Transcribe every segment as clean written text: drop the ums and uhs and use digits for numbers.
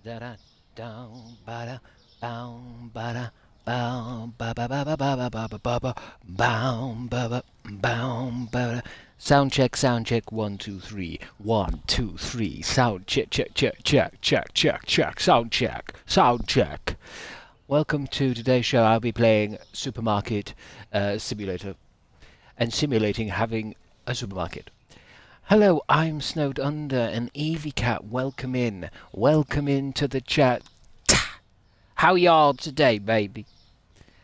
da da down ba da bow ba da bow ba ba ba ba ba ba ba ba ba bow ba ba bow ba. Sound check, 1 2 3, 1 2 3, sound check, sound check. Welcome to today's show. I'll be playing Supermarket Simulator and simulating having a supermarket. Hello, I'm Snowed Under and Evie Cat. Welcome in to the chat. How y'all today, baby?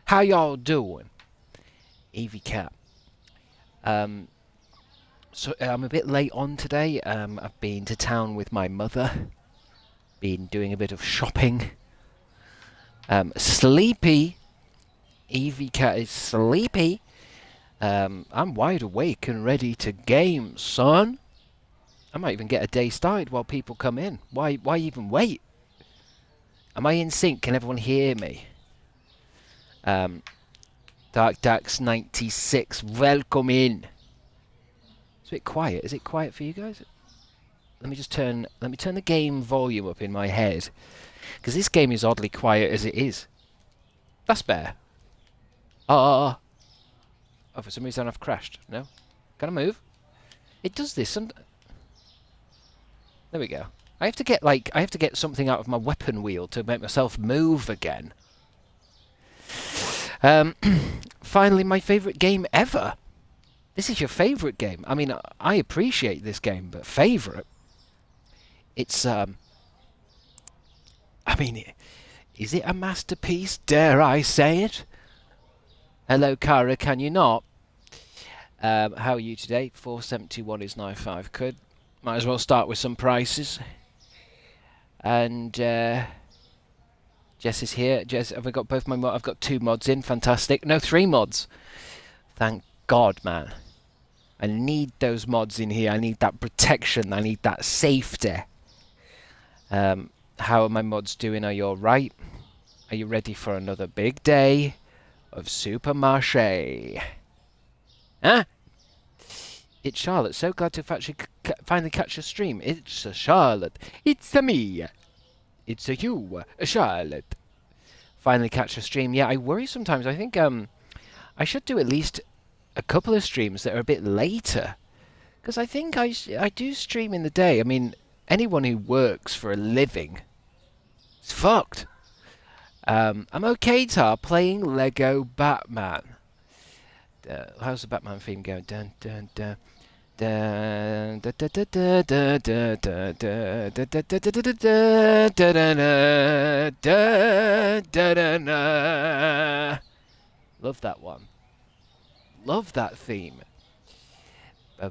How y'all doing? Evie Cat. So I'm a bit late on today. I've been to town with my mother. Been doing a bit of shopping. Sleepy. Evie Cat is sleepy. I'm wide awake and ready to game, son. I might even get a day started while people come in. Why even wait? Am I in sync? Can everyone hear me? Dark Dax 96, welcome in. It's a bit quiet. Is it quiet for you guys? Let me turn the game volume up in my head, because this game is oddly quiet as it is. That's better. Oh, for some reason I've crashed. No? Can I move? It does this. There we go. I have to get something out of my weapon wheel to make myself move again. Finally, my favourite game ever. This is your favourite game. I mean, I appreciate this game, but favourite? It's, I mean, is it a masterpiece? Dare I say it? Hello, Kara, can you not? How are you today? 471 is now 5 quid. Might as well start with some prices. And, Jess is here. Jess, have I got both my mods? I've got 2 mods in. Fantastic. No, 3 mods. Thank God, man. I need those mods in here. I need that protection. I need that safety. How are my mods doing? Are you alright? Are you ready for another big day of Supermarché? Huh? It's Charlotte. So glad to finally catch a stream. It's a Charlotte. It's a me. It's a you, a Charlotte. Finally catch a stream. Yeah, I worry sometimes. I think I should do at least a couple of streams that are a bit later, because I think I do stream in the day. I mean, anyone who works for a living is fucked. I'm okay, Tar, playing Lego Batman. How's the Batman theme going? Dun dun dun. Love that one. Love that theme. I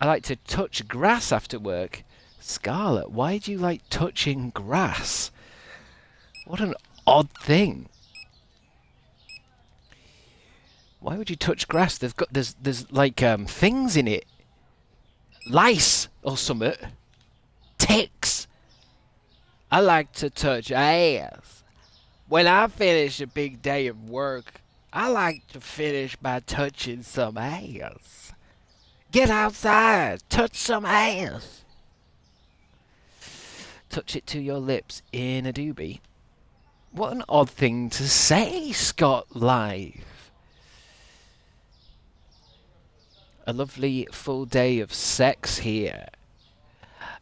like to touch grass after work. Scarlet, why do you like touching grass? What an odd thing. Why would you touch grass? There's like things in it. Lice or something. Ticks. I like to touch ass. When I finish a big day of work, I like to finish by touching some ass. Get outside, touch some ass. Touch it to your lips in a doobie. What an odd thing to say, Scott Live. A lovely full day of sex here.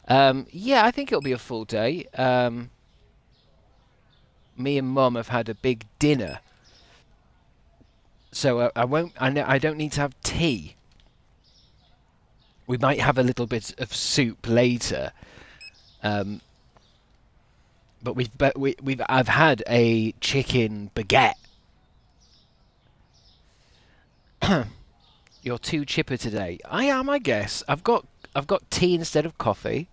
Yeah, I think it'll be a full day. Me and Mum have had a big dinner, so I don't need to have tea. We might have a little bit of soup later. But I've had a chicken baguette. You're too chipper today. I am, I guess. I've got tea instead of coffee.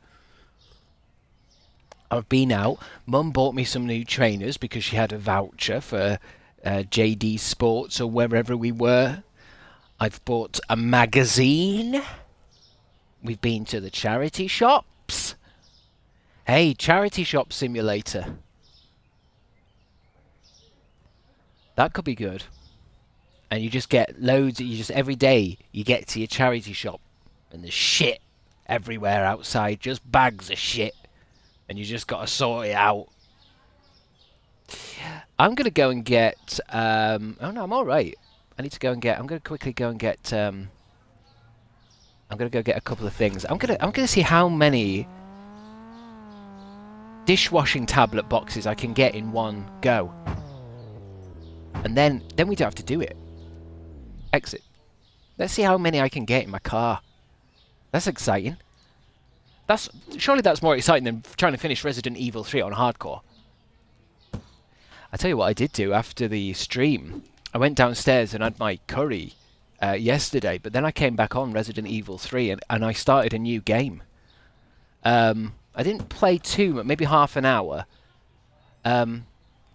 I've been out. Mum bought me some new trainers because she had a voucher for JD Sports or wherever we were. I've bought a magazine. We've been to the charity shops. Hey, charity shop simulator. That could be good. and you just get loads. You just every day you get to your charity shop, and there's shit everywhere outside, just bags of shit, and you just got to sort it out. I'm gonna go and get. Oh no, I'm all right. I need to go and get. I'm gonna quickly go and get. I'm gonna go get a couple of things. I'm gonna see how many dishwashing tablet boxes I can get in one go, and then we don't have to do it. Exit. Let's see how many I can get in my car. That's exciting. Surely that's more exciting than trying to finish Resident Evil 3 on hardcore. I tell you what I did do after the stream. I went downstairs and had my curry yesterday, but then I came back on Resident Evil 3 and I started a new game. I didn't play too, maybe half an hour. But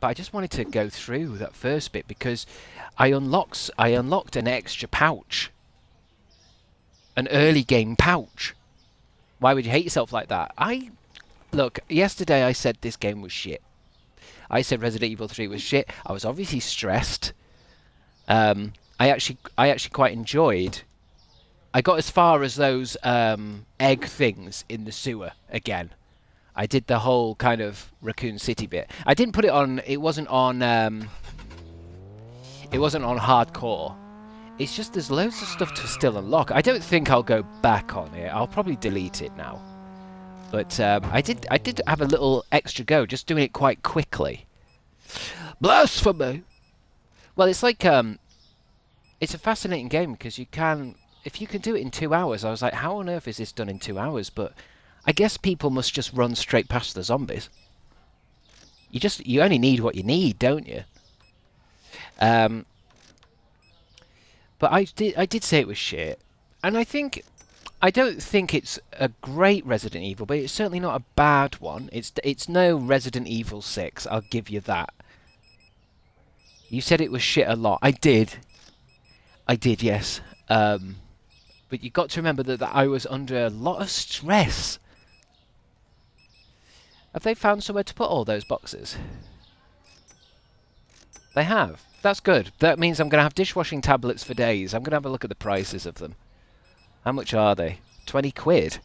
I just wanted to go through that first bit because I unlocked an extra pouch. An early game pouch. Why would you hate yourself like that? Look, yesterday I said this game was shit. I said Resident Evil 3 was shit. I was obviously stressed. I actually quite enjoyed. I got as far as those egg things in the sewer again. I did the whole kind of Raccoon City bit. I didn't put it on. It wasn't on. It wasn't on hardcore. It's just there's loads of stuff to still unlock. I don't think I'll go back on it. I'll probably delete it now. But I did have a little extra go, just doing it quite quickly. Blasphemy! Well, it's like it's a fascinating game because you can, if you can do it in 2 hours. I was like, how on earth is this done in 2 hours? But I guess people must just run straight past the zombies. You only need what you need, don't you? But I did say it was shit, and I don't think it's a great Resident Evil, but it's certainly not a bad one. It's no Resident Evil 6, I'll give you that. You said it was shit a lot. I did, yes. But you got to remember that I was under a lot of stress. Have they found somewhere to put all those boxes? They have. That's good. That means I'm going to have dishwashing tablets for days. I'm going to have a look at the prices of them. How much are they? 20 quid.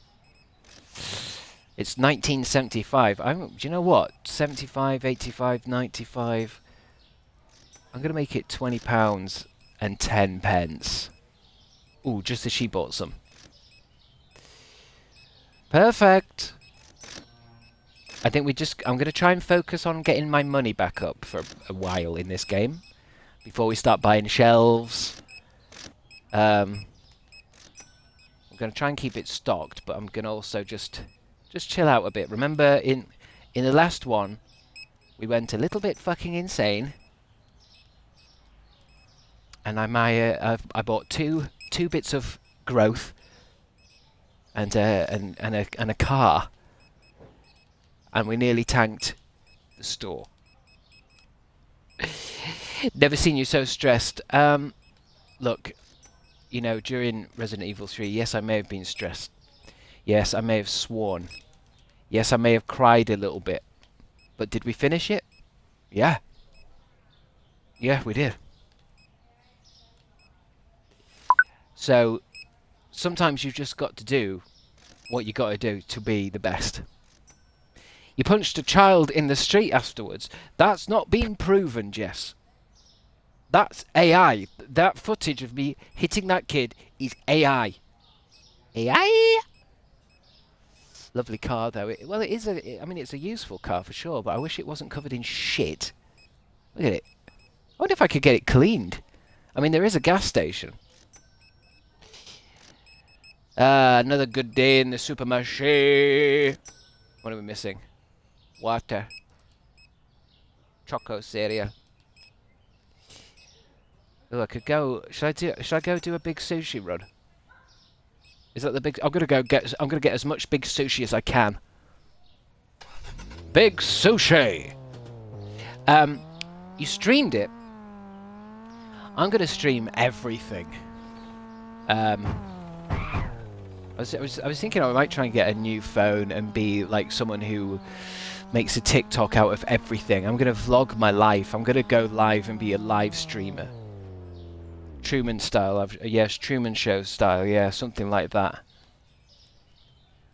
It's 1975. Do you know what? 75, 85, 95. I'm going to make it £20 and 10 pence. Ooh, just as she bought some. Perfect. I think I'm going to try and focus on getting my money back up for a while in this game. Before we start buying shelves. I'm going to try and keep it stocked, but I'm going to also just chill out a bit. Remember, in the last one, we went a little bit fucking insane. And I bought two bits of growth and a car. And we nearly tanked the store. Never seen you so stressed. Look, you know, during Resident Evil 3, yes, I may have been stressed. Yes, I may have sworn. Yes, I may have cried a little bit. But did we finish it? Yeah. Yeah, we did. So, sometimes you've just got to do what you got to do to be the best. You punched a child in the street afterwards. That's not been proven, Jess. That's AI. That footage of me hitting that kid is AI. AI? Lovely car, though. Well, it is I mean, it's a useful car for sure, but I wish it wasn't covered in shit. Look at it. I wonder if I could get it cleaned. I mean, there is a gas station. Another good day in the supermarché. What are we missing? Water. Choco cereal. Oh, I could go. Should I go do a big sushi run? Is that the big? I'm gonna get as much big sushi as I can. Big sushi. You streamed it. I'm gonna stream everything. I was thinking I might try and get a new phone and be like someone who makes a TikTok out of everything. I'm gonna vlog my life. I'm gonna go live and be a live streamer. Truman style. Yes, Truman Show style. Yeah, something like that.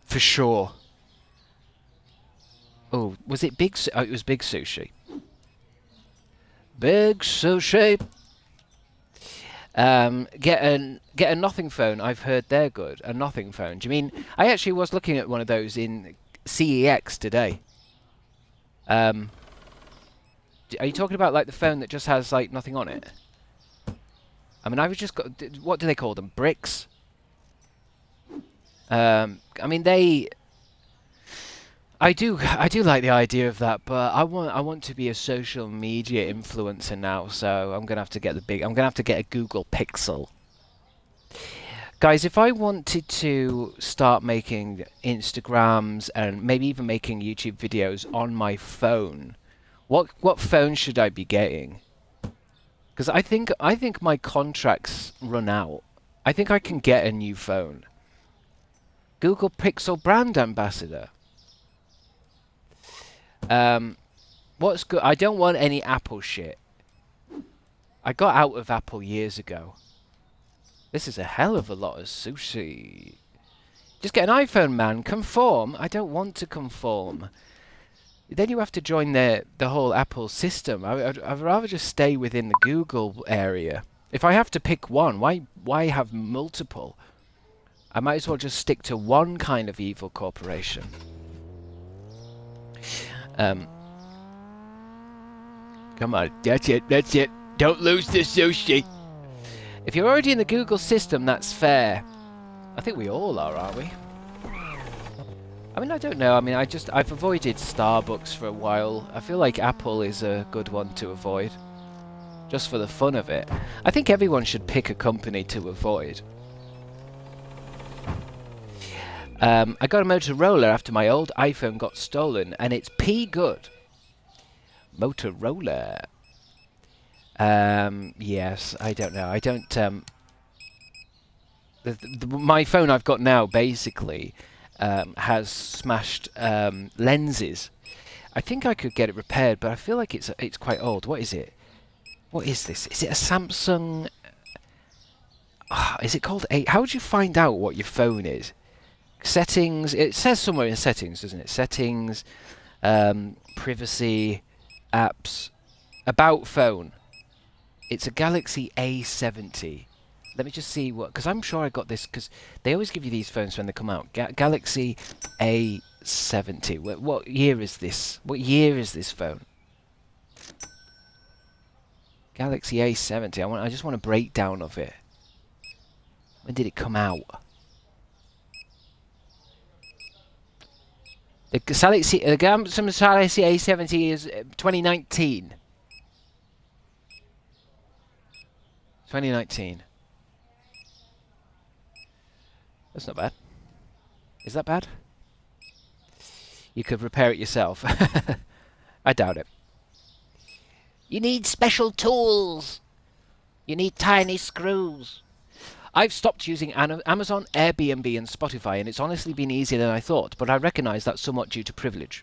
For sure. Oh, was it Big? Oh, it was Big Sushi. Big Sushi. Get a nothing phone. I've heard they're good. A nothing phone. Do you mean? I actually was looking at one of those in CEX today. Are you talking about like the phone that just has like nothing on it? I mean, I've just got. What do they call them? Bricks. I mean, I do like the idea of that, but I want to be a social media influencer now, so I'm gonna have to get I'm gonna have to get a Google Pixel. Guys, if I wanted to start making Instagrams and maybe even making YouTube videos on my phone, what phone should I be getting? Because I think my contracts run out. I think I can get a new phone. Google Pixel brand ambassador. What's good? I don't want any Apple shit. I got out of Apple years ago. This is a hell of a lot of sushi. Just get an iPhone, man. Conform. I don't want to conform. Then you have to join the whole Apple system. I'd rather just stay within the Google area. If I have to pick one, why have multiple? I might as well just stick to one kind of evil corporation. Come on, that's it. Don't lose the sushi. If you're already in the Google system, that's fair. I think we all are, aren't we? I mean, I don't know. I mean, I've avoided Starbucks for a while. I feel like Apple is a good one to avoid. Just for the fun of it. I think everyone should pick a company to avoid. I got a Motorola after my old iPhone got stolen, and it's good. Motorola. Yes, I don't know. I don't. My phone I've got now basically has smashed lenses. I think I could get it repaired, but I feel like it's quite old. What is it? What is this? Is it a Samsung? Is it called a? How would you find out what your phone is? Settings. It says somewhere in settings, doesn't it? Settings, privacy, apps, about phone. It's a Galaxy A70. Let me just see what, because I'm sure I got this, because they always give you these phones when they come out. Galaxy A70. What year is this? What year is this phone? Galaxy A70. I just want a breakdown of it. When did it come out? The Samsung Galaxy A70 is 2019. 2019. That's not bad. Is that bad? You could repair it yourself. I doubt it. You need special tools. You need tiny screws. I've stopped using Amazon, Airbnb and Spotify, and it's honestly been easier than I thought, but I recognise that's somewhat due to privilege.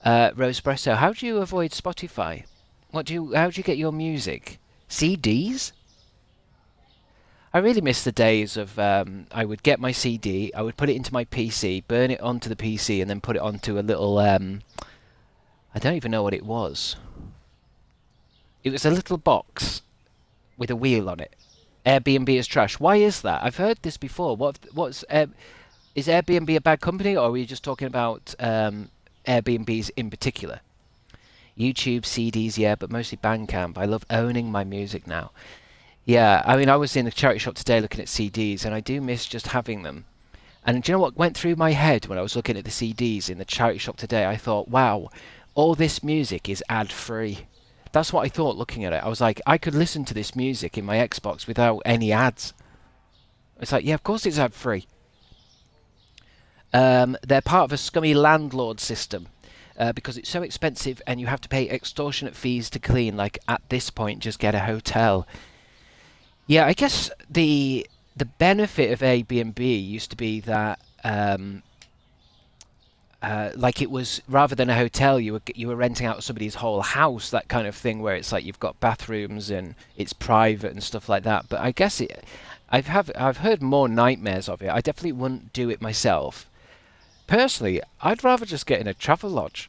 Rosepresso, how do you avoid Spotify? How do you get your music? CDs? I really miss the days of I would get my CD, I would put it into my PC, burn it onto the PC, and then put it onto a little I don't even know what it was. It was a little box with a wheel on it. Airbnb is trash. Why is that? I've heard this before. Is Airbnb a bad company, or are we just talking about Airbnbs in particular? YouTube, CDs, yeah, but mostly Bandcamp. I love owning my music now. Yeah, I mean, I was in the charity shop today looking at CDs, and I do miss just having them. And do you know what went through my head when I was looking at the CDs in the charity shop today? I thought, wow, all this music is ad-free. That's what I thought looking at it. I was like, I could listen to this music in my Xbox without any ads. It's like, yeah, of course it's ad-free. They're part of a scummy landlord system because it's so expensive and you have to pay extortionate fees to clean. Like, at this point, just get a hotel. Yeah, I guess the benefit of Airbnb used to be that like it was, rather than a hotel, you were renting out somebody's whole house, that kind of thing, where it's like you've got bathrooms and it's private and stuff like that. But I guess I've heard more nightmares of it. I definitely wouldn't do it myself. Personally, I'd rather just get in a travel lodge.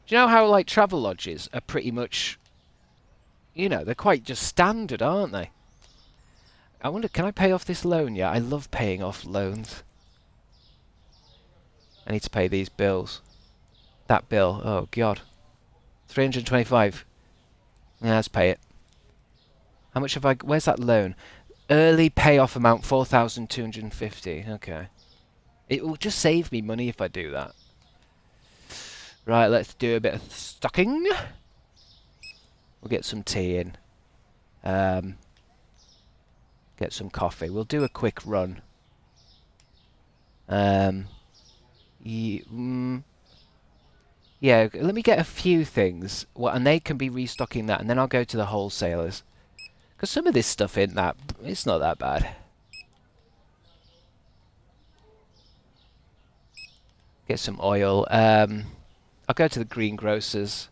Do you know how like travel lodges are pretty much, they're quite just standard, aren't they? I wonder, can I pay off this loan yet? I love paying off loans. I need to pay these bills. That bill, oh god. 325. Yeah, let's pay it. How much have I... Where's that loan? Early payoff amount, 4,250. Okay. It will just save me money if I do that. Right, let's do a bit of stocking. We'll get some tea in. Get some coffee. We'll do a quick run. Yeah, let me get a few things, and they can be restocking that, and then I'll go to the wholesalers. Because some of this stuff it's not that bad. Get some oil. I'll go to the greengrocers.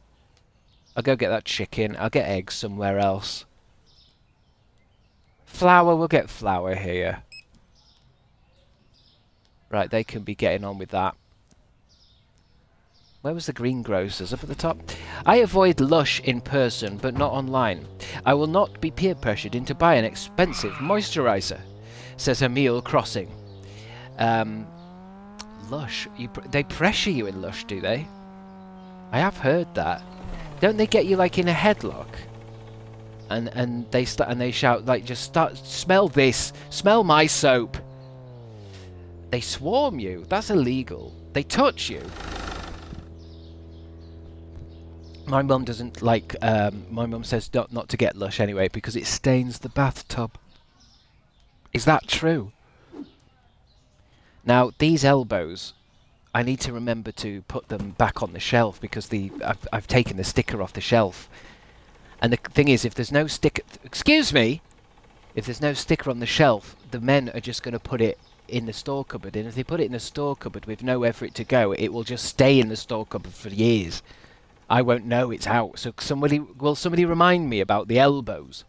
I'll go get that chicken. I'll get eggs somewhere else. Flour, we'll get flour here. Right, they can be getting on with that. Where was the greengrocers? Up at the top? I avoid Lush in person, but not online. I will not be peer pressured into buying an expensive moisturiser, says Emil Crossing. Lush, they pressure you in Lush, do they? I have heard that. Don't they get you like in a headlock? And they shout like, just start, smell this, smell my soap. They swarm you. That's illegal. They touch you. My mum doesn't like, my mum says not to get Lush anyway because it stains the bathtub. Is that true? Now, these elbows, I need to remember to put them back on the shelf because I've taken the sticker off the shelf. And the thing is, if there's no sticker... Excuse me! If there's no sticker on the shelf, the men are just going to put it in the store cupboard. And if they put it in the store cupboard with nowhere for it to go, it will just stay in the store cupboard for years. I won't know it's out. So will somebody remind me about the elbows?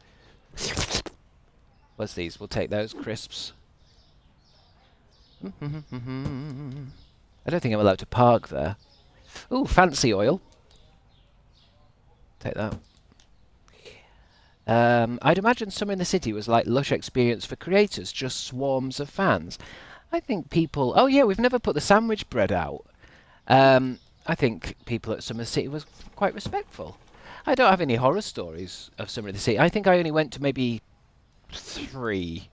What's these? We'll take those crisps. I don't think I'm allowed to park there. Ooh, fancy oil. Take that. I'd imagine Summer in the City was like Lush experience for creators, just swarms of fans. I think people... Oh yeah, we've never put the sandwich bread out. I think people at Summer City was quite respectful. I don't have any horror stories of Summer in the City. I think I only went to maybe 3.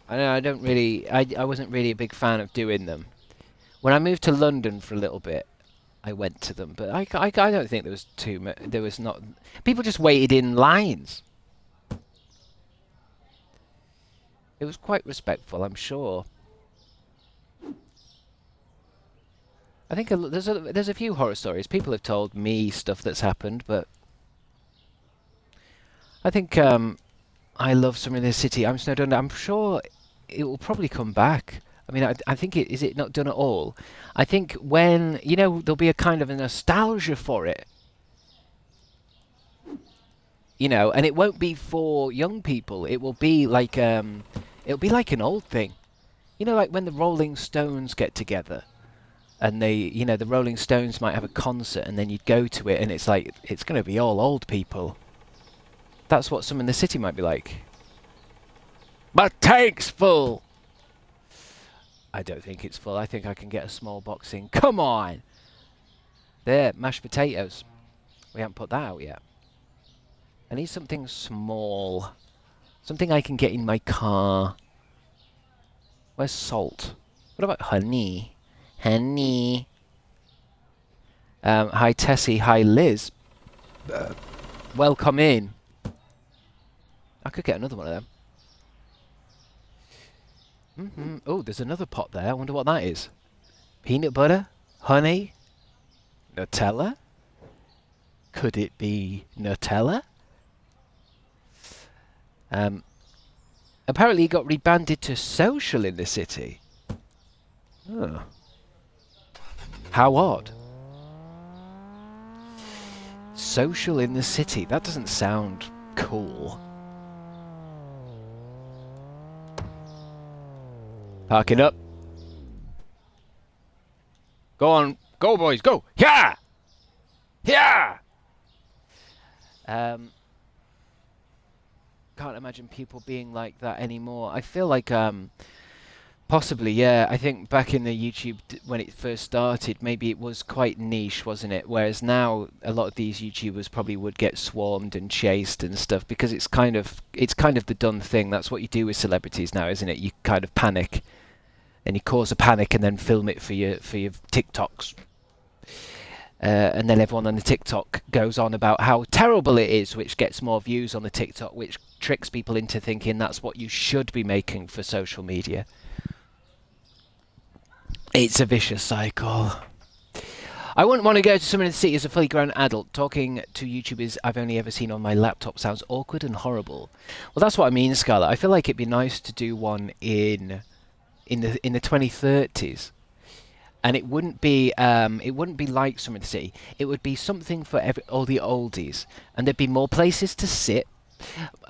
I wasn't really a big fan of doing them. When I moved to London for a little bit, I went to them, but I don't think there was too much. There was not. People just waited in lines. It was quite respectful, I'm sure. I think there's a few horror stories. People have told me stuff that's happened, but I think I love Summer in the City. I'm snowed under. I'm sure it will probably come back. I mean, I think is it not done at all? I think when, there'll be a kind of a nostalgia for it. And it won't be for young people. It will be like, it'll be like an old thing. Like when the Rolling Stones get together. And the Rolling Stones might have a concert and then you'd go to it and it's like, it's going to be all old people. That's what Summer in the City might be like. My tank's full! I don't think it's full. I think I can get a small box in. Come on! There, mashed potatoes. We haven't put that out yet. I need something small. Something I can get in my car. Where's salt? What about honey? Honey. Hi Tessie, hi Liz. Welcome in. I could get another one of them. Oh, there's another pot there. I wonder what that is. Peanut butter? Honey? Nutella? Could it be Nutella? Apparently he got rebanded to social in the city. Oh. How odd. Social in the city. That doesn't sound cool. Parking up. Go on. Go, boys. Go. Yeah! Yeah! Can't imagine people being like that anymore. I feel like, possibly, yeah. I think back in the YouTube, when it first started, maybe it was quite niche, wasn't it? Whereas now, a lot of these YouTubers probably would get swarmed and chased and stuff, because it's kind of the done thing. That's what you do with celebrities now, isn't it? You kind of panic, and you cause a panic, and then film it for your TikToks. And then everyone on the TikTok goes on about how terrible it is, which gets more views on the TikTok, which tricks people into thinking that's what you should be making for social media. It's a vicious cycle. I wouldn't want to go to Summer in the City as a fully grown adult. Talking to YouTubers I've only ever seen on my laptop sounds awkward and horrible. Well, that's what I mean, Scarlett. I feel like it'd be nice to do one in the 2030s. And it wouldn't be like Summer in the City. It would be something for all the oldies, and there'd be more places to sit.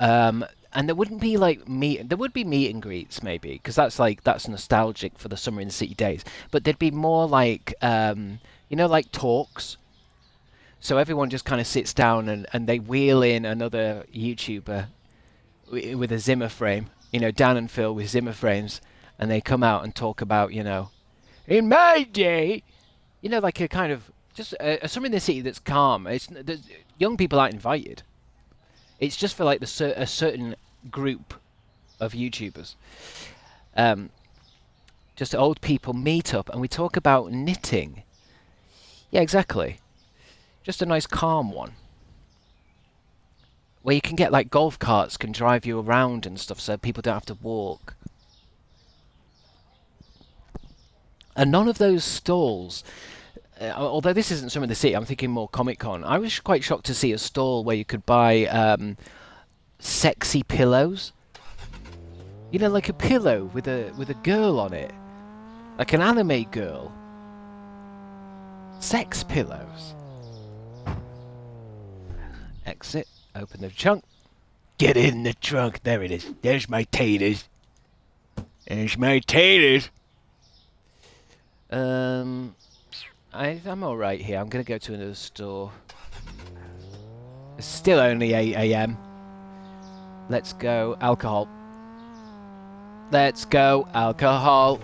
And there wouldn't be like there would be meet and greets maybe, because that's nostalgic for the Summer in the City days. But there'd be more like like talks. So everyone just kind of sits down and they wheel in another YouTuber with a Zimmer frame, Dan and Phil with Zimmer frames, and they come out and talk about, in my day, like a kind of just a Summer in the City that's calm. Young people aren't invited. It's just for like a certain group of YouTubers. Just old people meet up and we talk about knitting. Yeah, exactly. Just a nice calm one. Where you can get like golf carts can drive you around and stuff, so people don't have to walk. And none of those stalls, although this isn't Summer in the City, I'm thinking more Comic-Con. I was quite shocked to see a stall where you could buy sexy pillows. Like a pillow with a girl on it. Like an anime girl. Sex pillows. Exit. Open the trunk. Get in the trunk. There it is. There's my taters. There's my taters. I'm alright here. I'm going to go to another store. It's still only 8 AM. Let's go alcohol. Let's go alcohol.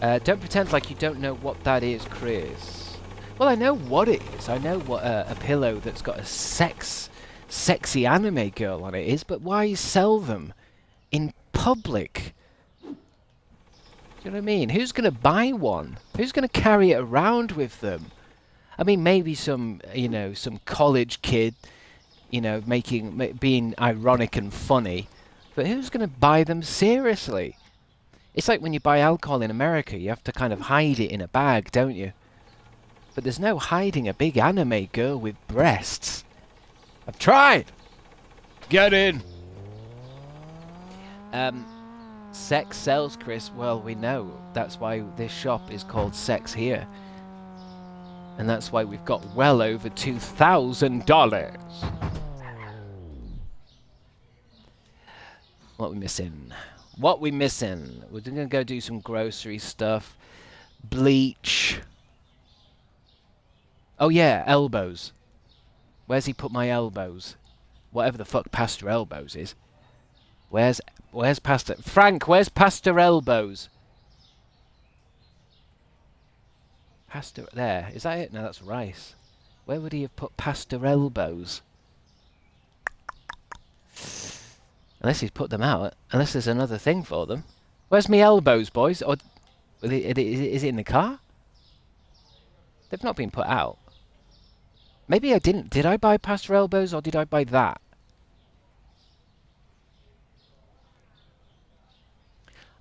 Don't pretend like you don't know what that is, Chris. Well, I know what it is. I know what a pillow that's got a sexy anime girl on it is, but why sell them in public? Do you know what I mean? Who's going to buy one? Who's going to carry it around with them? I mean, maybe some college kid, being ironic and funny. But who's going to buy them seriously? It's like when you buy alcohol in America, you have to kind of hide it in a bag, don't you? But there's no hiding a big anime girl with breasts. I've tried! Get in! Sex sells, Chris. Well, we know. That's why this shop is called Sex Here. And that's why we've got well over $2,000. What we missing? What we missing? We're going to go do some grocery stuff. Bleach. Oh yeah, elbows. Where's he put my elbows? Whatever the fuck Pastor Elbows is. Where's Pastor... Frank, where's Pastor Elbows? Pastor... There. Is that it? No, that's rice. Where would he have put Pastor Elbows? Unless he's put them out. Unless there's another thing for them. Where's me elbows, boys? Or is it in the car? They've not been put out. Maybe I didn't. Did I buy Pastor Elbows or did I buy that?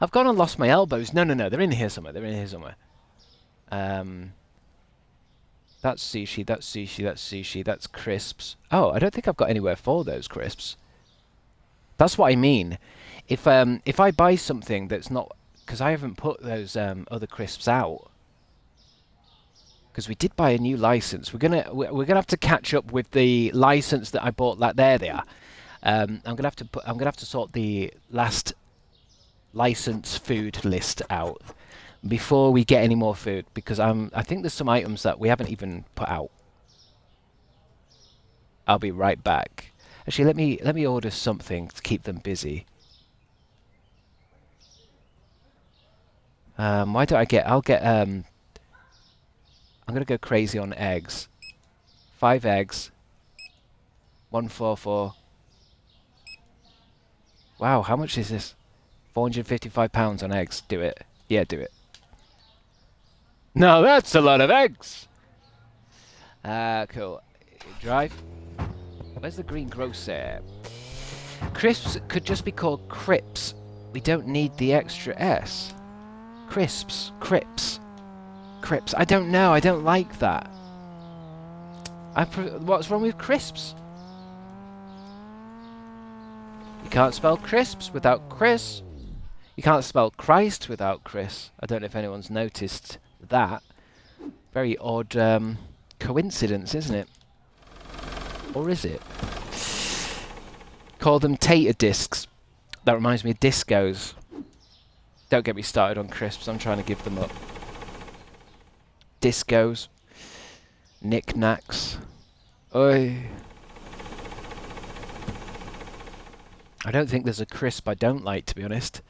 I've gone and lost my elbows. No. They're in here somewhere. That's sushi. That's sushi. That's sushi. That's crisps. Oh, I don't think I've got anywhere for those crisps. That's what I mean. If I buy something that's not because I haven't put those other crisps out. Because we did buy a new license. We're gonna have to catch up with the license that I bought. There they are. I'm gonna have to sort the last license food list out before we get any more food, because I think there's some items that we haven't even put out. I'll be right back. Actually, let me order something to keep them busy. Why don't I get? I'm gonna go crazy on eggs. 5 eggs. 144. Wow, how much is this? £455 on eggs. Do it. Yeah, do it. No, that's a lot of eggs. Cool. Drive. Where's the green grocer? Crisps could just be called crips. We don't need the extra S. Crisps. Crips. Crips. I don't know. I don't like that. What's wrong with crisps? You can't spell crisps without Chris. You can't spell Christ without Chris. I don't know if anyone's noticed that. Very odd coincidence, isn't it? Or is it? Call them tater discs. That reminds me of discos. Don't get me started on crisps. I'm trying to give them up. Discos. Knickknacks. Oi. I don't think there's a crisp I don't like, to be honest.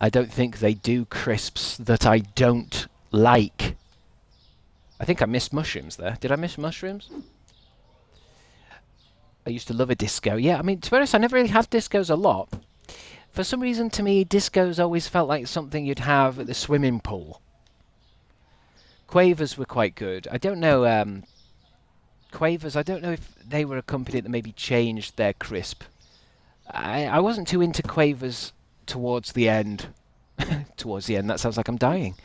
I don't think they do crisps that I don't like. I think I missed mushrooms there. Did I miss mushrooms? I used to love a disco. Yeah, I mean, to be honest, I never really had discos a lot. For some reason, to me, discos always felt like something you'd have at the swimming pool. Quavers were quite good. I don't know, Quavers, I don't know if they were a company that maybe changed their crisp. I wasn't too into Quavers towards the end. Towards the end, that sounds like I'm dying.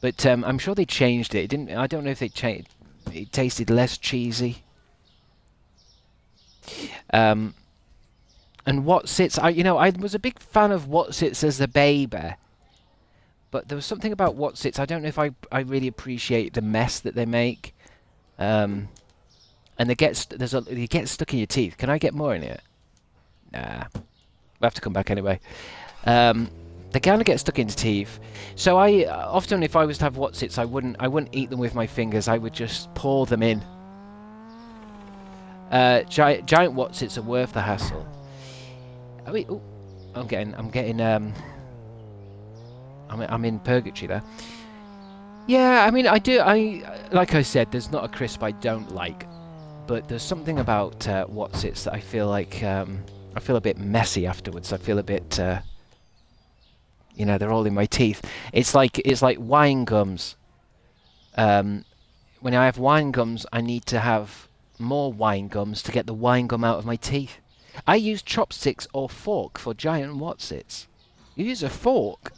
But I'm sure they changed it. I don't know if they changed. It tasted less cheesy. And Whatsits, I was a big fan of Whatsits as a baby. But there was something about Whatsits, I don't know if I really appreciate the mess that they make. And you get stuck in your teeth. Can I get more in it? Nah. We'll have to come back anyway. They kind of get stuck into teeth. So I often, if I was to have Whatsits, I wouldn't eat them with my fingers. I would just pour them in. Giant Whatsits are worth the hassle. I mean, I'm in purgatory there. Yeah, I mean, like I said, there's not a crisp I don't like, but there's something about Whatsits that I feel like I feel a bit messy afterwards. I feel a bit, they're all in my teeth. It's like wine gums. When I have wine gums, I need to have more wine gums to get the wine gum out of my teeth. I use chopsticks or fork for giant Whatsits. You use a fork?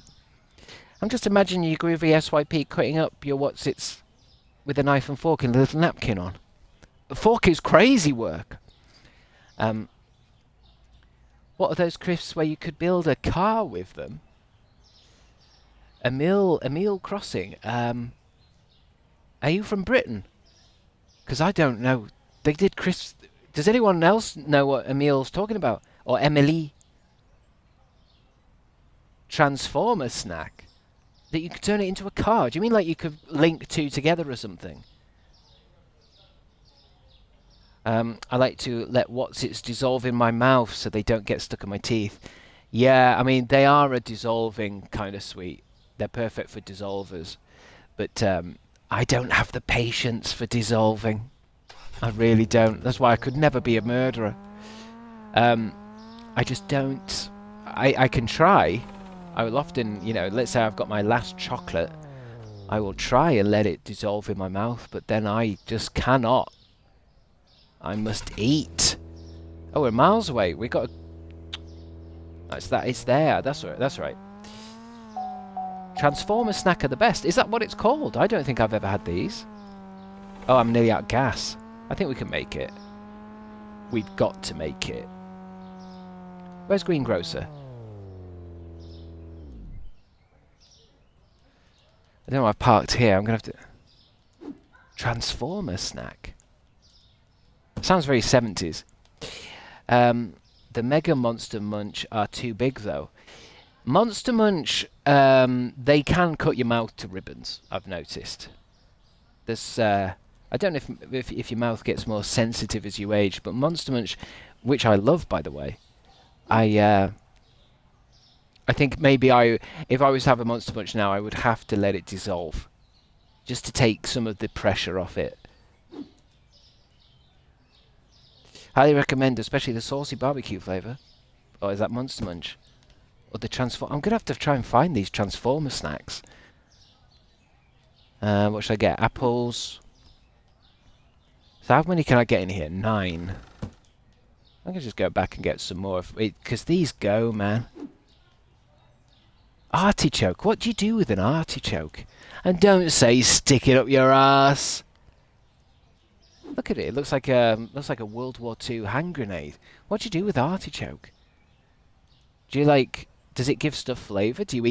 I'm just imagining you groovy SYP cutting up your Whatsits with a knife and fork and a little napkin on. A fork is crazy work. What are those crisps where you could build a car with them? Emil Crossing. Are you from Britain? Because I don't know. They did crisps. Does anyone else know what Emil's talking about? Or Emily? Transformer snack. That you could turn it into a car. Do you mean like you could link two together or something? I like to let Whatsits dissolve in my mouth so they don't get stuck in my teeth. Yeah, I mean, they are a dissolving kind of sweet. They're perfect for dissolvers. But I don't have the patience for dissolving. I really don't. That's why I could never be a murderer. I just don't. I can try. I will often, let's say I've got my last chocolate. I will try and let it dissolve in my mouth, but then I just cannot. I must eat. Oh, we're miles away. We got. That's that. It's there. That's right. That's right. Transformer snack are the best. Is that what it's called? I don't think I've ever had these. Oh, I'm nearly out of gas. I think we can make it. We've got to make it. Where's Greengrocer? I don't know, I've parked here. I'm going to have to... Transformer snack. Sounds very 70s. The Mega Monster Munch are too big, though. Monster Munch, they can cut your mouth to ribbons, I've noticed. There's, I don't know if your mouth gets more sensitive as you age, but Monster Munch, which I love, by the way, I think maybe if I was to have a Monster Munch now, I would have to let it dissolve, just to take some of the pressure off it. Highly recommend, especially the saucy barbecue flavour. Or is that Monster Munch? Or the Transform... I'm going to have to try and find these Transformer snacks. What should I get? Apples. So how many can I get in here? 9. I'm going to just go back and get some more. Because these go, man. Artichoke. What do you do with an artichoke? And don't say stick it up your ass. Look at it. It looks like a World War II hand grenade. What do you do with artichoke? Do you like... Does it give stuff flavour? Do you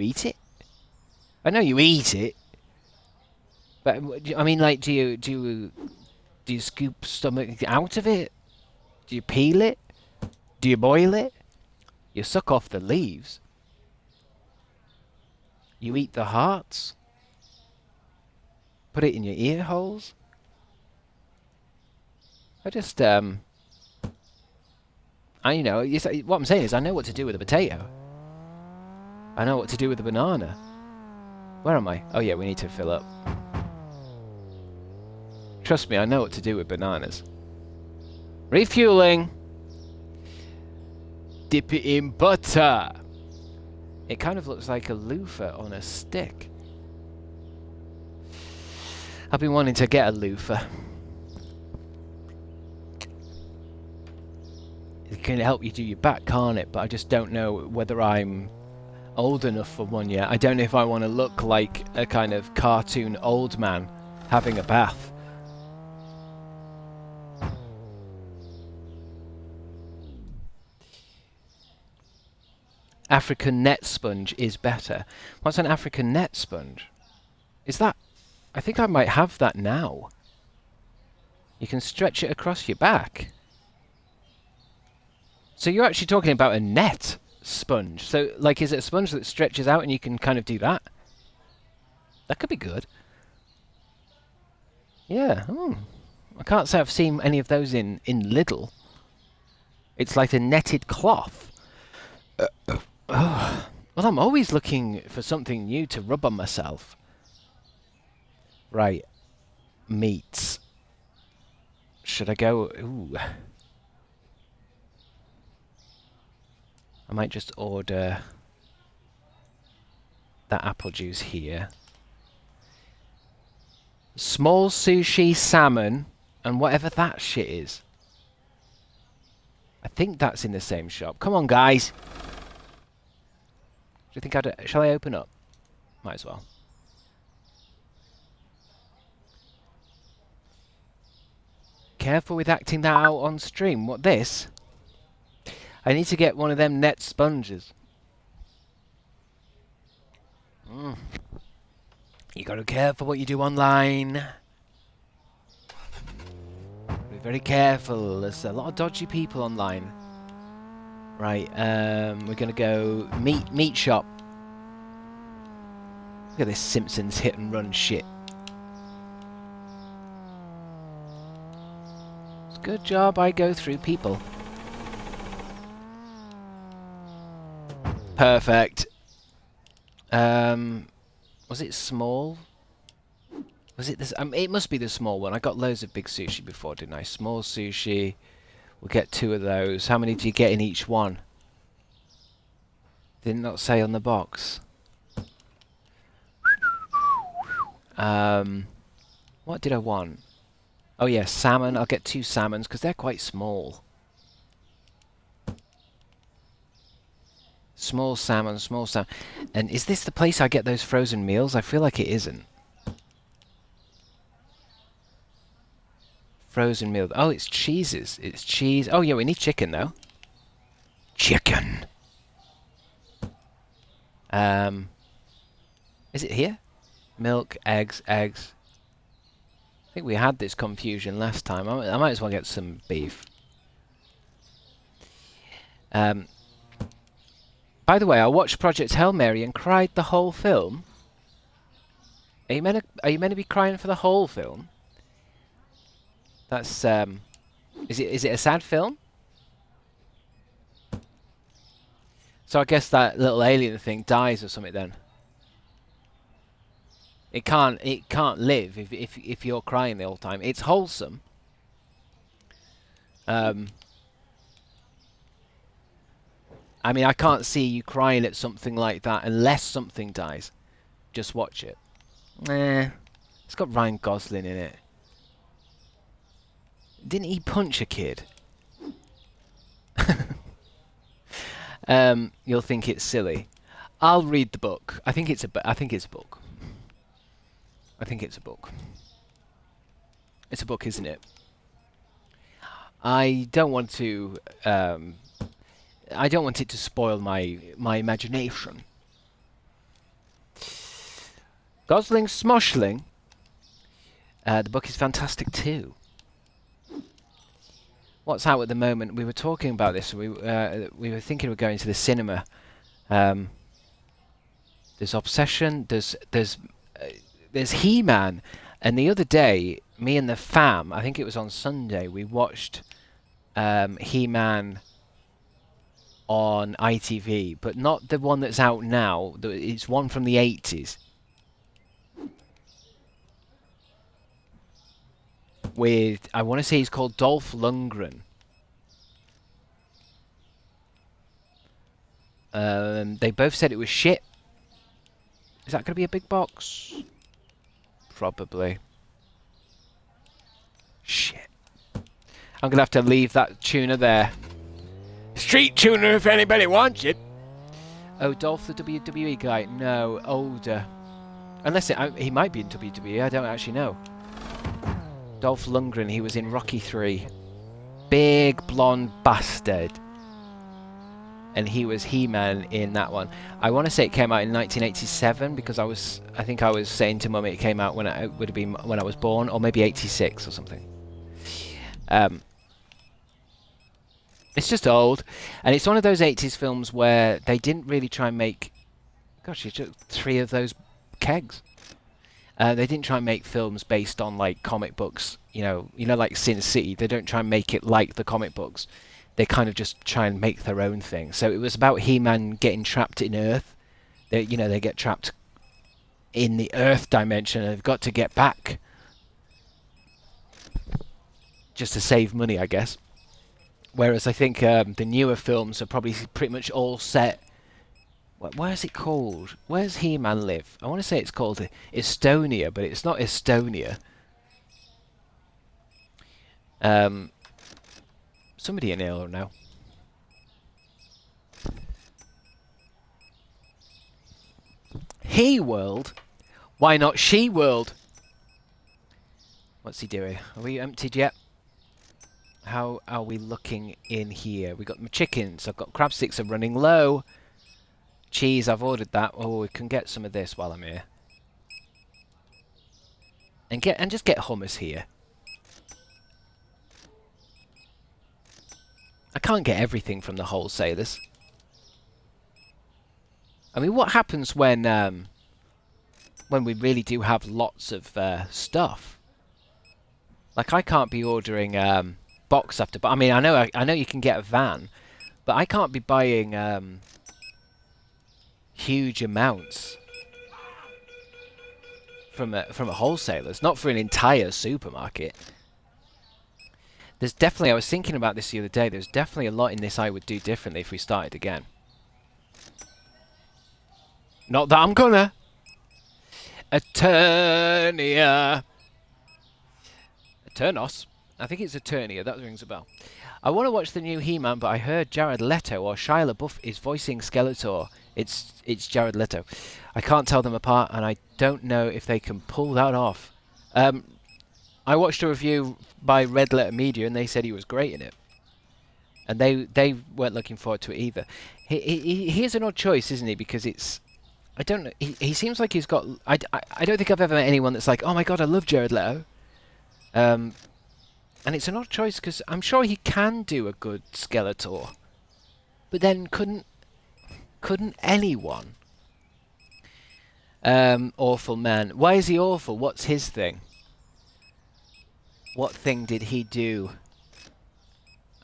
eat it? I know you eat it. But I mean, like, do you scoop stomach out of it? Do you peel it? Do you boil it? You suck off the leaves. You eat the hearts. Put it in your ear holes. You know, what I'm saying is I know what to do with a potato. I know what to do with a banana. Where am I? Oh yeah, we need to fill up. Trust me, I know what to do with bananas. Refueling! Dip it in butter! It kind of looks like a loofah on a stick. I've been wanting to get a loofah. It can help you do your back, can't it? But I just don't know whether I'm old enough for one yet. I don't know if I want to look like a kind of cartoon old man having a bath. African net sponge is better. What's an African net sponge? Is that... I think I might have that now. You can stretch it across your back. So you're actually talking about a net sponge. So, like, is it a sponge that stretches out and you can kind of do that? That could be good. Yeah. I can't say I've seen any of those in Lidl. It's like a netted cloth. Well, I'm always looking for something new to rub on myself. Right. Meats. Should I go... Ooh. I might just order that apple juice here. Small sushi, salmon, and whatever that shit is. I think that's in the same shop. Come on, guys. Do you think shall I open up? Might as well. Careful with acting that out on stream. What, this? I need to get one of them net sponges. You gotta be careful what you do online. Be very careful. There's a lot of dodgy people online. Right, we're gonna go meat shop. Look at this Simpsons hit and run shit. It's a good job I go through people. Perfect. Was it small? Was it this? It must be the small one. I got loads of big sushi before, didn't I? Small sushi. We'll get 2 of those. How many do you get in each one? Did not say on the box. What did I want? Oh yeah, salmon. I'll get 2 salmons because they're quite small. Small salmon, small salmon. And is this the place I get those frozen meals? I feel like it isn't. Frozen meal. Oh, it's cheeses. It's cheese. Oh, yeah, we need chicken, though. Chicken. Is it here? Milk, eggs, eggs. I think we had this confusion last time. I might as well get some beef. By the way, I watched Project Hail Mary and cried the whole film. Are you meant to be crying for the whole film? That's is it a sad film? So I guess that little alien thing dies or something then. It can't live if you're crying the whole time. It's wholesome. I mean, I can't see you crying at something like that unless something dies. Just watch it. It's got Ryan Gosling in it. Didn't he punch a kid? You'll think it's silly. I'll read the book. I think it's a book. I think it's a book. It's a book, isn't it? I don't want to. I don't want it to spoil my imagination. Gosling Smoshling. The book is fantastic too. What's out at the moment? We were talking about this. We were thinking of going to the cinema. There's Obsession. There's He-Man. And the other day, me and the fam, I think it was on Sunday, we watched He-Man on ITV, but not the one that's out now. It's one from the 80s. With, I want to say he's called Dolph Lundgren. They both said it was shit. Is that going to be a big box? Probably. Shit. I'm going to have to leave that tuna there. Street tuna if anybody wants it. Oh, Dolph the WWE guy? No, older. Unless he might be in WWE, I don't actually know. Dolph Lundgren, he was in Rocky 3. Big blonde bastard. And he was He-Man in that one. I want to say it came out in 1987 because I think I was saying to Mummy it came out when it would have been when I was born, or maybe 86 or something. It's just old, and it's one of those 80s films where they didn't really try and make. Gosh, you took 3 of those kegs. They didn't try and make films based on like comic books, you know, like Sin City. They don't try and make it like the comic books. They kind of just try and make their own thing. So it was about He-Man getting trapped in Earth. They get trapped in the Earth dimension, and they've got to get back just to save money, I guess. Whereas I think the newer films are probably pretty much all set. Where's it called? Where's He-Man live? I want to say it's called Estonia, but it's not Estonia. Somebody in here will know. He World? Why not She World? What's he doing? Are we emptied yet? How are we looking in here? We got my chickens. I've got crabstickz are running low. Cheese, I've ordered that. Oh, we can get some of this while I'm here. And just get hummus here. I can't get everything from the wholesalers. I mean, what happens when we really do have lots of stuff? Like, I can't be ordering box after. But I mean, I know you can get a van, but I can't be buying huge amounts from a wholesaler's. Not for an entire supermarket. There's definitely, I was thinking about this the other day, there's definitely a lot in this I would do differently if we started again. Not that I'm gonna. Eternia. Eternos. I think it's Eternia, that rings a bell. I want to watch the new He-Man, but I heard Jared Leto or Shia LaBeouf is voicing Skeletor. It's Jared Leto. I can't tell them apart, and I don't know if they can pull that off. I watched a review by Red Letter Media, and they said he was great in it. And they weren't looking forward to it either. He is an odd choice, isn't he? Because it's I don't know. He seems like he's got. I don't think I've ever met anyone that's like, oh my god, I love Jared Leto. And it's an odd choice because I'm sure he can do a good Skeletor, but then couldn't anyone? Awful man. Why is he awful? What's his thing? What thing did he do?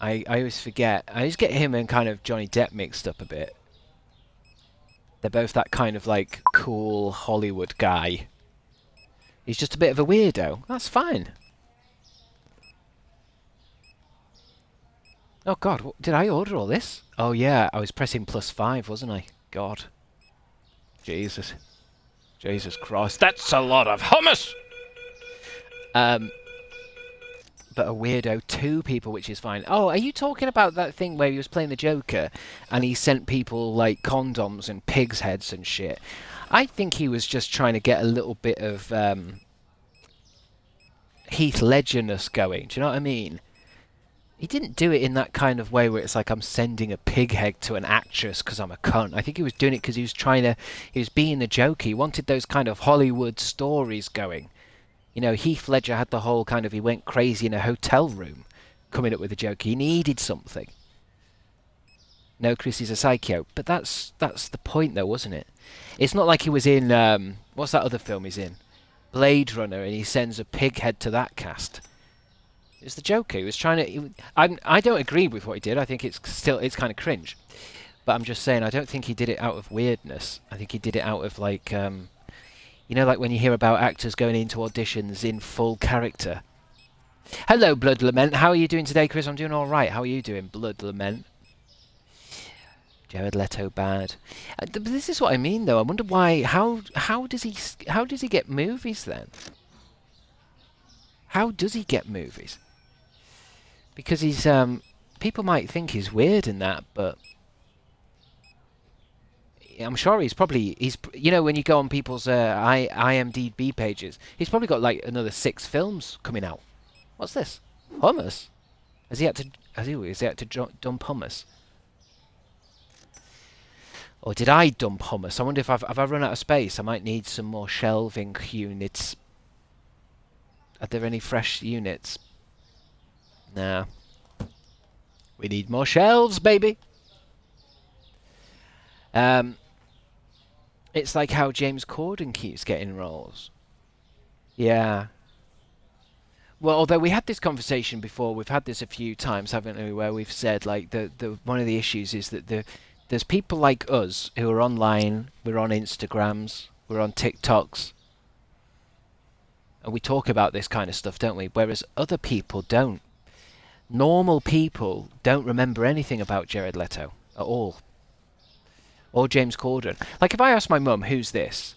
I always forget. I always get him and kind of Johnny Depp mixed up a bit. They're both that kind of like cool Hollywood guy. He's just a bit of a weirdo. That's fine. Oh god, did I order all this? Oh yeah, I was pressing +5, wasn't I? God. Jesus. Jesus Christ, that's a lot of hummus! But a weirdo, 2 people, which is fine. Oh, are you talking about that thing where he was playing the Joker and he sent people like condoms and pigs' heads and shit? I think he was just trying to get a little bit of Heath Ledger-ness going. Do you know what I mean? He didn't do it in that kind of way where it's like I'm sending a pig head to an actress because I'm a cunt. I think he was doing it because he was being the Joker. He wanted those kind of Hollywood stories going. You know, Heath Ledger had the whole kind of, he went crazy in a hotel room coming up with a joke. He needed something. No, Chris is a psycho. But that's the point, though, wasn't it? It's not like he was in, what's that other film he's in? Blade Runner, and he sends a pig head to that cast. It's the Joker. He was trying to... I don't agree with what he did. I think it's kind of cringe. But I'm just saying, I don't think he did it out of weirdness. I think he did it out of, like... you know, like when you hear about actors going into auditions in full character. Hello, Blood Lament. How are you doing today, Chris? I'm doing all right. How are you doing, Blood Lament? Jared Leto bad. But this is what I mean, though. I wonder why. How does he get movies then? How does he get movies? Because he's people might think he's weird in that, but. I'm sure he's you know, when you go on people's IMDb pages, he's probably got like another 6 films coming out. What's this? Hummus? Has he had to dump hummus? Or did I dump hummus? I wonder if have I run out of space? I might need some more shelving units. Are there any fresh units? Nah. We need more shelves, baby. It's like how James Corden keeps getting roles. Yeah. Well, although we had this conversation before, we've had this a few times, haven't we, where we've said like the one of the issues is that there's people like us who are online, we're on Instagrams, we're on TikToks, and we talk about this kind of stuff, don't we? Whereas other people don't. Normal people don't remember anything about Jared Leto at all. Or James Corden. Like if I asked my mum, who's this?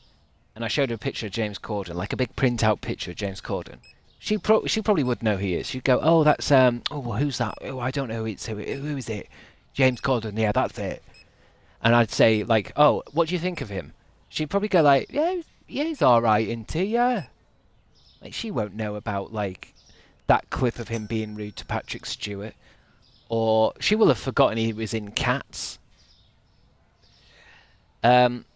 And I showed her a picture of James Corden, like a big print-out picture of James Corden. She probably would know who he is. She'd go, oh, that's, oh, well, who's that? Oh, I don't know who is it? James Corden, yeah, that's it. And I'd say, like, oh, what do you think of him? She'd probably go like, yeah, he's alright, isn't he? Yeah. Like, she won't know about, like, that clip of him being rude to Patrick Stewart. Or she will have forgotten he was in Cats. James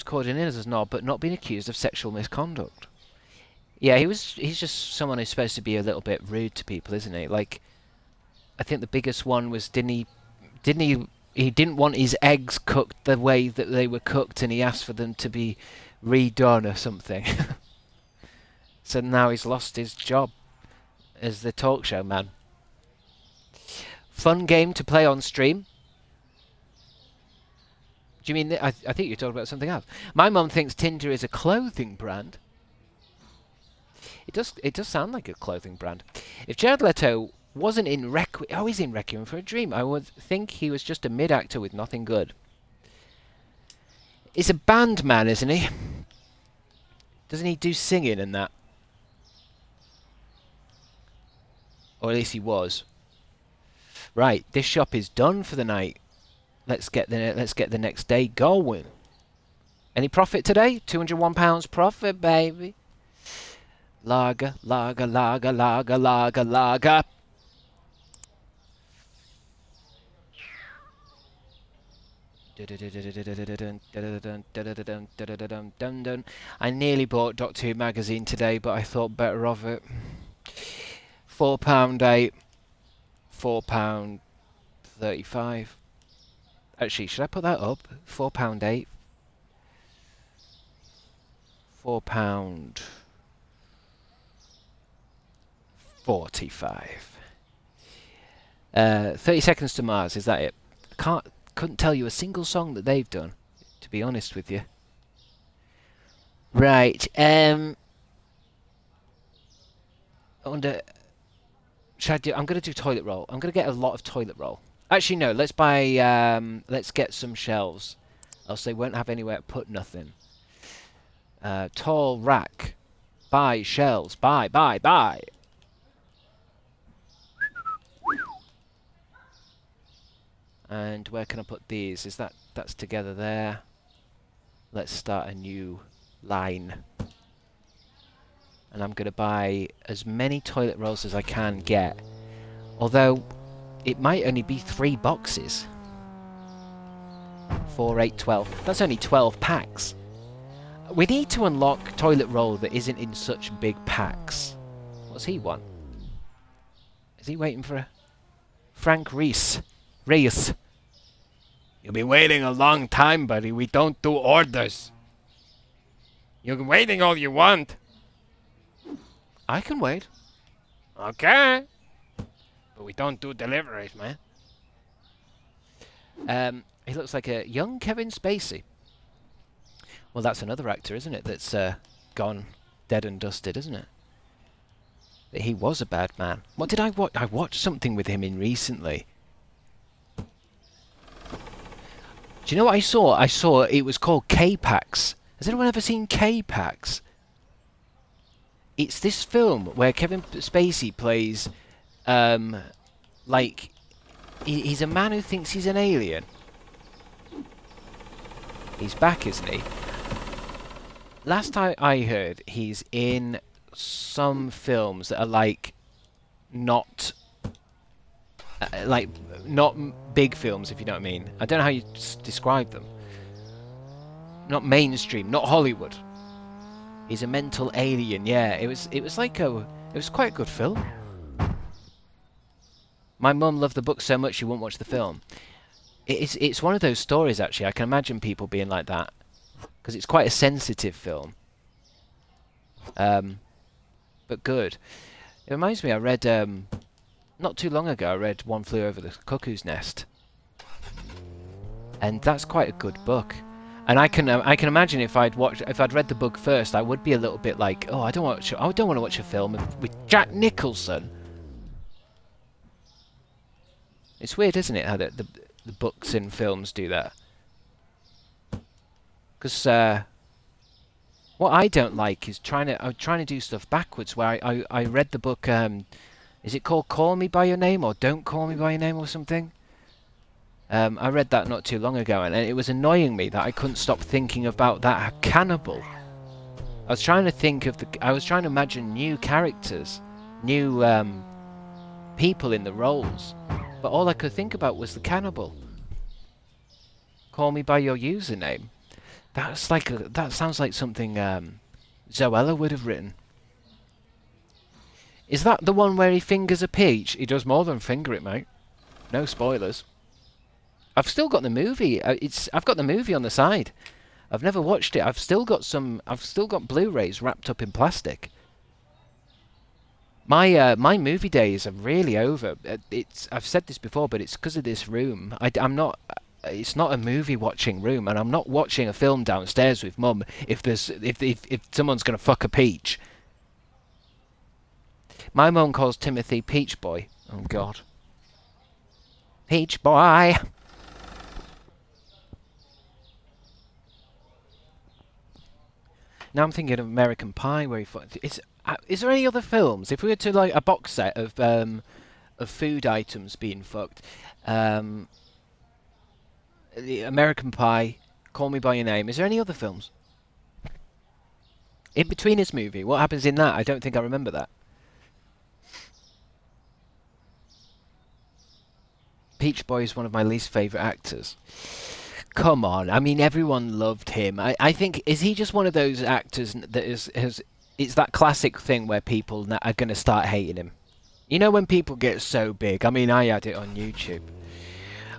Corden is a snob, but not being accused of sexual misconduct. Yeah, he's just someone who's supposed to be a little bit rude to people, isn't he? Like, I think the biggest one was he didn't want his eggs cooked the way that they were cooked, and he asked for them to be redone or something. So now he's lost his job as the talk show man. Fun game to play on stream. Do you mean I think you're talking about something else? My mum thinks Tinder is a clothing brand. It does sound like a clothing brand. If Jared Leto wasn't in he's in Requiem for a Dream. I would think he was just a mid-actor with nothing good. He's a band man, isn't he? Doesn't he do singing and that? Or at least he was. Right, this shop is done for the night. Let's get the next day going. Any profit today? £201 profit, baby. Lager, lager, lager, lager, lager, lager. I nearly bought Doctor Who magazine today, but I thought better of it. £4.8, £4.35. Actually, should I put that up? £4.8, £4.45. 30 Seconds to Mars, is that it? Couldn't tell you a single song that they've done, to be honest with you. Right, should I do? I'm gonna do toilet roll. I'm gonna get a lot of toilet roll. Actually, no. Let's buy. Let's get some shelves, else they won't have anywhere to put nothing. Tall rack. Buy shelves. Buy. And where can I put these? That's together there. Let's start a new line. And I'm going to buy as many toilet rolls as I can get. Although, it might only be 3 boxes. 4, 8, 12. That's only 12 packs. We need to unlock toilet roll that isn't in such big packs. What's he want? Is he waiting for a... Frank Reese. You've been waiting a long time, buddy. We don't do orders. You're waiting all you want. I can wait. Okay. But we don't do deliveries, man. He looks like a young Kevin Spacey. Well, that's another actor, isn't it? That's gone dead and dusted, isn't it? But he was a bad man. What did I watch? I watched something with him in recently. Do you know what I saw? I saw it was called K-Pax. Has anyone ever seen K-Pax? It's this film where Kevin Spacey plays, like, he's a man who thinks he's an alien. He's back, isn't he? Last time I heard, he's in some films that are like not big films, if you know what I mean. I don't know how you describe them. Not mainstream, not Hollywood. He's a mental alien. Yeah, it was quite a good film. My mum loved the book so much she wouldn't watch the film. It's one of those stories, actually. I can imagine people being like that because it's quite a sensitive film. But good. It reminds me, I read not too long ago. I read One Flew Over the Cuckoo's Nest, and that's quite a good book. And I can imagine if I'd read the book first, I would be a little bit like, oh, I don't want to watch a film with Jack Nicholson. It's weird, isn't it, how the books and films do that? Because what I don't like is I'm trying to do stuff backwards. Where I read the book. Is it called Call Me by Your Name or Don't Call Me by Your Name or something? I read that not too long ago, and it was annoying me that I couldn't stop thinking about that cannibal. I was trying to imagine new characters, new people in the roles, but all I could think about was the cannibal. Call Me by Your Username. That sounds like something Zoella would have written. Is that the one where he fingers a peach? He does more than finger it, mate. No spoilers. I've still got the movie. I've got the movie on the side. I've never watched it. I've still got Blu-rays wrapped up in plastic. My movie days are really over. I've said this before, but it's because of this room. I'm not. It's not a movie watching room, and I'm not watching a film downstairs with Mum if someone's gonna fuck a peach. My mum calls Timothy Peach Boy. Oh God. Peach Boy. Now I'm thinking of American Pie, where he fucked. Is there any other films? If we were to like a box set of food items being fucked, the American Pie, Call Me by Your Name. Is there any other films? In between his movie, what happens in that? I don't think I remember that. Peach Boy is one of my least favourite actors. come on. I mean, everyone loved him. I think, is he just one of those actors that it's that classic thing where people are going to start hating him? You know, when people get so big. I mean, I had it on YouTube.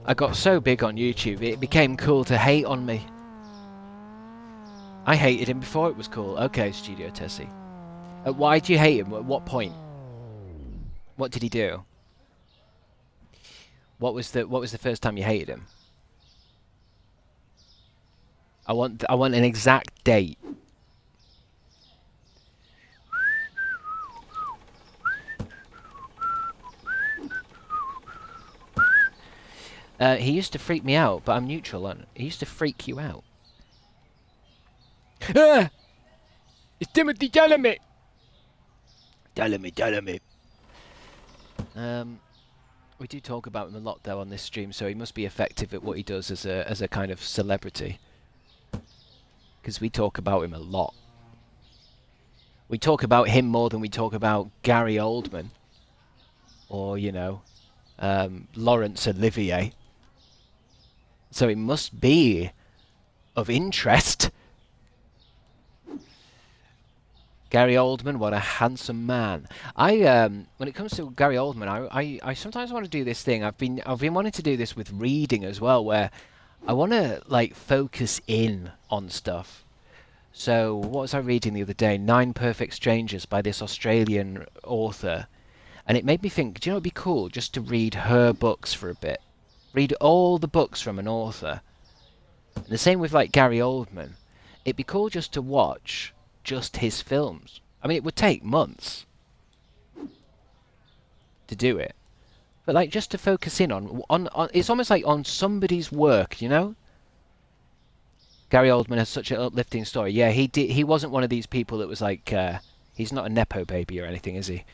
I got so big on YouTube, it became cool to hate on me. I hated him before it was cool. Okay, Studio Tessie. Why do you hate him? At what point? What did he do? What was the first time you hated him? I want an exact date. He used to freak me out, but I'm neutral on. He used to freak you out. Ah! It's Timothy Chalamet. Chalamet. We do talk about him a lot though on this stream, so he must be effective at what he does as a kind of celebrity. Because we talk about him a lot. We talk about him more than we talk about Gary Oldman. Or, you know, Laurence Olivier. So it must be of interest. Gary Oldman, what a handsome man. When it comes to Gary Oldman, I sometimes want to do this thing. I've been wanting to do this with reading as well, where I want to like focus in on stuff. So what was I reading the other day? 9 Perfect Strangers by this Australian author, and it made me think, do you know it'd be cool just to read her books for a bit, read all the books from an author. And the same with like Gary Oldman. It'd be cool just to watch just his films. I mean, it would take months to do it, but like just to focus in on it's almost like on somebody's work, you know. Gary Oldman has such an uplifting story. Yeah, he wasn't one of these people that was like he's not a nepo baby or anything, is he?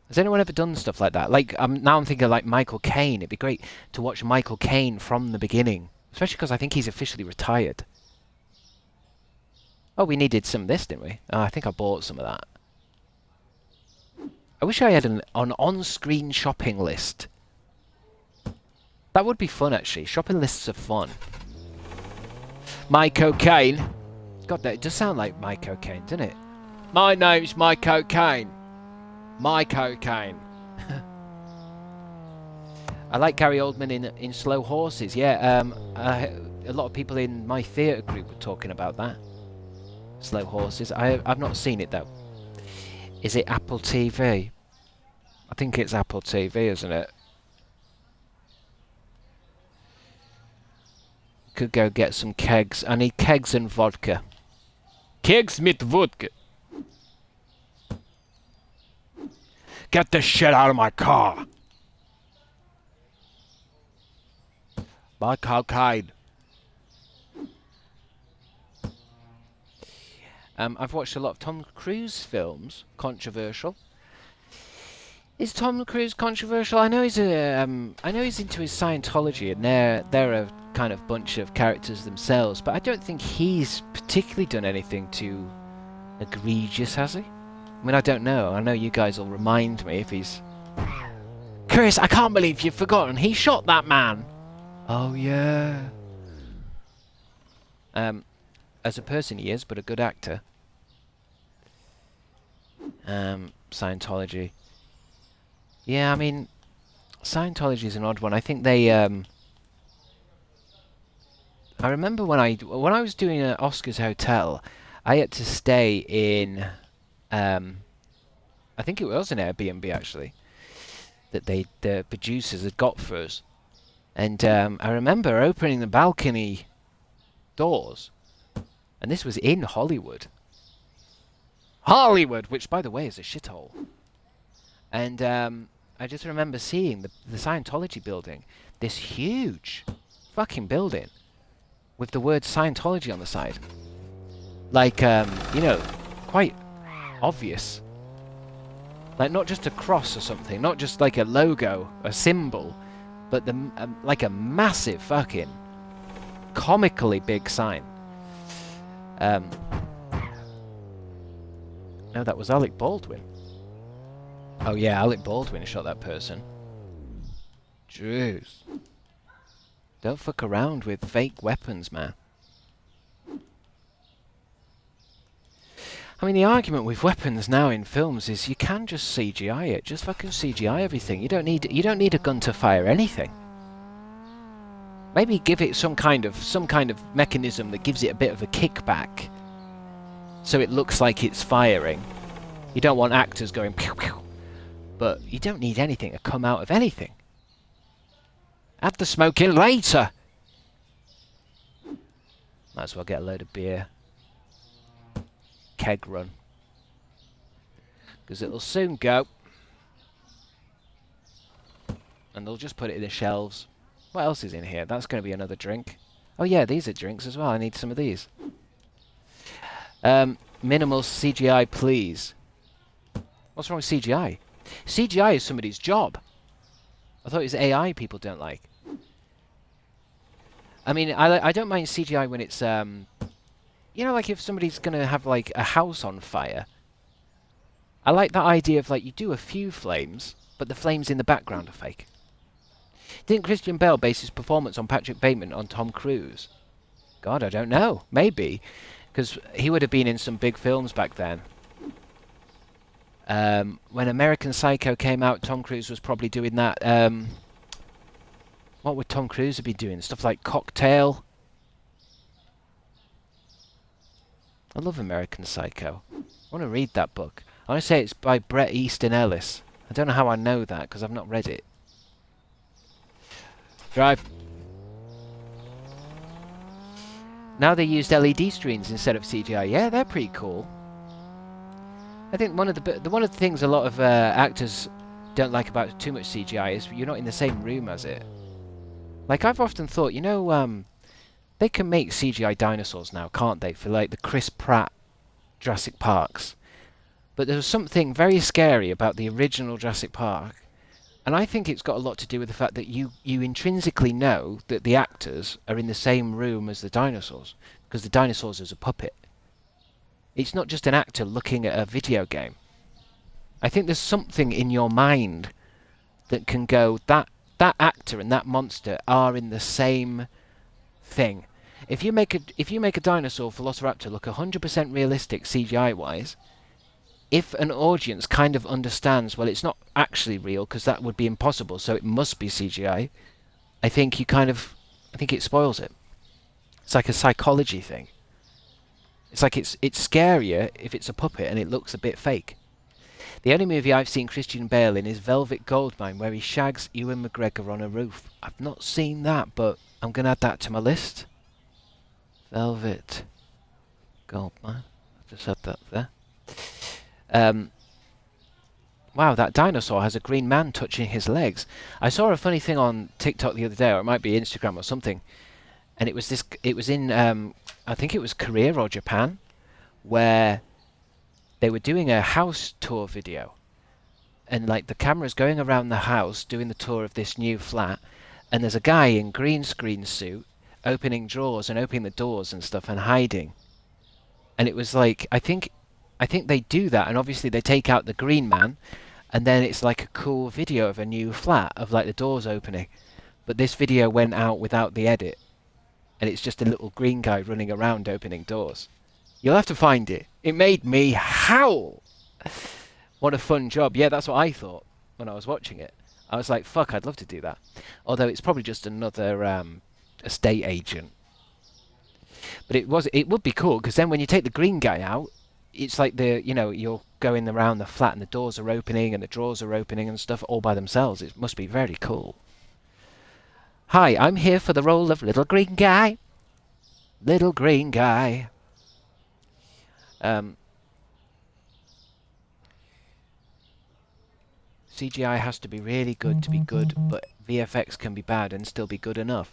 Has anyone ever done stuff like that? Like now I'm thinking like Michael Caine. It'd be great to watch Michael Caine from the beginning, especially because I think he's officially retired. Oh, we needed some of this, didn't we? Oh, I think I bought some of that. I wish I had an on-screen shopping list. That would be fun, actually. Shopping lists are fun. My cocaine. God, that it does sound like my cocaine, doesn't it? My name's my cocaine. My cocaine. I like Gary Oldman in Slow Horses. Yeah, a lot of people in my theatre group were talking about that. Slow Horses. I've not seen it though. Is it Apple TV? I think it's Apple TV, isn't it? Could go get some kegs. I need kegs and vodka. Kegs mit vodka. Get the shit out of my car. My cocaine. I've watched a lot of Tom Cruise films. Controversial. Is Tom Cruise controversial? I know he's into his Scientology, and they're a kind of bunch of characters themselves. But I don't think he's particularly done anything too egregious, has he? I mean, I don't know. I know you guys will remind me if he's. Chris, I can't believe you've forgotten. He shot that man. Oh yeah. As a person he is, but a good actor. Scientology. Yeah, I mean, Scientology is an odd one. I think they. I remember when I was doing Oscar's Hotel, I had to stay in. I think it was an Airbnb actually. That the producers had got for us, and I remember opening the balcony doors. And this was in Hollywood. Hollywood, which, by the way, is a shithole. And I just remember seeing the Scientology building. This huge fucking building with the word Scientology on the side. Like, you know, quite obvious. Like, not just a cross or something. Not just like a logo, a symbol. But like a massive fucking comically big sign. No, that was Alec Baldwin. Oh yeah, Alec Baldwin shot that person. Jeez. Don't fuck around with fake weapons, man. I mean, the argument with weapons now in films is you can just CGI it. Just fucking CGI everything. You don't need a gun to fire anything. Maybe give it some kind of mechanism that gives it a bit of a kickback, so it looks like it's firing. You don't want actors going pew pew, but you don't need anything to come out of anything. Add the smoke in later. Might as well get a load of beer. Keg run. Because it'll soon go. And they'll just put it in the shelves. What else is in here? That's going to be another drink. Oh yeah, these are drinks as well. I need some of these. Minimal CGI, please. What's wrong with CGI? CGI is somebody's job. I thought it was AI people don't like. I mean, I don't mind CGI when it's, you know, like if somebody's going to have, like, a house on fire. I like that idea of, like, you do a few flames, but the flames in the background are fake. Didn't Christian Bale base his performance on Patrick Bateman on Tom Cruise? God, I don't know. Maybe. Because he would have been in some big films back then. When American Psycho came out, Tom Cruise was probably doing that. What would Tom Cruise be doing? Stuff like Cocktail. I love American Psycho. I want to read that book. I want to say it's by Bret Easton Ellis. I don't know how I know that, because I've not read it. Drive. Now they used LED screens instead of CGI. Yeah, they're pretty cool. I think one of the things a lot of actors don't like about too much CGI is you're not in the same room as it. Like, I've often thought, you know, they can make CGI dinosaurs now, can't they? For, like, the Chris Pratt Jurassic Parks. But there was something very scary about the original Jurassic Park. And I think it's got a lot to do with the fact that you intrinsically know that the actors are in the same room as the dinosaurs. Because the dinosaurs is a puppet. It's not just an actor looking at a video game. I think there's something in your mind that can go, that actor and that monster are in the same thing. If you make a dinosaur Velociraptor look 100% realistic CGI wise, if an audience kind of understands, well, it's not actually real because that would be impossible, so it must be CGI, I think it spoils it. It's like a psychology thing. It's like it's scarier if it's a puppet and it looks a bit fake. The only movie I've seen Christian Bale in is Velvet Goldmine, where he shags Ewan McGregor on a roof. I've not seen that, but I'm going to add that to my list. Velvet Goldmine. I just had that there. Wow, that dinosaur has a green man touching his legs. I saw a funny thing on TikTok the other day, or it might be Instagram or something, and it was in I think it was Korea or Japan, where they were doing a house tour video, and like the camera's going around the house doing the tour of this new flat, and there's a guy in green screen suit opening drawers and opening the doors and stuff and hiding. And it was like, I think they do that, and obviously they take out the green man, and then it's like a cool video of a new flat of like the doors opening. But this video went out without the edit, and it's just a little green guy running around opening doors. You'll have to find it. It made me howl. What a fun job. Yeah, that's what I thought when I was watching it. I was like, fuck, I'd love to do that. Although it's probably just another estate agent. But it would be cool, because then when you take the green guy out, it's like you're going around the flat and the doors are opening and the drawers are opening and stuff all by themselves. It must be very cool. Hi, I'm here for the role of Little Green Guy. Little Green Guy. CGI has to be really good to be good, but VFX can be bad and still be good enough.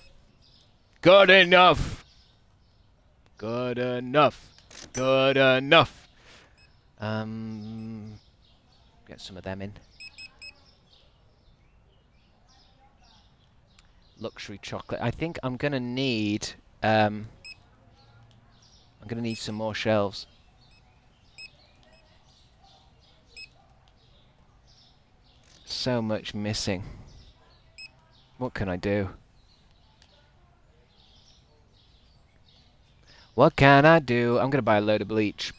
Good enough! Good enough! Good enough! Get some of them in. Luxury chocolate. I think I'm gonna need some more shelves. So much missing. What can I do? What can I do? I'm going to buy a load of bleach.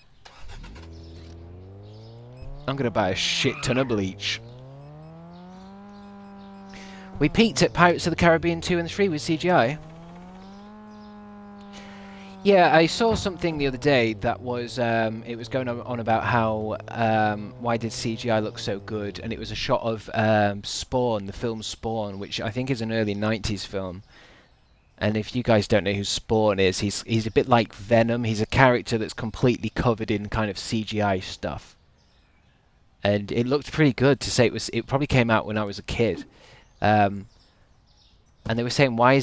I'm going to buy a shit ton of bleach. We peaked at Pirates of the Caribbean 2 and 3 with CGI. Yeah, I saw something the other day that was, it was going on about how, why did CGI look so good, and it was a shot of Spawn, the film Spawn, which I think is an early 90s film. And if you guys don't know who Spawn is, he's a bit like Venom. He's a character that's completely covered in kind of CGI stuff. And it looked pretty good to say it probably came out when I was a kid. And they were saying, why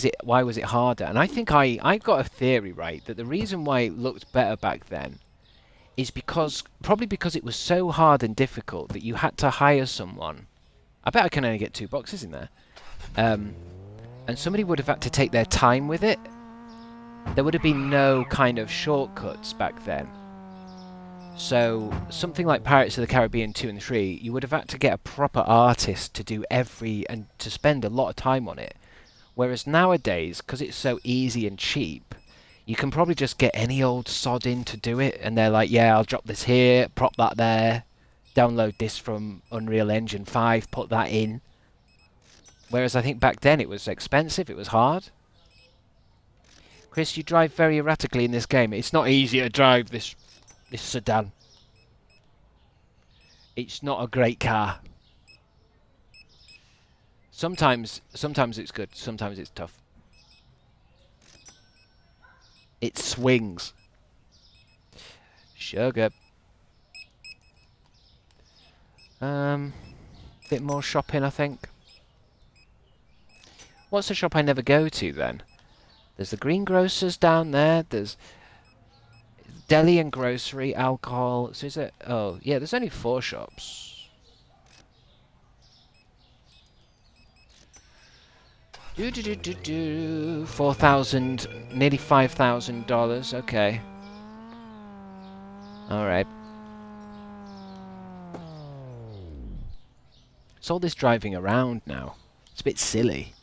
was it harder? And I think I got a theory, right, that the reason why it looked better back then is probably because it was so hard and difficult that you had to hire someone. I bet I can only get 2 boxes in there. And somebody would have had to take their time with it. There would have been no kind of shortcuts back then. So something like Pirates of the Caribbean 2 and 3, you would have had to get a proper artist to do and to spend a lot of time on it. Whereas nowadays, because it's so easy and cheap, you can probably just get any old sod in to do it, and they're like, yeah, I'll drop this here, prop that there, download this from Unreal Engine 5, put that in. Whereas I think back then it was expensive, it was hard. Chris, you drive very erratically in this game. It's not easy to drive this sedan. It's not a great car. Sometimes it's good, sometimes it's tough. It swings. Sugar. Bit more shopping, I think. What's the shop I never go to then? There's the greengrocers down there. There's deli and grocery, alcohol. So is it? Oh, yeah. There's only 4 shops. $4,000, nearly $5,000. Okay. All right. It's all this driving around now. It's a bit silly.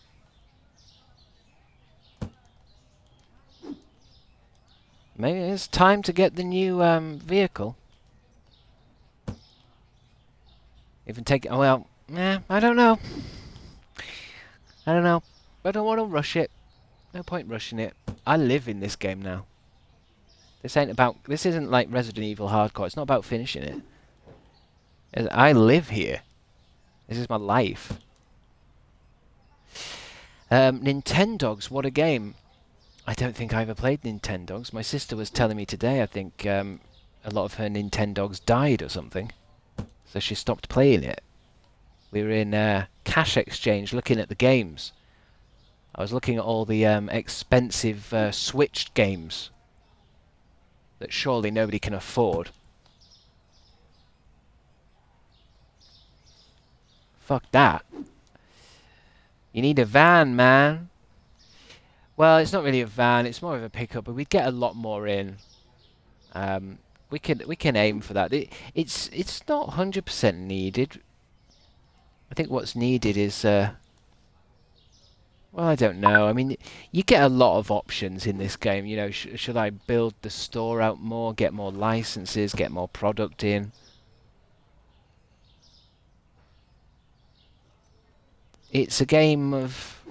Maybe it's time to get the new vehicle. Even take it. Oh, well, I don't know. I don't know. I don't want to rush it. No point rushing it. I live in this game now. This isn't like Resident Evil Hardcore. It's not about finishing it. I live here. This is my life. Nintendogs, what a game. I don't think I ever played Nintendogs. My sister was telling me today, I think a lot of her Nintendogs died or something. So she stopped playing it. We were in Cash Exchange looking at the games. I was looking at all the expensive Switch games that surely nobody can afford. Fuck that. You need a van, man. Well, it's not really a van, it's more of a pickup, but we'd get a lot more in. We can aim for that. It's not 100% needed. I think what's needed is well, I don't know. I mean, you get a lot of options in this game. You know, should I build the store out more, get more licenses, get more product in? It's a game of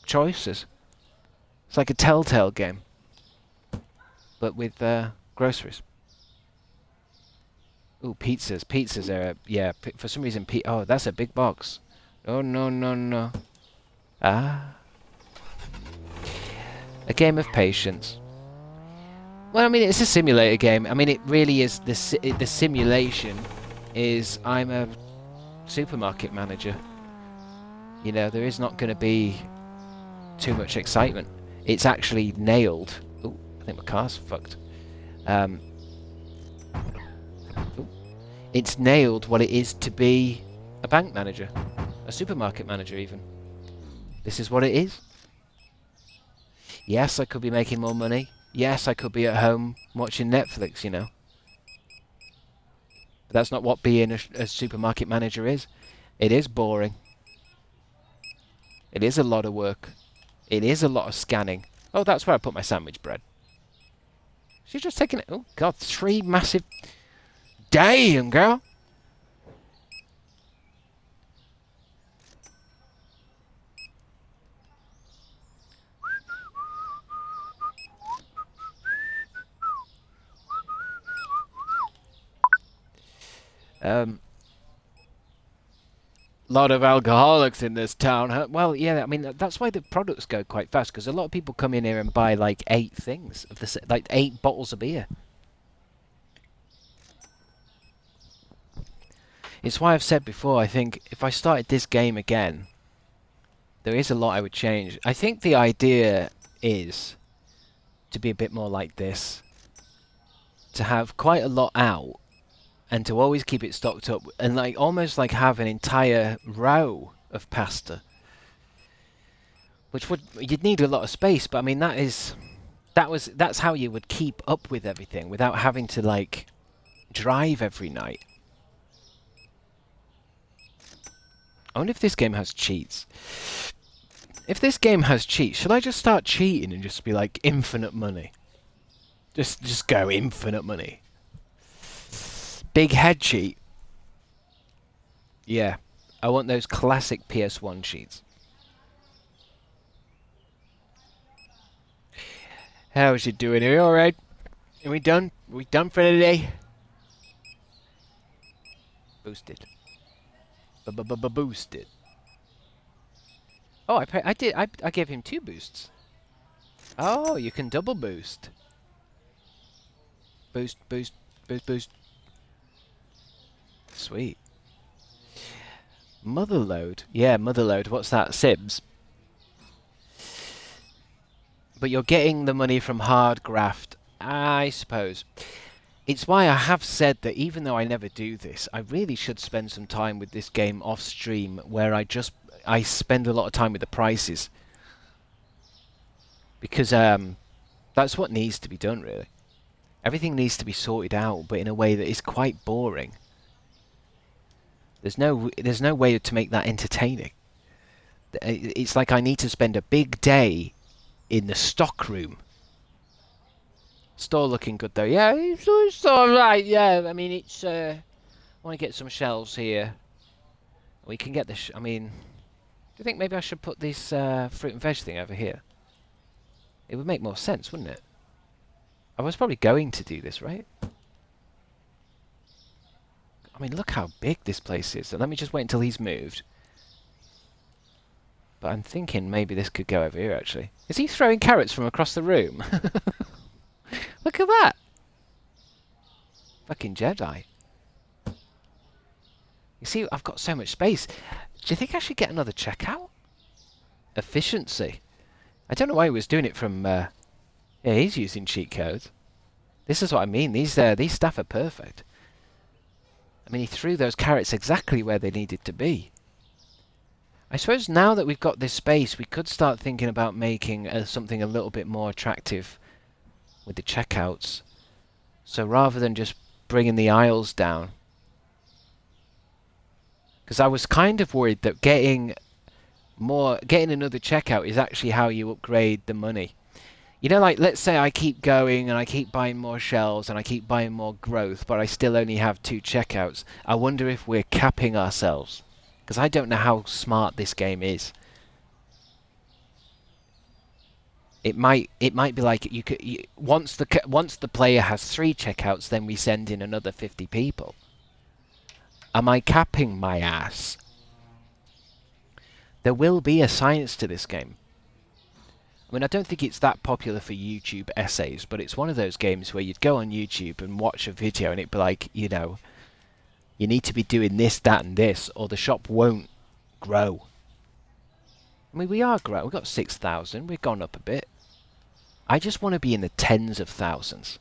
choices. It's like a Telltale game, but with groceries. Ooh, pizzas. Pizzas are, yeah, for some reason, oh, that's a big box. Oh, no, no, no. Ah. A game of patience. Well, I mean, it's a simulator game. I mean, it really is, the simulation is, I'm a supermarket manager. You know, there is not going to be too much excitement. It's actually nailed. Ooh, I think my car's fucked. It's nailed what it is to be a bank manager. A supermarket manager, even. This is what it is. Yes, I could be making more money. Yes, I could be at home watching Netflix, you know. But that's not what being a supermarket manager is. It is boring. It is a lot of work. It is a lot of scanning. Oh, that's where I put my sandwich bread. She's just taking it. Oh, God, 3 massive... Damn, girl! Lot of alcoholics in this town, huh? Well, yeah, I mean, that's why the products go quite fast, because a lot of people come in here and buy, like, 8 things, of the like 8 bottles of beer. It's why I've said before, I think, if I started this game again, there is a lot I would change. I think the idea is to be a bit more like this. To have quite a lot out, and to always keep it stocked up, and like almost like have an entire row of pasta, which you'd need a lot of space. But I mean, that's how you would keep up with everything without having to like drive every night. I wonder if this game has cheats. If this game has cheats, should I just start cheating and just be like infinite money? Just go infinite money. Big head cheat. Yeah, I want those classic PS1 cheats. How's you doing? Are you alright? Are we done? Are we done for today? Boosted. Boosted. Oh, I gave him 2 boosts. Oh, you can double boost. Boost, boost, boost, boost. Sweet. Motherload. Yeah, motherload. What's that? Sibs. But you're getting the money from hard graft, I suppose. It's why I have said that even though I never do this, I really should spend some time with this game off stream, where I spend a lot of time with the prices. Because that's what needs to be done, really. Everything needs to be sorted out, but in a way that is quite boring. There's no way to make that entertaining. It's like I need to spend a big day in the stock room. Store looking good though. Yeah, it's alright. Yeah, I mean it's. I want to get some shelves here. We can get this. I mean, do you think maybe I should put this fruit and veg thing over here? It would make more sense, wouldn't it? I was probably going to do this, right? I mean, look how big this place is. So let me just wait until he's moved. But I'm thinking maybe this could go over here, actually. Is he throwing carrots from across the room? Look at that! Fucking Jedi. You see, I've got so much space. Do you think I should get another checkout? Efficiency. I don't know why he was doing it from... yeah, he's using cheat codes. This is what I mean. These staff are perfect. I mean, he threw those carrots exactly where they needed to be. I suppose now that we've got this space, we could start thinking about making something a little bit more attractive with the checkouts. So rather than just bringing the aisles down, because I was kind of worried that getting another checkout is actually how you upgrade the money. You know, like, let's say I keep going and I keep buying more shelves and I keep buying more growth, but I still only have 2 checkouts. I wonder if we're capping ourselves. Because I don't know how smart this game is. It might be like once the player has 3 checkouts, then we send in another 50 people. Am I capping my ass? There will be a science to this game. I mean, I don't think it's that popular for YouTube essays, but it's one of those games where you'd go on YouTube and watch a video and it'd be like, you know, you need to be doing this, that, and this, or the shop won't grow. I mean, we are growing. We've got 6,000. We've gone up a bit. I just want to be in the tens of thousands.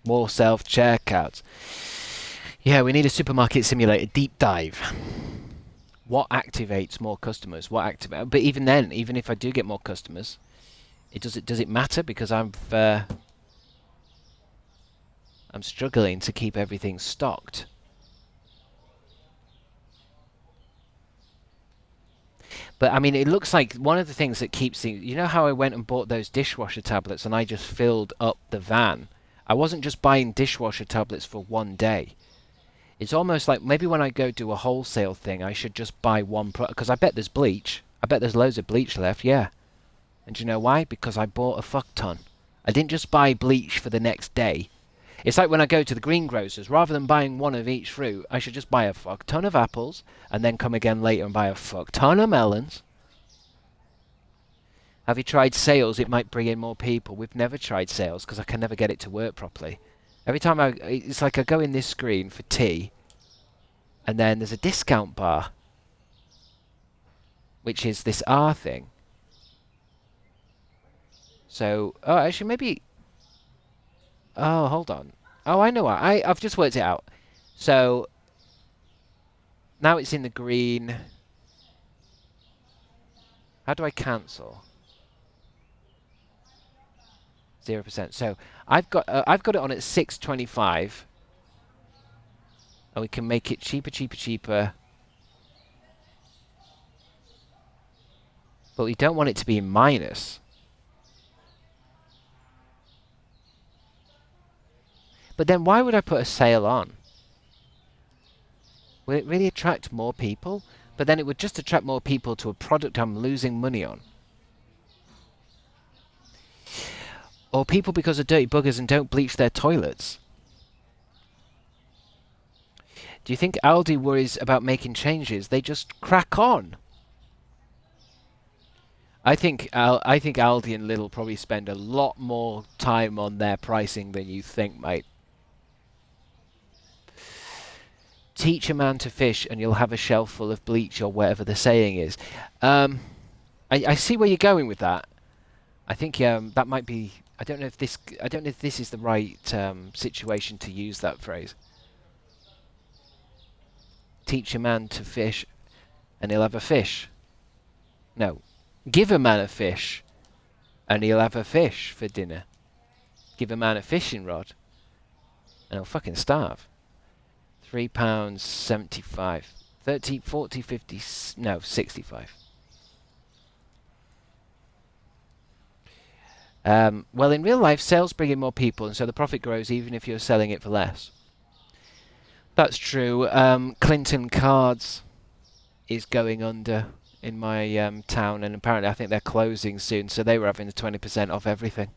More self-checkouts. Yeah, we need a supermarket simulator deep dive. What activates more customers? But even then, even if I do get more customers, does it matter? Because I'm struggling to keep everything stocked. But I mean, it looks like one of the things that keeps things. You know how I went and bought those dishwasher tablets and I just filled up the van? I wasn't just buying dishwasher tablets for one day. It's almost like maybe when I go do a wholesale thing, I should just buy one product. Because I bet there's bleach. I bet there's loads of bleach left, yeah. And do you know why? Because I bought a fuck ton. I didn't just buy bleach for the next day. It's like when I go to the greengrocers. Rather than buying one of each fruit, I should just buy a fuck ton of apples and then come again later and buy a fuck ton of melons. Have you tried sales? It might bring in more people. We've never tried sales because I can never get it to work properly. Every time it's like I go in this screen for tea and then there's a discount bar, which is this R thing. So, oh, actually maybe... Oh, hold on. Oh, I know what. I've just worked it out. So, now it's in the green. How do I cancel? 0%. So, I've got it on at 6.25. And we can make it cheaper. But we don't want it to be in minus. But then why would I put a sale on? Will it really attract more people? But then it would just attract more people to a product I'm losing money on. Or people because of dirty buggers and don't bleach their toilets. Do you think Aldi worries about making changes? They just crack on. I think Aldi and Lidl probably spend a lot more time on their pricing than you think, mate. Teach a man to fish and you'll have a shelf full of bleach or whatever the saying is. I see where you're going with that. I think that might be... I don't know if this is the right situation to use that phrase. Teach a man to fish and he'll have a fish. No. Give a man a fish and he'll have a fish for dinner. Give a man a fishing rod and he'll fucking starve. £3.75. 30, 40, 50, no, 65. Well, in real life, sales bring in more people, and so the profit grows even if you're selling it for less. That's true. Clinton Cards is going under in my town, and apparently I think they're closing soon, so they were having the 20% off everything.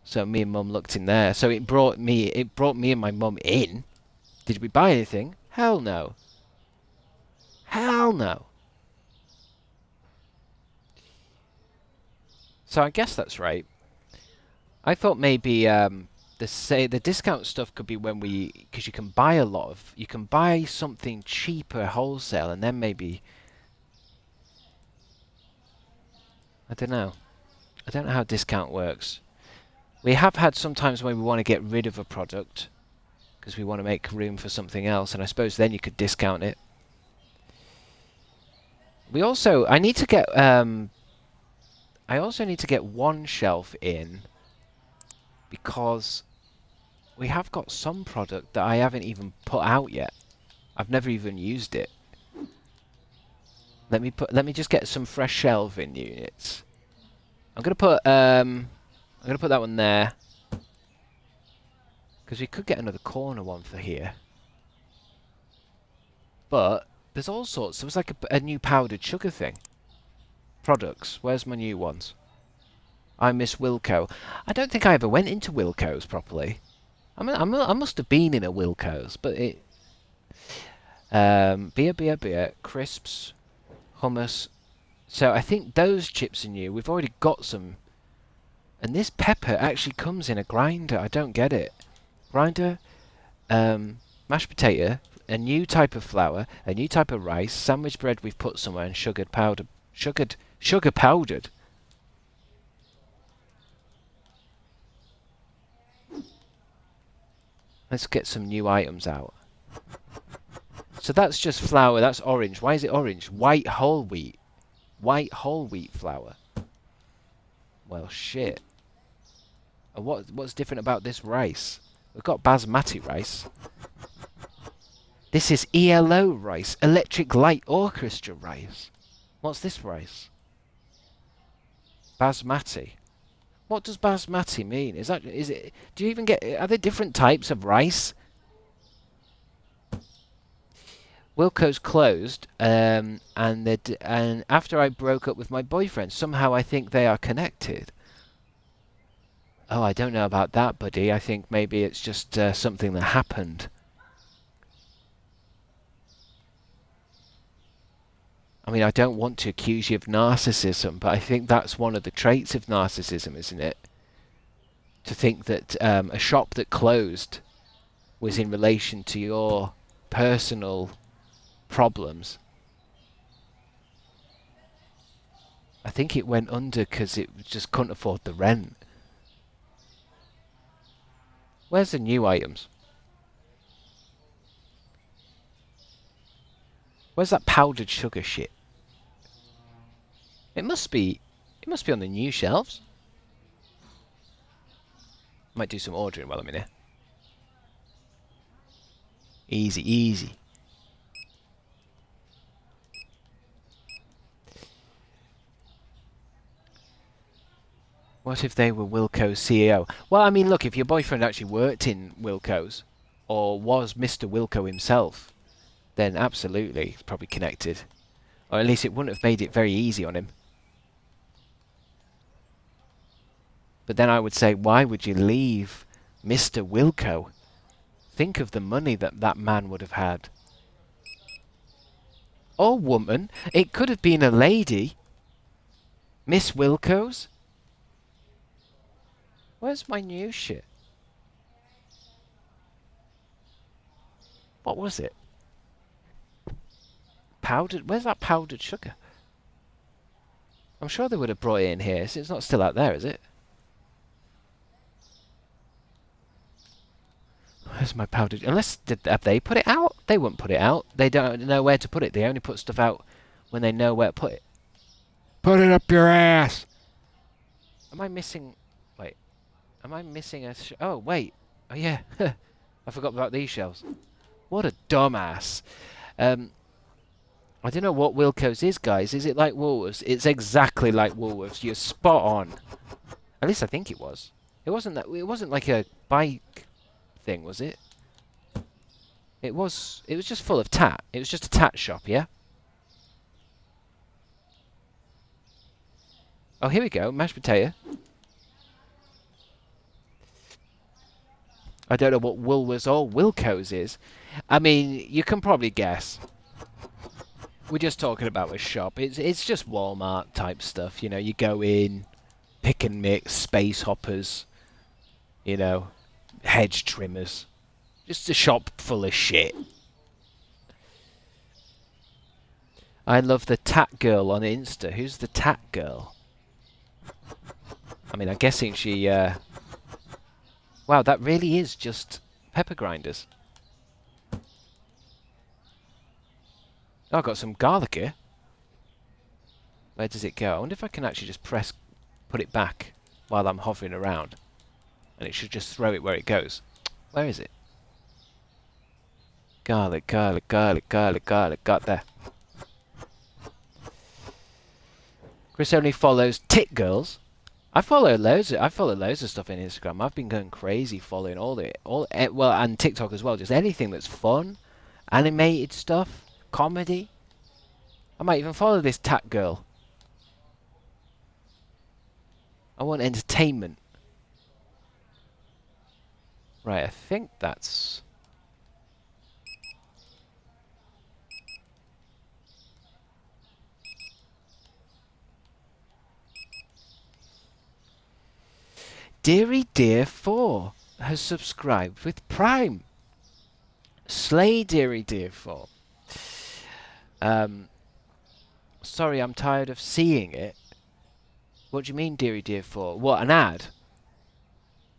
So me and Mum looked in there. So it brought me and my mum in. Did we buy anything? Hell no. Hell no. So I guess that's right. I thought maybe the discount stuff could be when because you can buy you can buy something cheaper wholesale and then maybe, I don't know how discount works. We have had sometimes when we want to get rid of a product because we want to make room for something else, and I suppose then you could discount it. I also need to get one shelf in because we have got some product that I haven't even put out yet. I've never even used it. Let me just get some fresh shelving units. I'm gonna put that one there because we could get another corner one for here. But there's all sorts. There was like a new powdered sugar thing. Products. Where's my new ones? I miss Wilco. I don't think I ever went into Wilco's properly. I mean, I must have been in a Wilco's, but it... beer, crisps, hummus. So I think those chips are new. We've already got some. And this pepper actually comes in a grinder. I don't get it. Grinder, mashed potato, a new type of flour, a new type of rice, sandwich bread we've put somewhere, and sugar powdered. Let's get some new items out. So that's just flour. That's orange. Why is it orange? White whole wheat. White whole wheat flour. Well, shit. And what's different about this rice? We've got basmati rice. This is ELO rice. Electric Light Orchestra rice. What's this rice? Basmati. What does basmati mean? Is it? Do you even get? Are there different types of rice? Wilco's closed, and after I broke up with my boyfriend, somehow I think they are connected. Oh, I don't know about that, buddy. I think maybe it's just something that happened. I mean, I don't want to accuse you of narcissism, but I think that's one of the traits of narcissism, isn't it? To think that a shop that closed was in relation to your personal problems. I think it went under because it just couldn't afford the rent. Where's the new items? Where's that powdered sugar shit? It must be on the new shelves. Might do some ordering while I'm in here. Easy, easy. What if they were Wilco's CEO? Well, I mean, look, if your boyfriend actually worked in Wilco's, or was Mr. Wilco himself, then absolutely, it's probably connected. Or at least it wouldn't have made it very easy on him. But then I would say, why would you leave Mr. Wilco? Think of the money that that man would have had. Or woman. It could have been a lady. Miss Wilco's? Where's my new shit? What was it? Powdered? Where's that powdered sugar? I'm sure they would have brought it in here. So it's not still out there, is it? Where's my powdered? Unless have they put it out? They wouldn't put it out. They don't know where to put it. They only put stuff out when they know where to put it. Put it up your ass. Am I missing? Wait. Am I missing a? Oh wait. Oh yeah. I forgot about these shelves. What a dumbass. I don't know what Wilco's is, guys. Is it like Woolworths? It's exactly like Woolworths. You're spot on. At least I think it was. It wasn't that. It wasn't like a bike thing, was it? It was just full of tat. It was just a tat shop, yeah? Oh, here we go. Mashed potato. I don't know what Woolworths or Wilco's is. I mean, you can probably guess. We're just talking about a shop. It's just Walmart type stuff. You know, you go in, pick and mix, space hoppers, you know, hedge trimmers. Just a shop full of shit. I love the Tat Girl on Insta. Who's the Tat Girl? I mean, I'm guessing she... Wow, that really is just pepper grinders. Oh, I've got some garlic here. Where does it go? I wonder if I can actually just put it back while I'm hovering around. And it should just throw it where it goes. Where is it? Garlic, garlic, garlic, garlic, garlic. Got there. Chris only follows tit girls. I follow loads of stuff in Instagram. I've been going crazy following well, and TikTok as well. Just anything that's fun, animated stuff, comedy. I might even follow this tat girl. I want entertainment. Right, I think that's... Deary Dear 4 has subscribed with Prime. Slay Deary Dear 4. Sorry, I'm tired of seeing it. What do you mean, Deary Dear 4? What, an ad?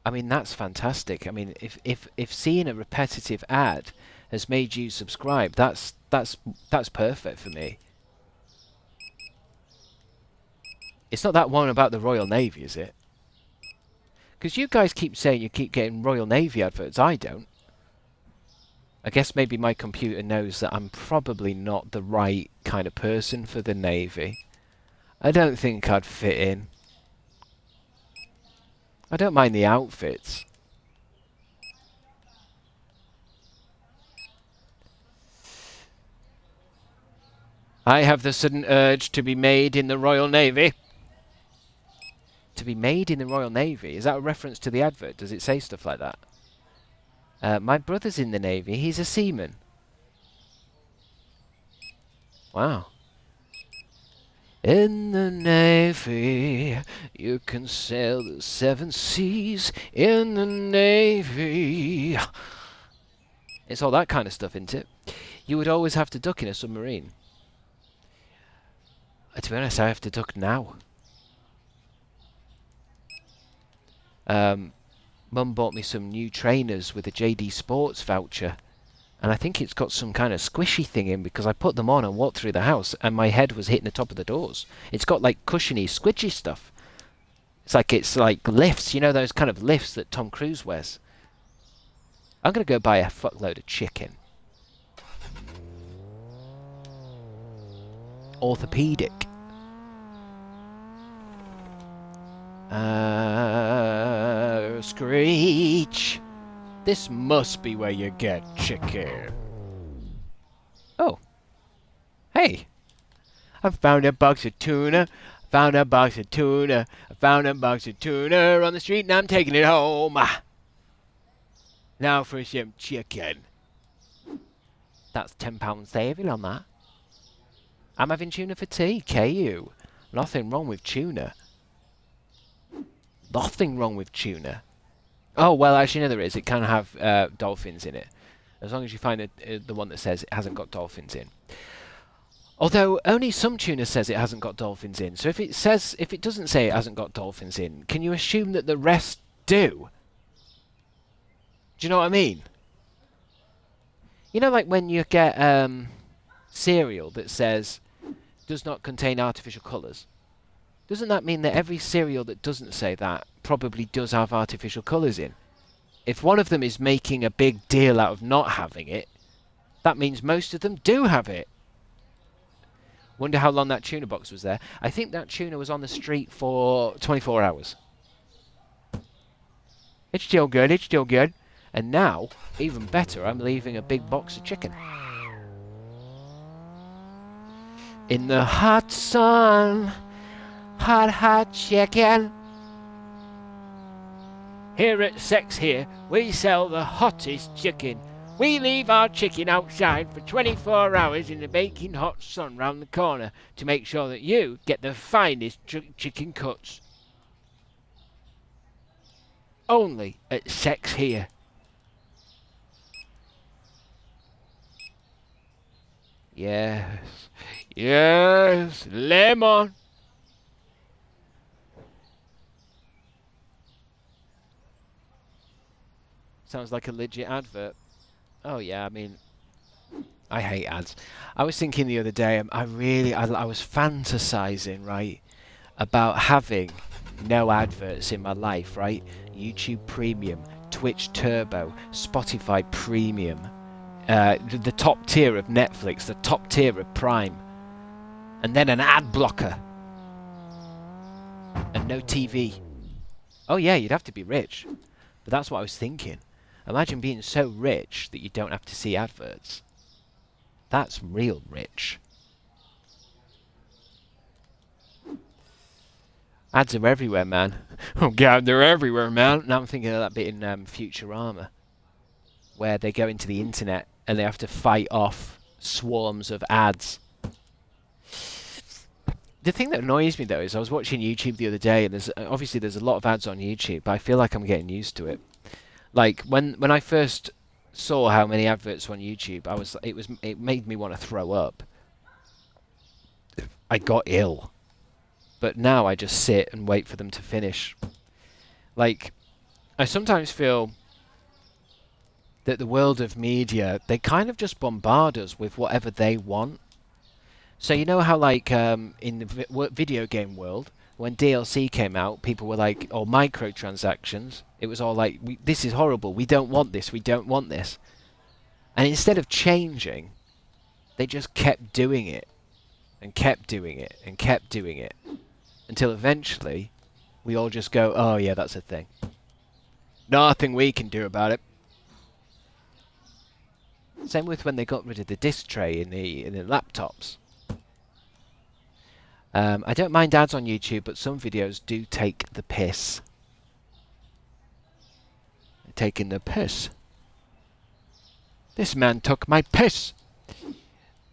I mean, that's fantastic. I mean, if seeing a repetitive ad has made you subscribe, that's perfect for me. It's not that one about the Royal Navy, is it? Because you guys keep saying you keep getting Royal Navy adverts. I don't. I guess maybe my computer knows that I'm probably not the right kind of person for the Navy. I don't think I'd fit in. I don't mind the outfits. I have the sudden urge to be made in the Royal Navy. To be made in the Royal Navy? Is that a reference to the advert? Does it say stuff like that? My brother's in the Navy. He's a seaman. Wow. In the Navy, you can sail the 7 seas. In the Navy. It's all that kind of stuff, isn't it? You would always have to duck in a submarine. To be honest, I have to duck now. Mum bought me some new trainers with a JD Sports voucher. And I think it's got some kind of squishy thing in because I put them on and walked through the house and my head was hitting the top of the doors. It's got like cushiony, squidgy stuff. It's like lifts, you know those kind of lifts that Tom Cruise wears. I'm going to go buy a fuckload of chicken. Orthopedic. Screech. This must be where you get chicken. Oh. Hey. I found a box of tuna. Found a box of tuna. I found a box of tuna on the street and I'm taking it home. Now for some chicken. That's £10 saving on that. I'm having tuna for tea. KU. Nothing wrong with tuna. Nothing wrong with tuna. Oh, well, actually, no, there is. It can have dolphins in it. As long as you find the one that says it hasn't got dolphins in. Although, only some tuna says it hasn't got dolphins in. So if it doesn't say it hasn't got dolphins in, can you assume that the rest do? Do you know what I mean? You know, like when you get cereal that says does not contain artificial colours. Doesn't that mean that every cereal that doesn't say that probably does have artificial colours in? If one of them is making a big deal out of not having it, that means most of them do have it. Wonder how long that tuna box was there. I think that tuna was on the street for 24 hours. It's still good, it's still good. And now, even better, I'm leaving a big box of chicken. In the hot sun, hot, hot chicken. Here at Sex Here, we sell the hottest chicken. We leave our chicken outside for 24 hours in the baking hot sun round the corner to make sure that you get the finest chicken cuts. Only at Sex Here. Yes, yes, lemon. Sounds like a legit advert. Oh yeah, I mean, I hate ads. I was thinking the other day, I was fantasizing, right, about having no adverts in my life, right? YouTube Premium, Twitch Turbo, Spotify Premium, the top tier of Netflix, the top tier of Prime, and then an ad blocker, and no TV. Oh yeah, you'd have to be rich. But that's what I was thinking. Imagine being so rich that you don't have to see adverts. That's real rich. Ads are everywhere, man. Oh god, they're everywhere, man. Now I'm thinking of that bit in Futurama, where they go into the internet and they have to fight off swarms of ads. The thing that annoys me, though, is I was watching YouTube the other day, and obviously there's a lot of ads on YouTube, but I feel like I'm getting used to it. Like when I first saw how many adverts were on YouTube, it made me want to throw up. I got ill. But now I just sit and wait for them to finish. Like, I sometimes feel that the world of media, they kind of just bombard us with whatever they want. So you know how, like, in the video game world, when DLC came out, people were like, or microtransactions, it was all like, this is horrible, we don't want this, we don't want this. And instead of changing, they just kept doing it and kept doing it and kept doing it until eventually we all just go, oh yeah, that's a thing. Nothing we can do about it. Same with when they got rid of the disc tray in the laptops. I don't mind ads on YouTube, but some videos do take the piss. They're taking the piss. This man took my piss.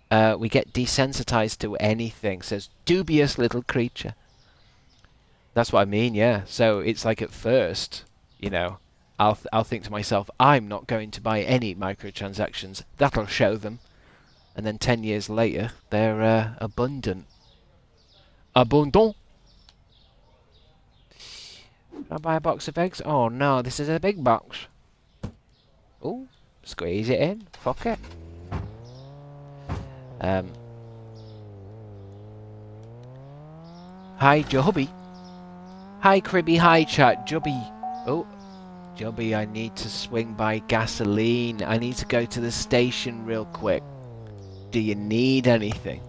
We get desensitized to anything, says dubious little creature. That's what I mean, yeah. So it's like at first, you know, I'll think to myself, I'm not going to buy any microtransactions. That'll show them. And then 10 years later, they're abundant. Abundant. Can I buy a box of eggs? Oh no, this is a big box. Ooh, squeeze it in. Fuck it. Hi, Jubby. Hi, Cribby. Hi, chat. Jubby. Oh, Jubby, I need to swing by gasoline. I need to go to the station real quick. Do you need anything?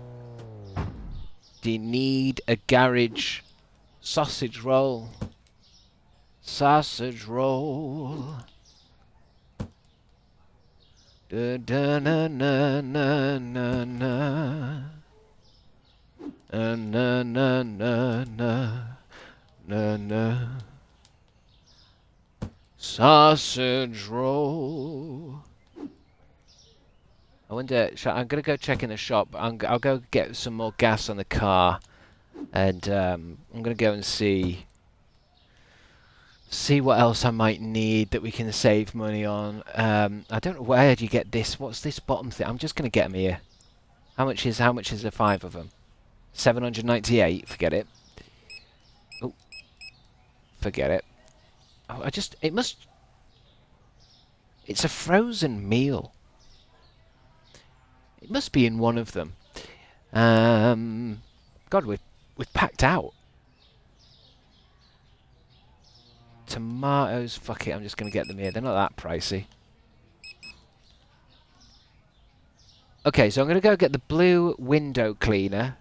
Do you need a garage sausage roll? Sausage roll. Da da na na na na na. Na na na na na na. Sausage roll. I wonder. I'm gonna go check in the shop. I'll go get some more gas on the car, and I'm gonna go and see what else I might need that we can save money on. I don't know, where do you get this? What's this bottom thing? I'm just gonna get them here. How much is the 5 of them? 798. Forget it. Oh, forget it. Oh, it's a frozen meal. It must be in one of them. God, we've packed out. Tomatoes, fuck it, I'm just going to get them here. They're not that pricey. Okay, so I'm going to go get the blue window cleaner.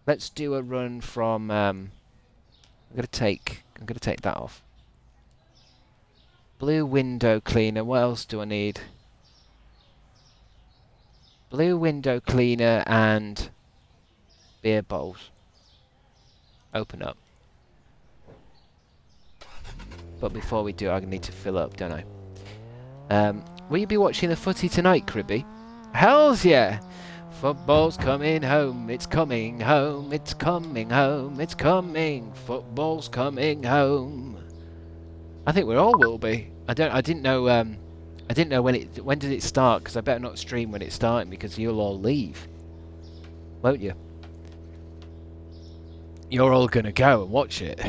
Let's do a run from... I'm going to take that off. Blue window cleaner. What else do I need? Blue window cleaner and beer bowls. Open up. But before we do, I need to fill up, don't I? Will you be watching the footy tonight, Cribby? Hells yeah! Football's coming home, it's coming home, it's coming home, it's coming. Football's coming home. I think we all will be. I didn't know when did it start, because I better not stream when it's starting, because you'll all leave. Won't you? You're all gonna go and watch it.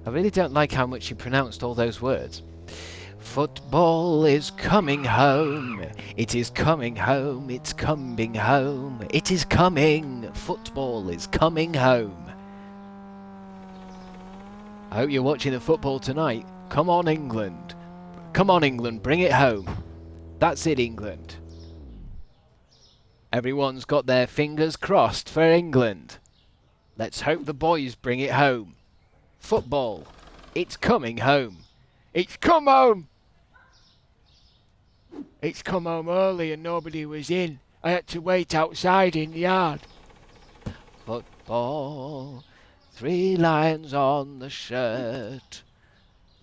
I really don't like how much you pronounced all those words. Football is coming home. It is coming home. It's coming home. It is coming. Football is coming home. I hope you're watching the football tonight. Come on, England. Come on, England. Bring it home. That's it, England. Everyone's got their fingers crossed for England. Let's hope the boys bring it home. Football. It's coming home. It's come home. It's come home early and nobody was in. I had to wait outside in the yard. Football. 3 lions on the shirt.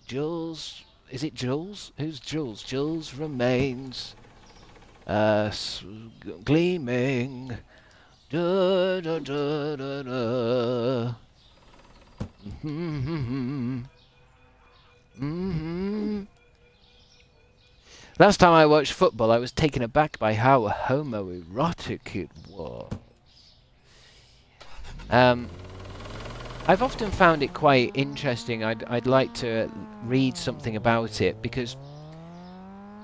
Jules. Is it Jules? Who's Jules? Jules remains gleaming. Da, da, da, da, da. Last time I watched football, I was taken aback by how homoerotic it was. I've often found it quite interesting. I'd like to read something about it, because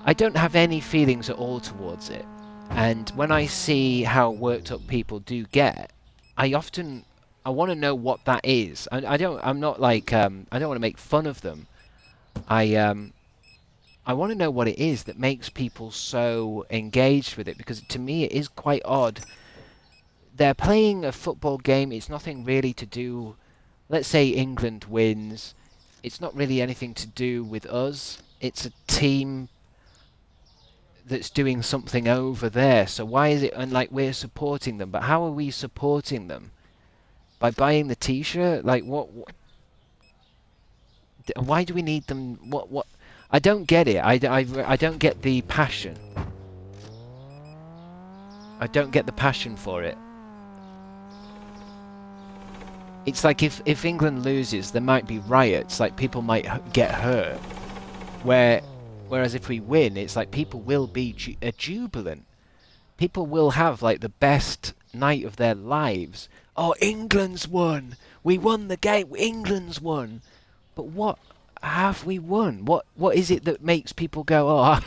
I don't have any feelings at all towards it. And when I see how worked up people do get, I often I want to know what that is. I don't. I'm not like. I don't want to make fun of them. I I want to know what it is that makes people so engaged with it, because to me it is quite odd. They're playing a football game. It's nothing really to do. Let's say England wins. It's not really anything to do with us. It's a team that's doing something over there. So why is it, and like, we're supporting them? But how are we supporting them? By buying the T-shirt? Like, why do we need them? What? I don't get it. I don't get the passion. I don't get the passion for it. It's like if England loses, there might be riots. Like, people might get hurt. Whereas if we win, it's like people will be jubilant. People will have like the best night of their lives. Oh, England's won! We won the game! England's won! But what have we won? What is it that makes people go, oh,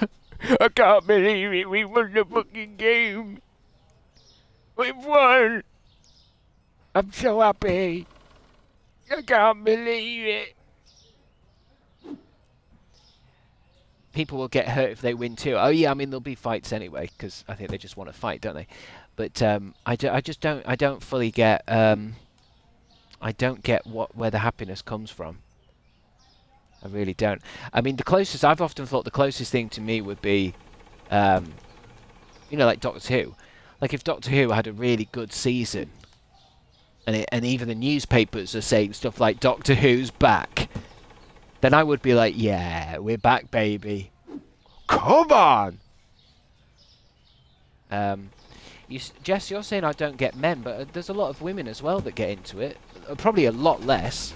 I can't believe it, we won the fucking game! We've won! I'm so happy! I can't believe it! People will get hurt if they win too. Oh yeah, I mean, there'll be fights anyway, because I think they just want to fight, don't they? But I just don't fully get I don't get where the happiness comes from. I really don't. I mean, I've often thought the closest thing to me would be, you know, like Doctor Who. Like, if Doctor Who had a really good season, and even the newspapers are saying stuff like Doctor Who's back, then I would be like, yeah, we're back, baby. Come on! Jess, you're saying I don't get men, but there's a lot of women as well that get into it. Probably a lot less.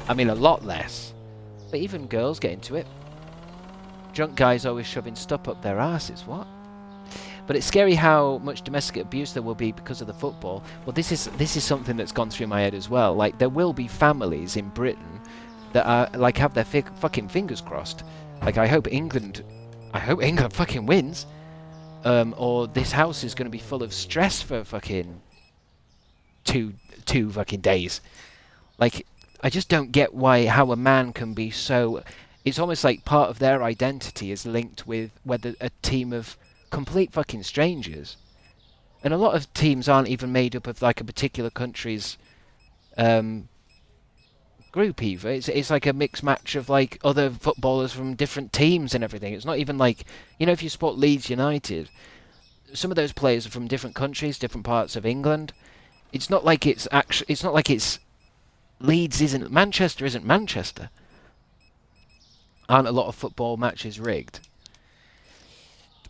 I mean, a lot less. But even girls get into it. Drunk guys always shoving stuff up their asses. What? But it's scary how much domestic abuse there will be because of the football. Well, this is something that's gone through my head as well. Like, there will be families in Britain that are like have their fucking fingers crossed. Like, I hope England fucking wins, or this house is going to be full of stress for fucking two fucking days. Like, I just don't get how a man can be so. It's almost like part of their identity is linked with whether a team of complete fucking strangers, and a lot of teams aren't even made up of like a particular country's group either. It's like a mixed match of like other footballers from different teams and everything. It's not even like, you know, if you support Leeds United, some of those players are from different countries, different parts of England. It's not like it's Leeds isn't Manchester. Aren't a lot of football matches rigged?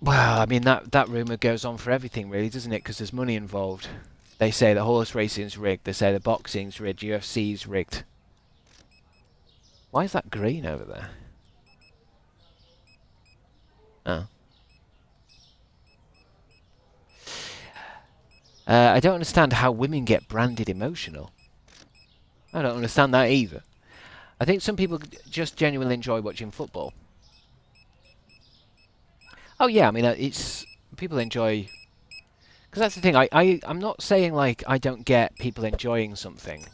Well, I mean, that rumour goes on for everything, really, doesn't it? Because there's money involved. They say the horse racing's rigged. They say the boxing's rigged. UFC's rigged. Why is that green over there? Oh. I don't understand how women get branded emotional. I don't understand that either. I think some people just genuinely enjoy watching football. Oh yeah, I mean, it's people enjoy, because that's the thing. I'm not saying like I don't get people enjoying something,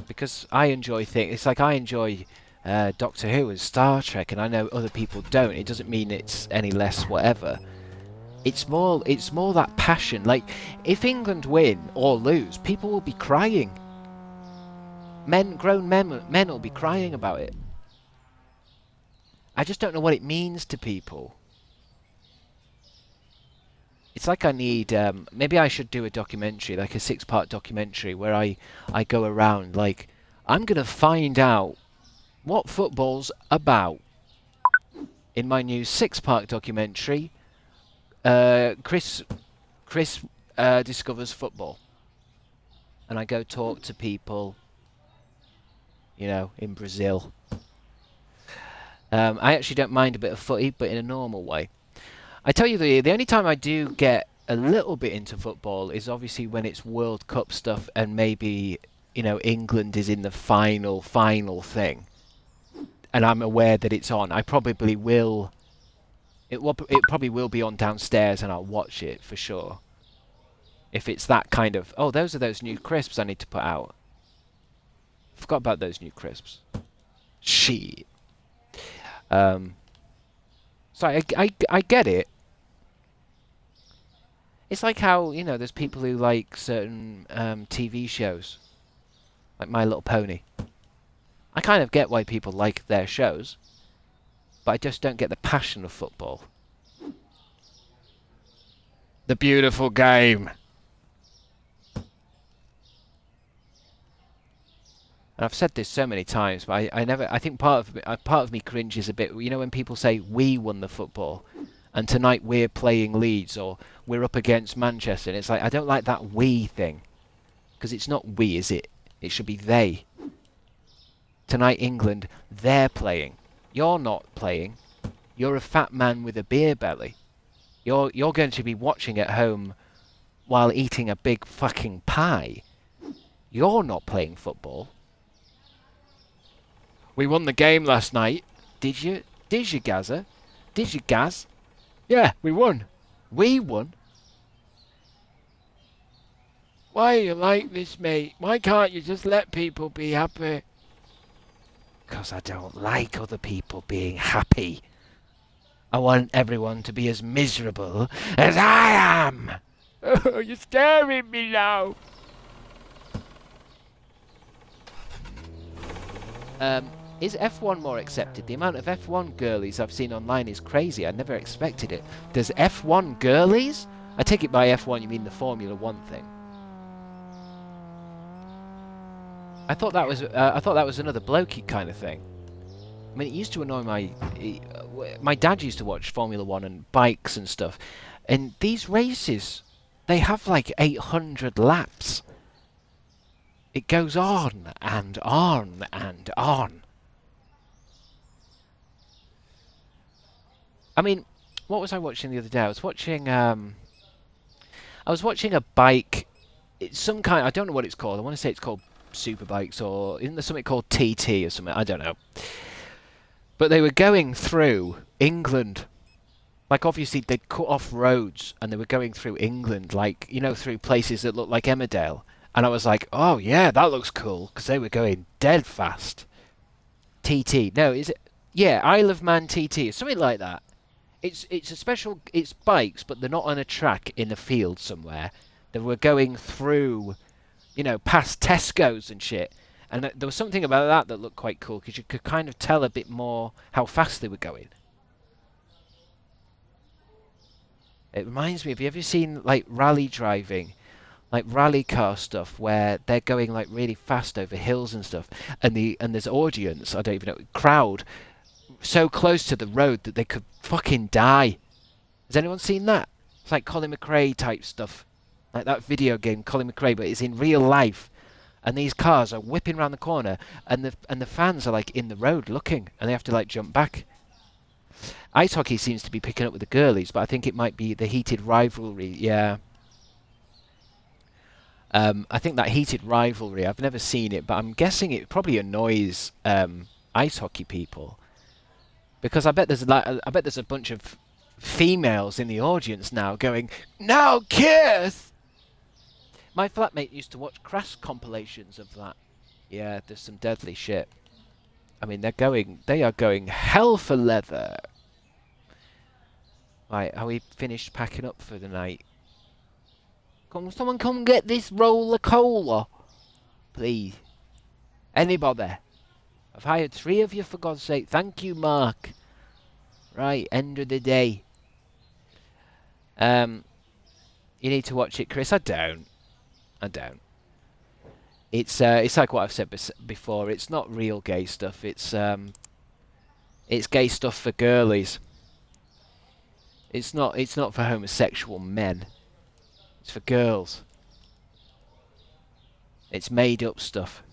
because I enjoy things. It's like I enjoy Doctor Who and Star Trek, and I know other people don't. It doesn't mean it's any less whatever. It's more that passion. Like, if England win or lose, people will be crying. Grown men will be crying about it. I just don't know what it means to people. It's like I need, maybe I should do a documentary, like a 6-part documentary, where I go around, like, I'm going to find out what football's about. In my new 6-part documentary, Chris discovers football. And I go talk to people, you know, in Brazil. I actually don't mind a bit of footy, but in a normal way. I tell you, the only time I do get a little bit into football is obviously when it's World Cup stuff, and maybe, you know, England is in the final thing, and I'm aware that it's on. I probably will. It probably will be on downstairs, and I'll watch it for sure. If it's that kind of, oh, those are those new crisps I need to put out. Forgot about those new crisps. Shit. So I get it. It's like how, you know, there's people who like certain TV shows, like My Little Pony. I kind of get why people like their shows, but I just don't get the passion of football. The beautiful game. And I've said this so many times, but I never. I think part of me cringes a bit. You know, when people say we won the football, and tonight we're playing Leeds or we're up against Manchester, and it's like I don't like that we thing, because it's not we, is it? It should be they. Tonight, England, they're playing. You're not playing. You're a fat man with a beer belly. You're going to be watching at home while eating a big fucking pie. You're not playing football. We won the game last night. Did you? Did you, Gazza? Did you, Gaz? Yeah, we won. We won. Why are you like this, mate? Why can't you just let people be happy? Because I don't like other people being happy. I want everyone to be as miserable as I am. Oh, you're scaring me now. Is F1 more accepted? The amount of F1 girlies I've seen online is crazy. I never expected it. Does F1 girlies? I take it by F1 you mean the Formula 1 thing. I thought that was another blokey kind of thing. I mean, it used to annoy my dad used to watch Formula 1 and bikes and stuff. And these races, they have like 800 laps. It goes on and on and on. I mean, what was I watching the other day? I was watching a bike. It's some kind. I don't know what it's called. I want to say it's called Superbikes, or isn't there something called TT or something? I don't know. But they were going through England. Like, obviously, they'd cut off roads, and they were going through England, like, you know, through places that looked like Emmerdale. And I was like, oh, yeah, that looks cool, because they were going dead fast. TT. No, is it? Yeah, Isle of Man TT, something like that. It's a special. It's bikes, but they're not on a track in a field somewhere. They were going through, you know, past Tesco's and shit. And there was something about that that looked quite cool, because you could kind of tell a bit more how fast they were going. It reminds me, have you ever seen, like, rally driving? Like rally car stuff, where they're going, like, really fast over hills and stuff. And there's audience, I don't even know, crowd, so close to the road that they could fucking die. Has anyone seen that? It's like Colin McRae type stuff. Like that video game, Colin McRae, but it's in real life. And these cars are whipping around the corner, and the fans are like in the road looking, and they have to like jump back. Ice hockey seems to be picking up with the girlies, but I think it might be the heated rivalry. Yeah. I think that heated rivalry, I've never seen it, but I'm guessing it probably annoys ice hockey people, because I bet there's a bunch of females in the audience now going, "No kiss." My flatmate used to watch crash compilations of that. Yeah, there's some deadly shit. I mean, they are going hell for leather. Right, are we finished packing up for the night? Someone come get this roll of cola, please. Anybody? I've hired 3 of you, for God's sake. Thank you, Mark. Right, end of the day. You need to watch it, Chris. I don't. It's like what I've said before. It's not real gay stuff. It's gay stuff for girlies. It's not for homosexual men. It's for girls. It's made up stuff.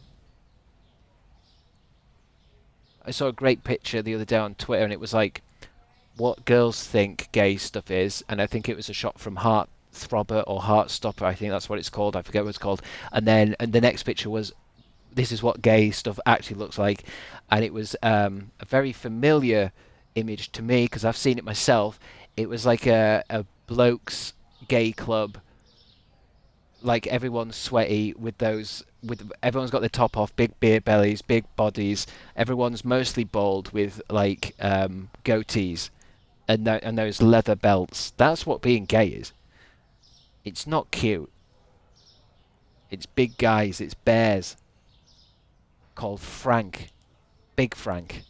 I saw a great picture the other day on Twitter, and it was like what girls think gay stuff is, and I think it was a shot from Heartthrober or Heartstopper. I think that's what it's called. I forget what it's called. And the next picture was, this is what gay stuff actually looks like, and it was a very familiar image to me because I've seen it myself. It was like a bloke's gay club, like everyone's sweaty with those, with everyone's got their top off, big beer bellies, big bodies. Everyone's mostly bald with like goatees and those leather belts. That's what being gay is. It's not cute. It's big guys. It's bears. Called Frank. Big Frank.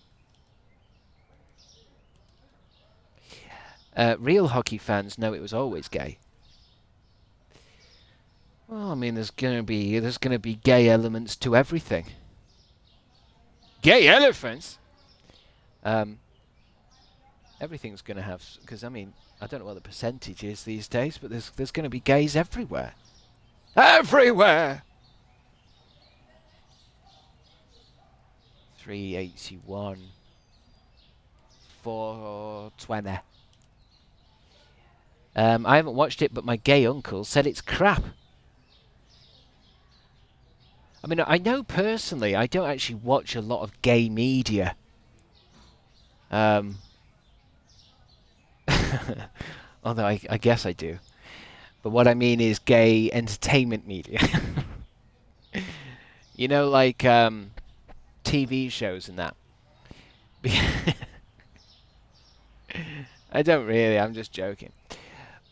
Real hockey fans know it was always gay. Well, I mean, there's gonna be gay elements to everything. Gay elephants. Everything's gonna have, because I mean, I don't know what the percentage is these days, but there's gonna be gays everywhere. Everywhere. 381. 420. I haven't watched it, but my gay uncle said it's crap. I mean, I know personally, I don't actually watch a lot of gay media. Although I guess I do. But what I mean is gay entertainment media. You know, like TV shows and that. I don't really, I'm just joking.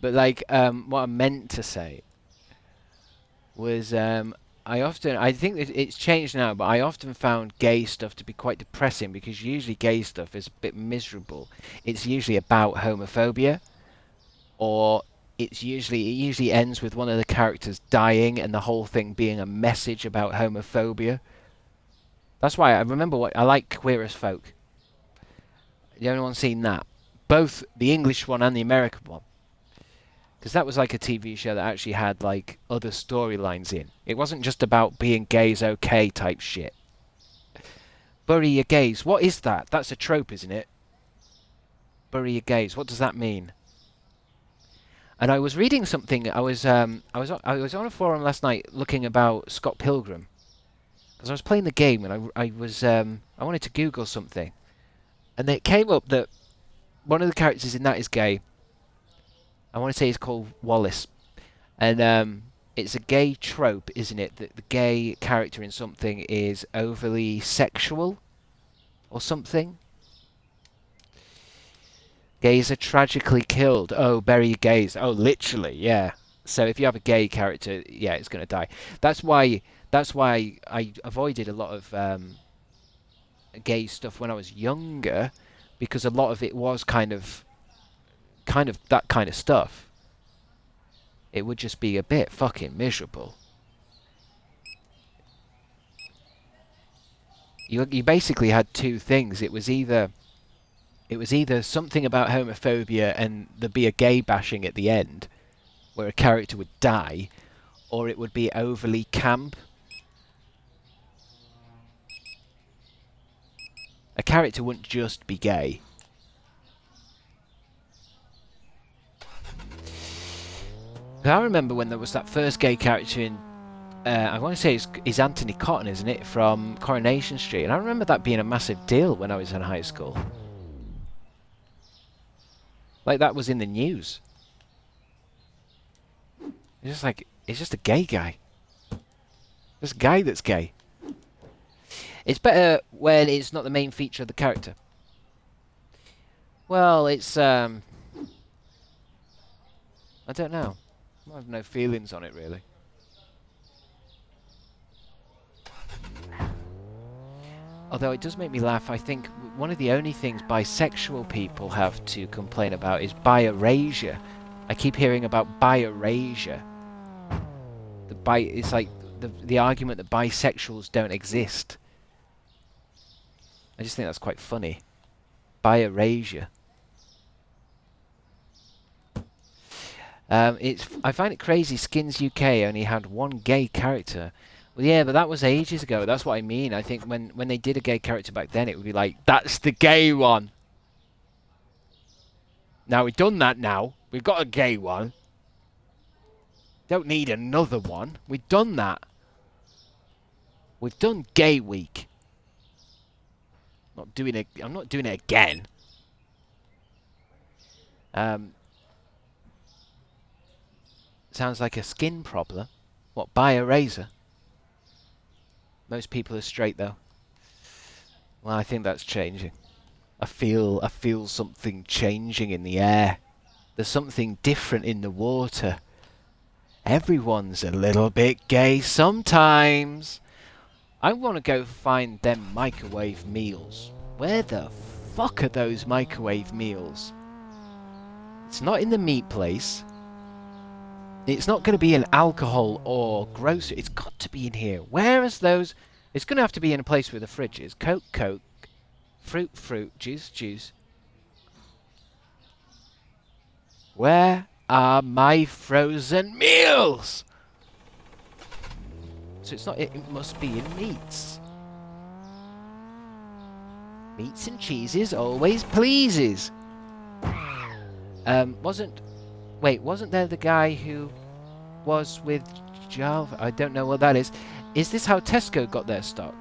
But like, what I meant to say was, I think that it's changed now, but I often found gay stuff to be quite depressing because usually gay stuff is a bit miserable. It's usually about homophobia, or it usually ends with one of the characters dying and the whole thing being a message about homophobia. That's why I remember what I like Queer as Folk. The only one seen that, both the English one and the American one. Because that was like a TV show that actually had like other storylines in. It wasn't just about being gays okay type shit. Bury your gays. What is that? That's a trope, isn't it? Bury your gays. What does that mean? And I was reading something. I was on a forum last night looking about Scott Pilgrim. Because I was playing the game and I wanted to Google something. And it came up that one of the characters in that is gay. I want to say he's called Wallace. And it's a gay trope, isn't it? That the gay character in something is overly sexual or something. Gays are tragically killed. Oh, bury your gays. Oh, literally, yeah. So if you have a gay character, yeah, it's going to die. That's why I avoided a lot of gay stuff when I was younger, because a lot of it was kind of that kind of stuff. It would just be a bit fucking miserable. You basically had two things. It was either something about homophobia and there'd be a gay bashing at the end, where a character would die, or it would be overly camp. A character wouldn't just be gay. I remember when there was that first gay character in, I want to say it's Anthony Cotton, isn't it, from Coronation Street, and I remember that being a massive deal when I was in high school. Like, that was in the news. It's just like, it's just a gay guy. Just a guy that's gay. It's better when it's not the main feature of the character. Well, it's, I don't know. I have no feelings on it, really. Although it does make me laugh. I think one of the only things bisexual people have to complain about is bi-erasure. I keep hearing about bi-erasure. It's like the argument that bisexuals don't exist. I just think that's quite funny. Bi-erasure. I find it crazy Skins UK only had one gay character. Well, yeah, but that was ages ago. That's what I mean. I think when they did a gay character back then, it would be like, that's the gay one. Now, we've done that now. We've got a gay one. Don't need another one. We've done that. We've done Gay Week. I'm not doing it again. Sounds like a skin problem. What, buy a razor? Most people are straight though. Well, I think that's changing. I feel something changing in the air. There's something different in the water. Everyone's a little bit gay sometimes. I want to go find them microwave meals. Where the fuck are those microwave meals? It's not in the meat place. It's not going to be in alcohol or grocery. It's got to be in here. Where is those? It's going to have to be in a place where the fridge is. Coke, Coke. Fruit, fruit. Juice, juice. Where are my frozen meals? So it's not. It must be in meats. Meats and cheeses always pleases. Wasn't there the guy who was with Java? I don't know what that is. Is this how Tesco got their stock?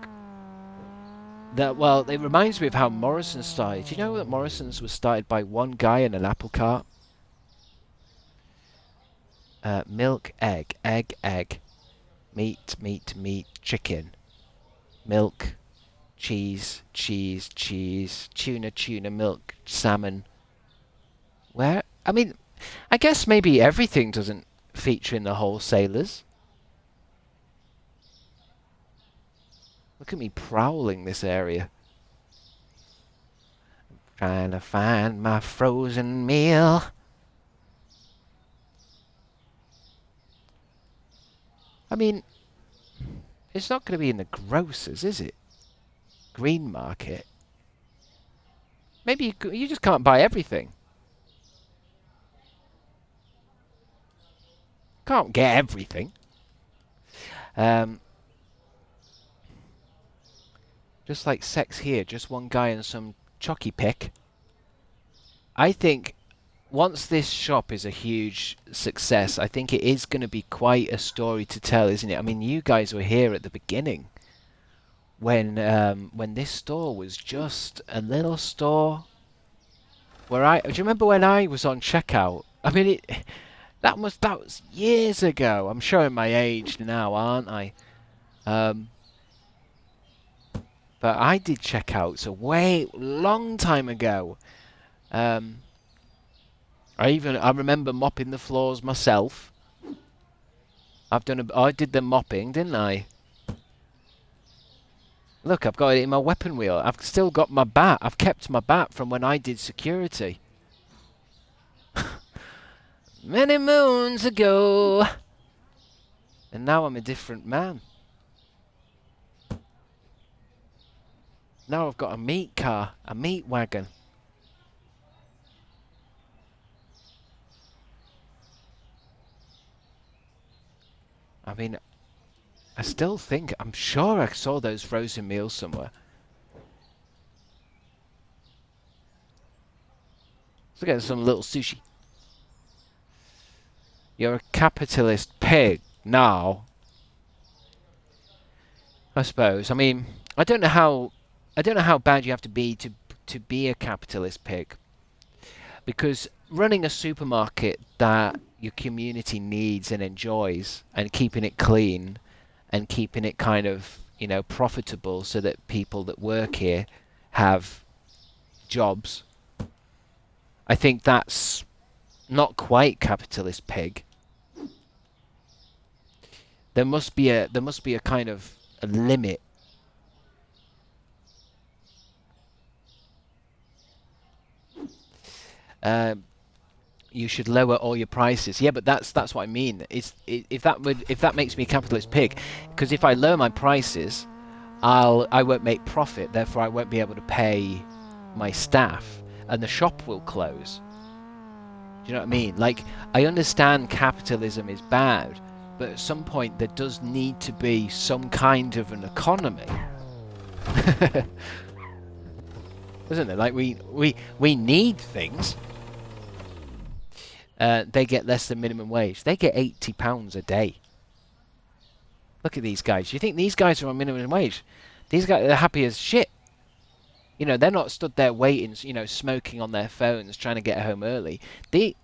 Well, it reminds me of how Morrison's started. Do you know that Morrison's was started by one guy in an apple cart? Milk, egg, egg, egg. Meat, meat, meat, chicken. Milk, cheese, cheese, cheese. Tuna, tuna, milk, salmon. Where? I mean, I guess maybe everything doesn't feature in the wholesalers. Look at me prowling this area. I'm trying to find my frozen meal. I mean, it's not going to be in the grocers, is it? Green market. Maybe you just can't buy everything. Can't get everything. Just like sex here, just one guy and some chocky pick. I think once this shop is a huge success, I think it is going to be quite a story to tell, isn't it? I mean, you guys were here at the beginning when this store was just a little store. Do you remember when I was on checkout? I mean, that was years ago. I'm showing my age now, aren't I? But I did checkouts a long time ago. I remember mopping the floors myself. I did the mopping, didn't I? Look, I've got it in my weapon wheel. I've still got my bat. I've kept my bat from when I did security. Many moons ago. And now I'm a different man. Now I've got a meat car, a meat wagon. I mean, I still think, I'm sure I saw those frozen meals somewhere. Let's look at some little sushi. You're a capitalist pig now. I suppose. I mean, I don't know how bad you have to be to be a capitalist pig. Because running a supermarket that your community needs and enjoys, and keeping it clean, and keeping it kind of, profitable, so that people that work here have jobs. I think that's not quite capitalist pig. There must be a kind of a limit. You should lower all your prices. Yeah, but that's what I mean. If that makes me a capitalist pig, because if I lower my prices, I won't make profit. Therefore, I won't be able to pay my staff, and the shop will close. Do you know what I mean? Like, I understand capitalism is bad, but at some point there does need to be some kind of an economy. Isn't there? Like, we need things. They get less than minimum wage. They get £80 a day. Look at these guys. Do you think these guys are on minimum wage? These guys are happy as shit. They're not stood there waiting, smoking on their phones, trying to get home early.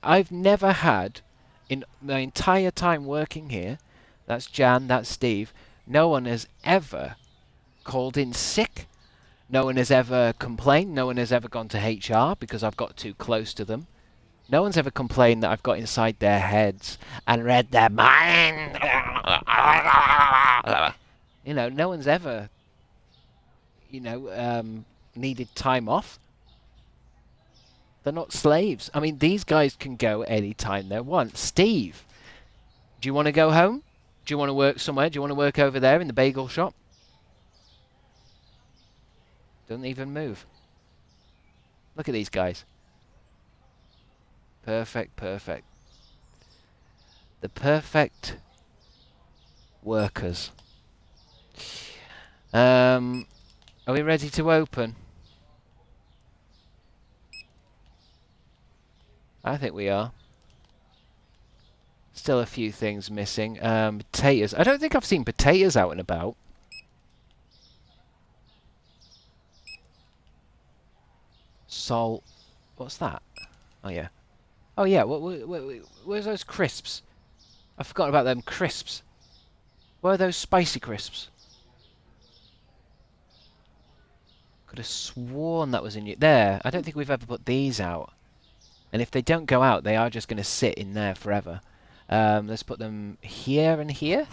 I've never had, in my entire time working here, That's Jan, that's Steve. No one has ever called in sick. No one has ever complained. No one has ever gone to HR because I've got too close to them. No one's ever complained that I've got inside their heads and read their mind. You know, no one's ever, needed time off. They're not slaves. I mean, these guys can go anytime they want. Steve, do you want to go home? Do you want to work somewhere? Do you want to work over there in the bagel shop? Doesn't even move. Look at these guys. Perfect, perfect. The perfect workers. Are we ready to open? I think we are. Still a few things missing. Potatoes. I don't think I've seen potatoes out and about. Salt. What's that? Oh, yeah. Oh, yeah. Where's those crisps? I forgot about them crisps. Where are those spicy crisps? Could have sworn that was in you. There. I don't think we've ever put these out. And if they don't go out, they are just going to sit in there forever. Let's put them here and here.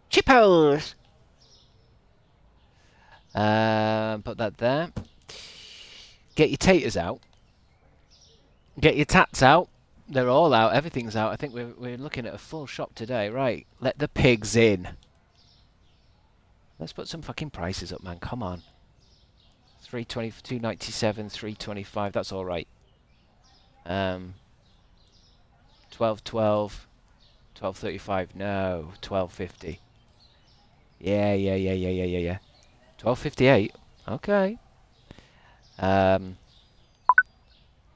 Chippos! Put that there. Get your taters out. Get your tats out. They're all out. Everything's out. I think we're looking at a full shop today. Right. Let the pigs in. Let's put some fucking prices up, man. Come on. 320 for 297, 325. That's all right. 12.12, 12.35. No, 12.50. Yeah. 12.58. Okay.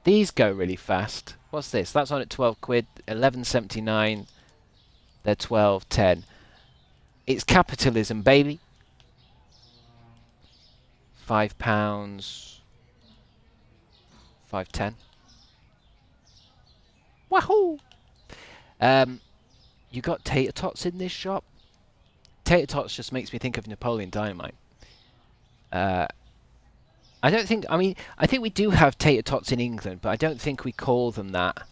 These go really fast. What's this? That's on at 12 quid. 11.79. They're 12.10. It's capitalism, baby. £5. 5.10. Wahoo! You got tater tots in this shop? Tater tots just makes me think of Napoleon Dynamite. I don't think... I mean, I think we do have tater tots in England, but I don't think we call them that.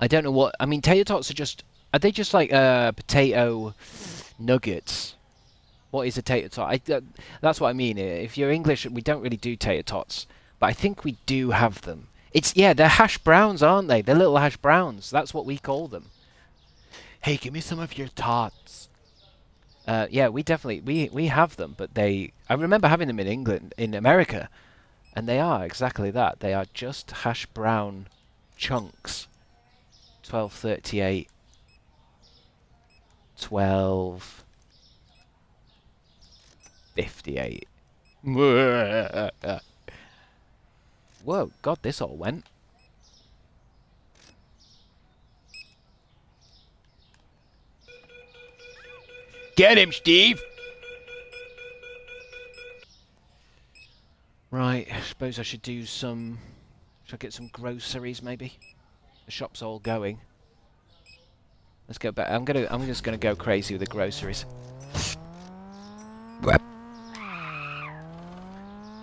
I don't know what... I mean, tater tots are just... Are they just like potato nuggets? What is a tater tot? That's what I mean. If you're English, we don't really do tater tots. But I think we do have them. Yeah, they're hash browns, aren't they? They're little hash browns. That's what we call them. Hey, give me some of your tots. Yeah, we definitely... We have them, but they... I remember having them in England, in America. And they are exactly that. They are just hash brown chunks. 12.38. 12.58. Whoa, God, this all went. Get him, Steve! Right, I suppose I should do some... Should I get some groceries, maybe? The shop's all going. Let's go back. I'm just gonna go crazy with the groceries.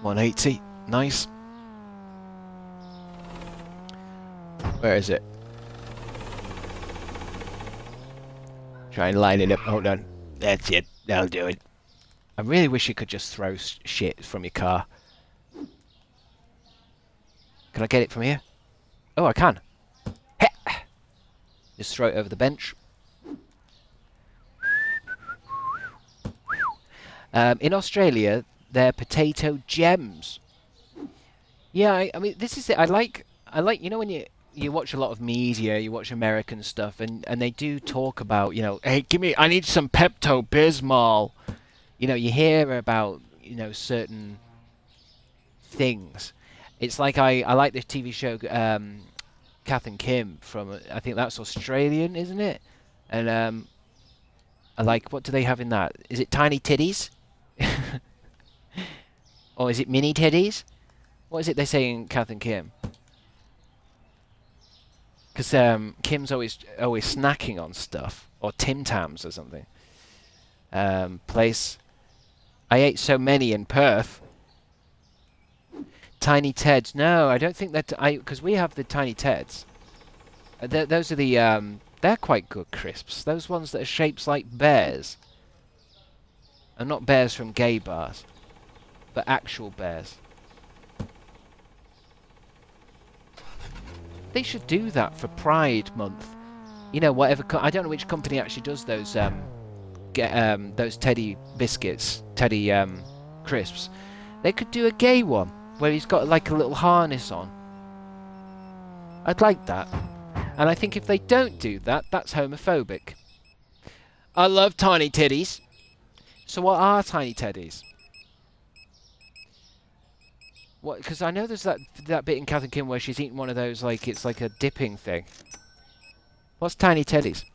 180. Nice. Where is it? Try and line it up. Hold on. That's it. That'll do it. I really wish you could just throw shit from your car. Can I get it from here? Oh, I can. Heh. Just throw it over the bench. In Australia, they're potato gems. Yeah, I mean, this is it. I like, you know, when you watch a lot of media, you watch American stuff, and they do talk about, you know, hey, I need some Pepto-Bismol. You know, you hear about, you know, certain things. It's like I like this TV show, Kath and Kim from, I think that's Australian, isn't it? And I like, what do they have in that? Is it tiny titties? Or is it mini titties? What is it they say in Kath and Kim? Because Kim's always snacking on stuff, or Tim Tams or something. Place. I ate so many in Perth. Tiny Teds. No, I don't think that. Because we have the Tiny Teds. Those are the. They're quite good crisps. Those ones that are shaped like bears. And not bears from gay bars, but actual bears. They should do that for Pride Month. You know, whatever. I don't know which company actually does those. Those Teddy biscuits, Teddy crisps. They could do a gay one where he's got like a little harness on. I'd like that. And I think if they don't do that, that's homophobic. I love tiny titties. So what are tiny teddies? What? Because I know there's that bit in Kath and Kim where she's eating one of those, like it's like a dipping thing. What's tiny teddies?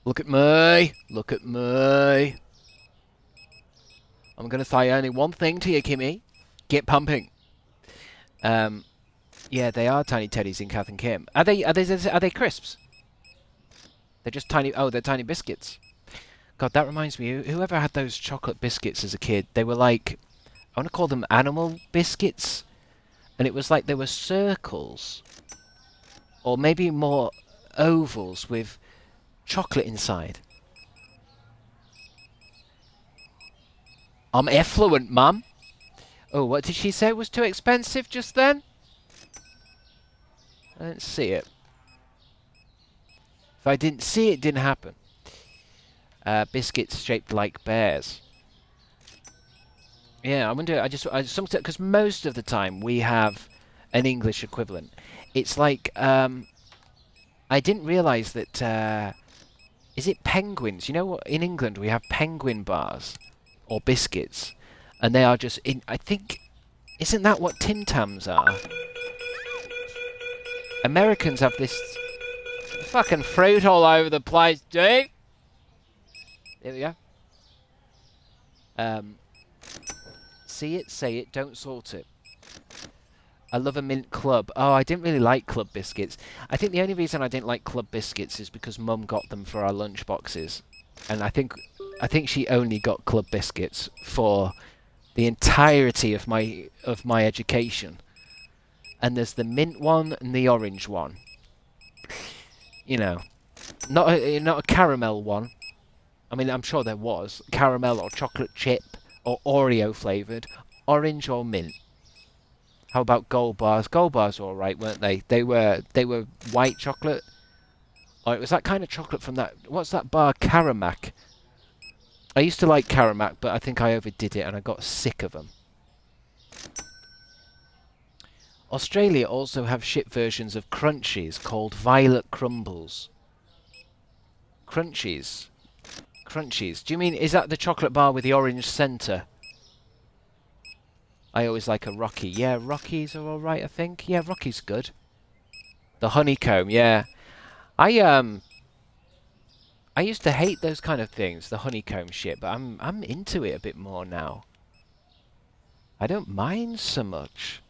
Look at me. Look at me. I'm gonna say only one thing to you, Kimmy. Get pumping. Yeah, they are tiny teddies in Kath and Kim. Are they crisps? They're just tiny. Oh, they're tiny biscuits. God, that reminds me. Whoever had those chocolate biscuits as a kid, they were like, I want to call them animal biscuits, and it was like they were circles, or maybe more ovals with chocolate inside. I'm effluent, Mum. Oh, what did she say was too expensive just then? I didn't see it. If I didn't see it, it didn't happen. Biscuits shaped like bears. Yeah, I wonder. Because most of the time we have an English equivalent. It's like I didn't realise that. Is it penguins? You know what? In England we have penguin bars or biscuits, and they are just in. I think, isn't that what Tim Tams are? Americans have this fucking fruit all over the place, dude. There we go. See it, say it, don't salt it. I love a mint club. Oh, I didn't really like club biscuits. I think the only reason I didn't like club biscuits is because Mum got them for our lunch boxes, and I think she only got club biscuits for the entirety of my education. And there's the mint one and the orange one. You know, not a caramel one. I mean, I'm sure there was caramel or chocolate chip or Oreo flavoured, orange or mint. How about Gold Bars? Gold Bars were alright, weren't they? They were white chocolate. Or it was that kind of chocolate from that. What's that bar? Caramac. I used to like Caramac, but I think I overdid it and I got sick of them. Australia also have shit versions of Crunchies called Violet Crumbles. Crunchies. Crunchies. Do you mean, is that the chocolate bar with the orange centre? I always like a Rocky. Yeah, Rockies are alright, I think. Yeah, Rocky's good. The honeycomb, yeah. I used to hate those kind of things, the honeycomb shit, but I'm into it a bit more now. I don't mind so much.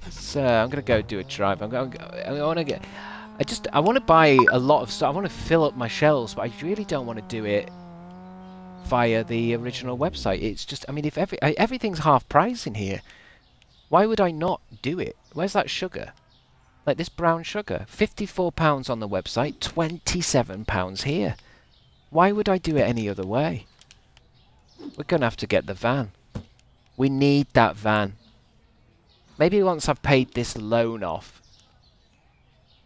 So I'm gonna go do a drive. I want to buy a lot of stuff. I want to fill up my shelves, but I really don't want to do it via the original website. It's just, I mean, if everything's half price in here, why would I not do it? Where's that sugar? Like this brown sugar, £54 on the website, £27 here. Why would I do it any other way? We're gonna have to get the van. We need that van. Maybe once I've paid this loan off,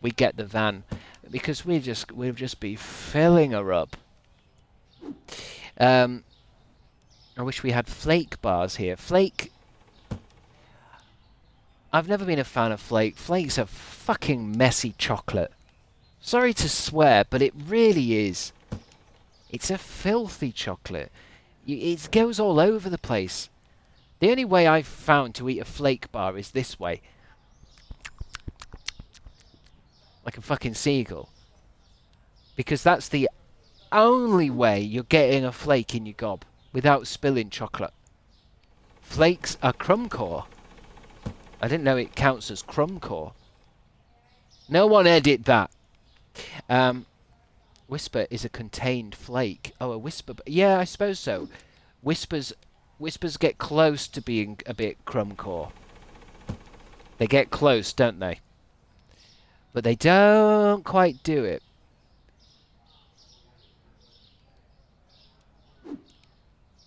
we get the van, because we'll just be filling her up. I wish we had flake bars here. Flake. I've never been a fan of flake. Flakes are fucking messy chocolate. Sorry to swear, but it really is. It's a filthy chocolate. It goes all over the place. The only way I've found to eat a flake bar is this way. Like a fucking seagull. Because that's the only way you're getting a flake in your gob without spilling chocolate. Flakes are crumb core. I didn't know it counts as crumb core. No one edit that. Whisper is a contained flake. Oh, a whisper. Yeah, I suppose so. Whispers get close to being a bit crumb core. They get close, don't they? But they don't quite do it.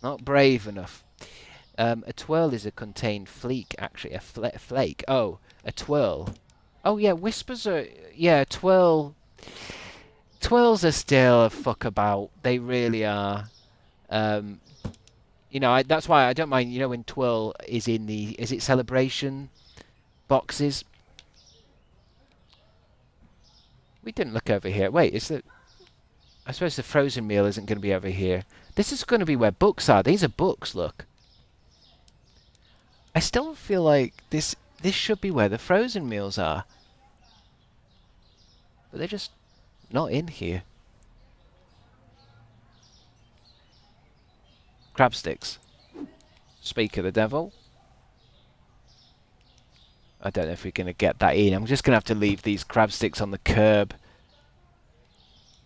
Not brave enough. A twirl is a contained flake, actually. A flake. Oh, a twirl. Oh, yeah, whispers are... Yeah, twirls are still a fuck about. They really are. You know, that's why I don't mind, you know, when twirl is in the... Is it celebration boxes? We didn't look over here. Wait, is it... I suppose the frozen meal isn't going to be over here. This is going to be where books are. These are books, look. I still feel like this should be where the frozen meals are. But they're just not in here. Crabstickz. Speak of the devil. I don't know if we're going to get that in. I'm just going to have to leave these crabstickz on the curb.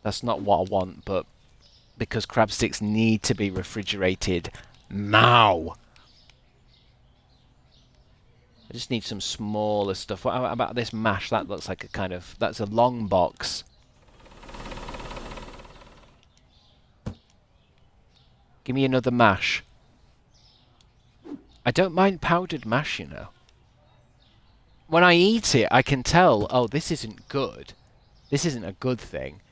That's not what I want, but because crabstickz need to be refrigerated now. I just need some smaller stuff. What about this mash? That looks like a kind of... That's a long box. Give me another mash. I don't mind powdered mash, you know. When I eat it, I can tell, oh, this isn't good. This isn't a good thing,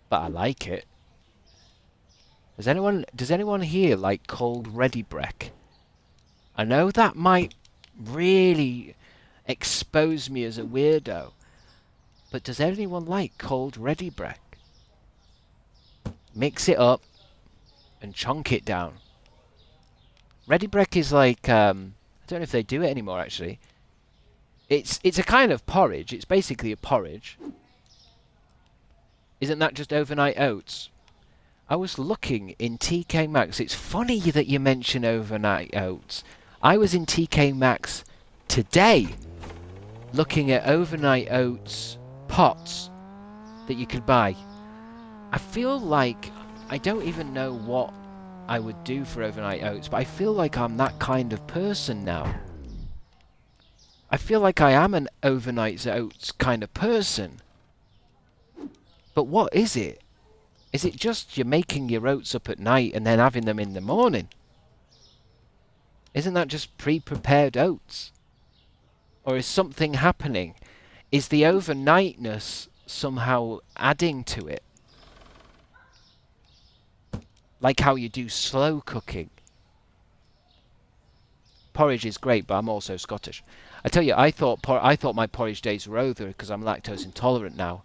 but I like it. Does anyone here like cold ready breck? I know that might really expose me as a weirdo, but does anyone like cold ready breck? Mix it up and chunk it down. Ready breck is like I don't know if they do it anymore actually. It's a kind of porridge. It's basically a porridge. Isn't that just overnight oats? I was looking in TK Maxx. It's funny that you mention overnight oats. I was in TK Maxx today looking at overnight oats pots that you could buy. I feel like I don't even know what I would do for overnight oats, but I feel like I'm that kind of person now. I feel like I am an overnight oats kind of person. But what is it? Is it just you're making your oats up at night and then having them in the morning? Isn't that just pre-prepared oats? Or is something happening? Is the overnightness somehow adding to it? Like how you do slow cooking. Porridge is great, but I'm also Scottish. I tell you, I thought my porridge days were over because I'm lactose intolerant now.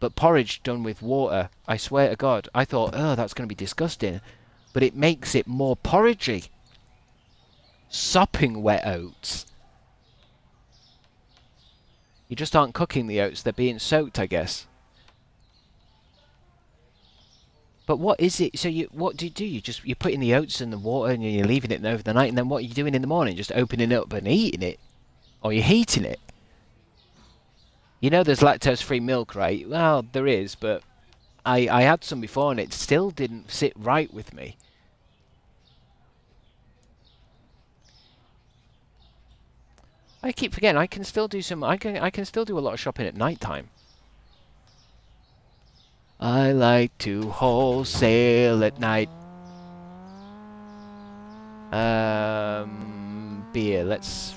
But porridge done with water, I swear to God, I thought, oh, that's going to be disgusting. But it makes it more porridgey. Sopping wet oats. You just aren't cooking the oats, they're being soaked, I guess. But what is it? So what do? You're putting the oats in the water and you're leaving it over the night, and then what are you doing in the morning? Just opening it up and eating it? Or you're heating it? You know there's lactose-free milk, right? Well, there is, but I had some before and it still didn't sit right with me. I keep forgetting I can still do I can still do a lot of shopping at night time. I like to wholesale at night. Beer. Let's.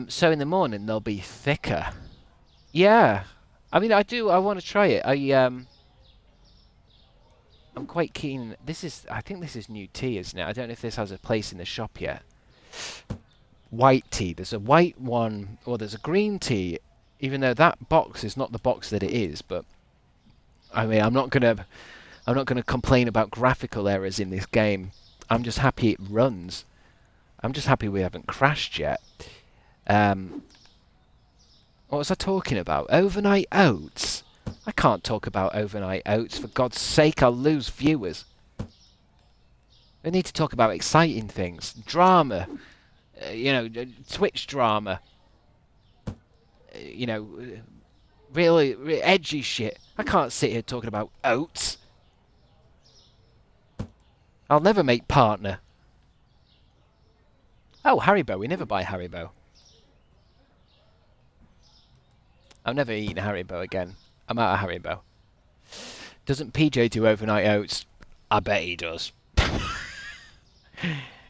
So in the morning they'll be thicker. Yeah, I mean I want to try it. I'm quite keen. I think this is new tea, isn't it? I don't know if this has a place in the shop yet. White tea. There's a white one, or there's a green tea, even though that box is not the box that it is. But I mean, I'm not gonna complain about graphical errors in this game. I'm just happy it runs. I'm just happy we haven't crashed yet. What was I talking about? Overnight oats? I can't talk about overnight oats, for God's sake, I'll lose viewers. We need to talk about exciting things. Drama. You know, Twitch drama. You know, really edgy shit. I can't sit here talking about oats. I'll never make partner. Oh, Haribo. We never buy Haribo. I've never eaten Haribo again. I'm out of Haribo. Doesn't PJ do overnight oats? I bet he does.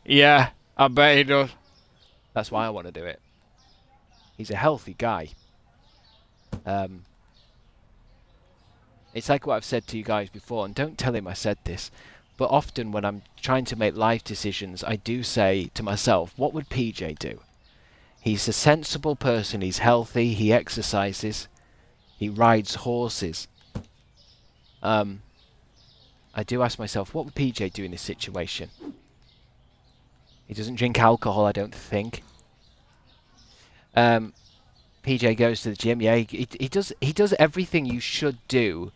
Yeah, I bet he does. That's why I want to do it. He's a healthy guy. It's like what I've said to you guys before, and don't tell him I said this, but often when I'm trying to make life decisions, I do say to myself, what would PJ do? He's a sensible person, he's healthy, he exercises, he rides horses. I do ask myself, what would PJ do in this situation? He doesn't drink alcohol, I don't think. PJ goes to the gym. Yeah, he does everything you should do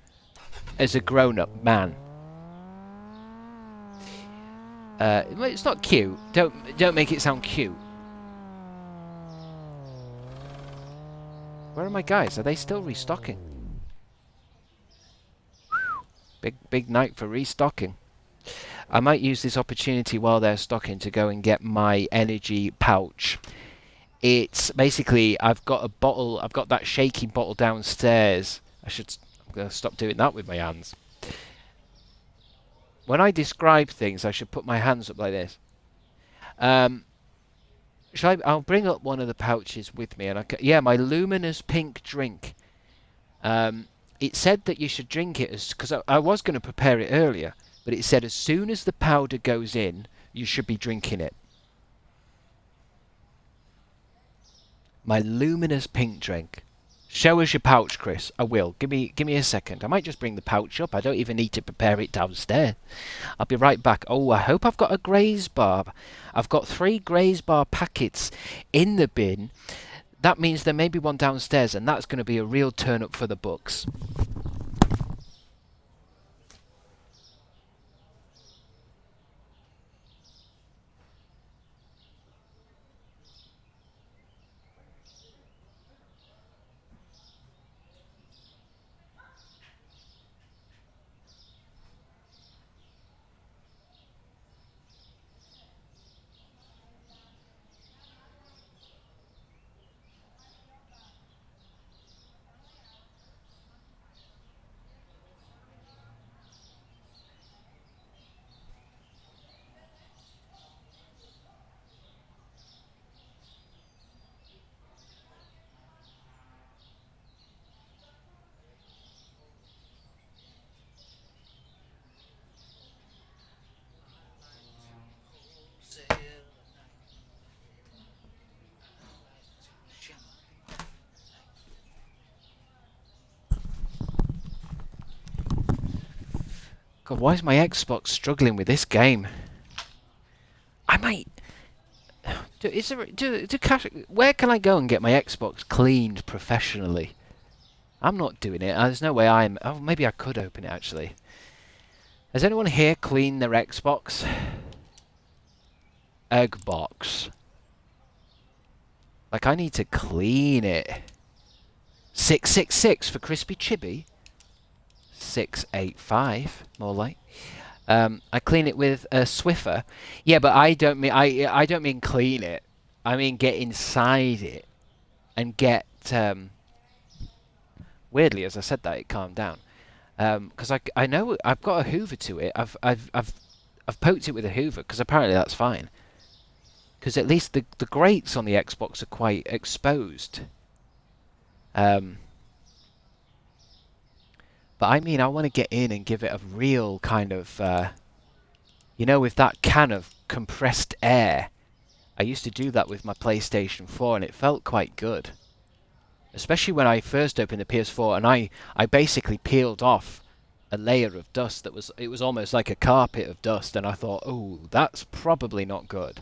as a grown-up man. It's not cute. Don't make it sound cute. Where are my guys? Are they still restocking? Big night for restocking. I might use this opportunity while they're stocking to go and get my energy pouch. It's basically, I've got a bottle, I've got that shaky bottle downstairs. I'm going to stop doing that with my hands. When I describe things, I should put my hands up like this. I'll bring up one of the pouches with me. And yeah, my luminous pink drink. It said that you should drink it because I was going to prepare it earlier, but it said as soon as the powder goes in, you should be drinking it. My luminous pink drink. Show us your pouch, Chris. I will. Give me a second. I might just bring the pouch up. I don't even need to prepare it downstairs. I'll be right back. Oh, I hope I've got a Graze bar. I've got 3 Graze bar packets in the bin. That means there may be one downstairs, and that's going to be a real turn up for the books. God, why is my Xbox struggling with this game? I might... Where can I go and get my Xbox cleaned professionally? I'm not doing it. There's no way I'm... Oh, maybe I could open it, actually. Has anyone here cleaned their Xbox? Eggbox. Like, I need to clean it. 666 for Crispy Chibi. 685, more like. I clean it with a Swiffer. Yeah, but I don't mean clean it. I mean get inside it and get. Weirdly, as I said that, it calmed down. Because I know I've got a Hoover to it. I've poked it with a Hoover because apparently that's fine. Because at least the grates on the Xbox are quite exposed. But I mean, I want to get in and give it a real kind of, you know, with that can of compressed air. I used to do that with my PlayStation 4 and it felt quite good. Especially when I first opened the PS4 and I basically peeled off a layer of dust it was almost like a carpet of dust, and I thought, oh, that's probably not good.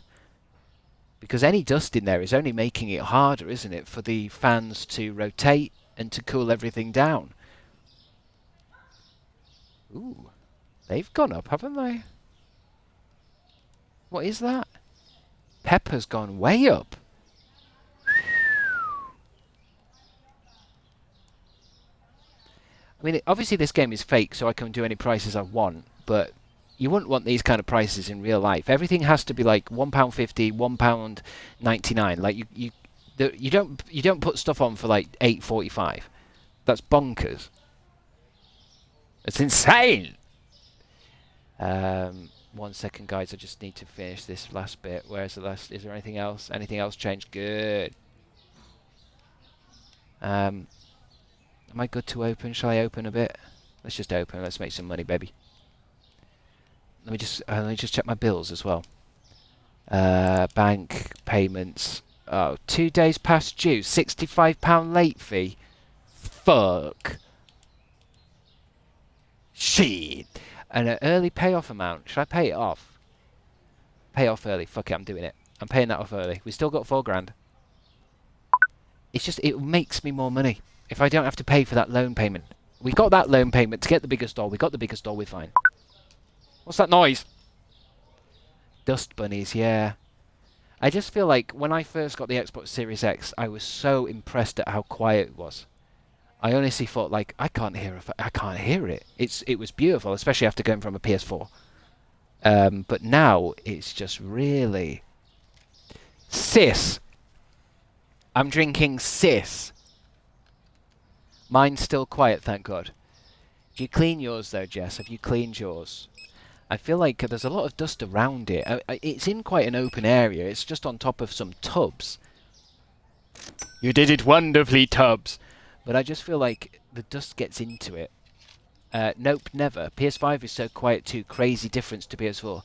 Because any dust in there is only making it harder, isn't it, for the fans to rotate and to cool everything down. Ooh, they've gone up, haven't they? What is that? Pepper's gone way up. I mean, obviously this game is fake, so I can do any prices I want, but you wouldn't want these kind of prices in real life. Everything has to be like £1.50, £1.99. Like you don't put stuff on for like £8.45. That's bonkers. It's insane. 1 second, guys. I just need to finish this last bit. Where's the last? Is there anything else? Anything else changed? Good. Am I good to open? Shall I open a bit? Let's just open. Let's make some money, baby. Let me just check my bills as well. Bank payments. Oh, 2 days past due. £65 late fee. Fuck. Shit. And an early payoff amount. Should I pay it off? Pay off early. Fuck it, I'm doing it. I'm paying that off early. We still got £4 grand. It's just, it makes me more money if I don't have to pay for that loan payment. We got that loan payment to get the bigger store. We got the bigger store, we're fine. What's that noise? Dust bunnies, yeah. I just feel like when I first got the Xbox Series X, I was so impressed at how quiet it was. I honestly thought, like, I can't hear it. It was beautiful, especially after going from a PS4. But now it's just really sis. I'm drinking sis. Mine's still quiet, thank God. Do you clean yours though, Jess? Have you cleaned yours? I feel like there's a lot of dust around it. It's in quite an open area. It's just on top of some tubs. You did it wonderfully, Tubbs. But I just feel like the dust gets into it. Nope, never. PS5 is so quiet too. Crazy difference to PS4.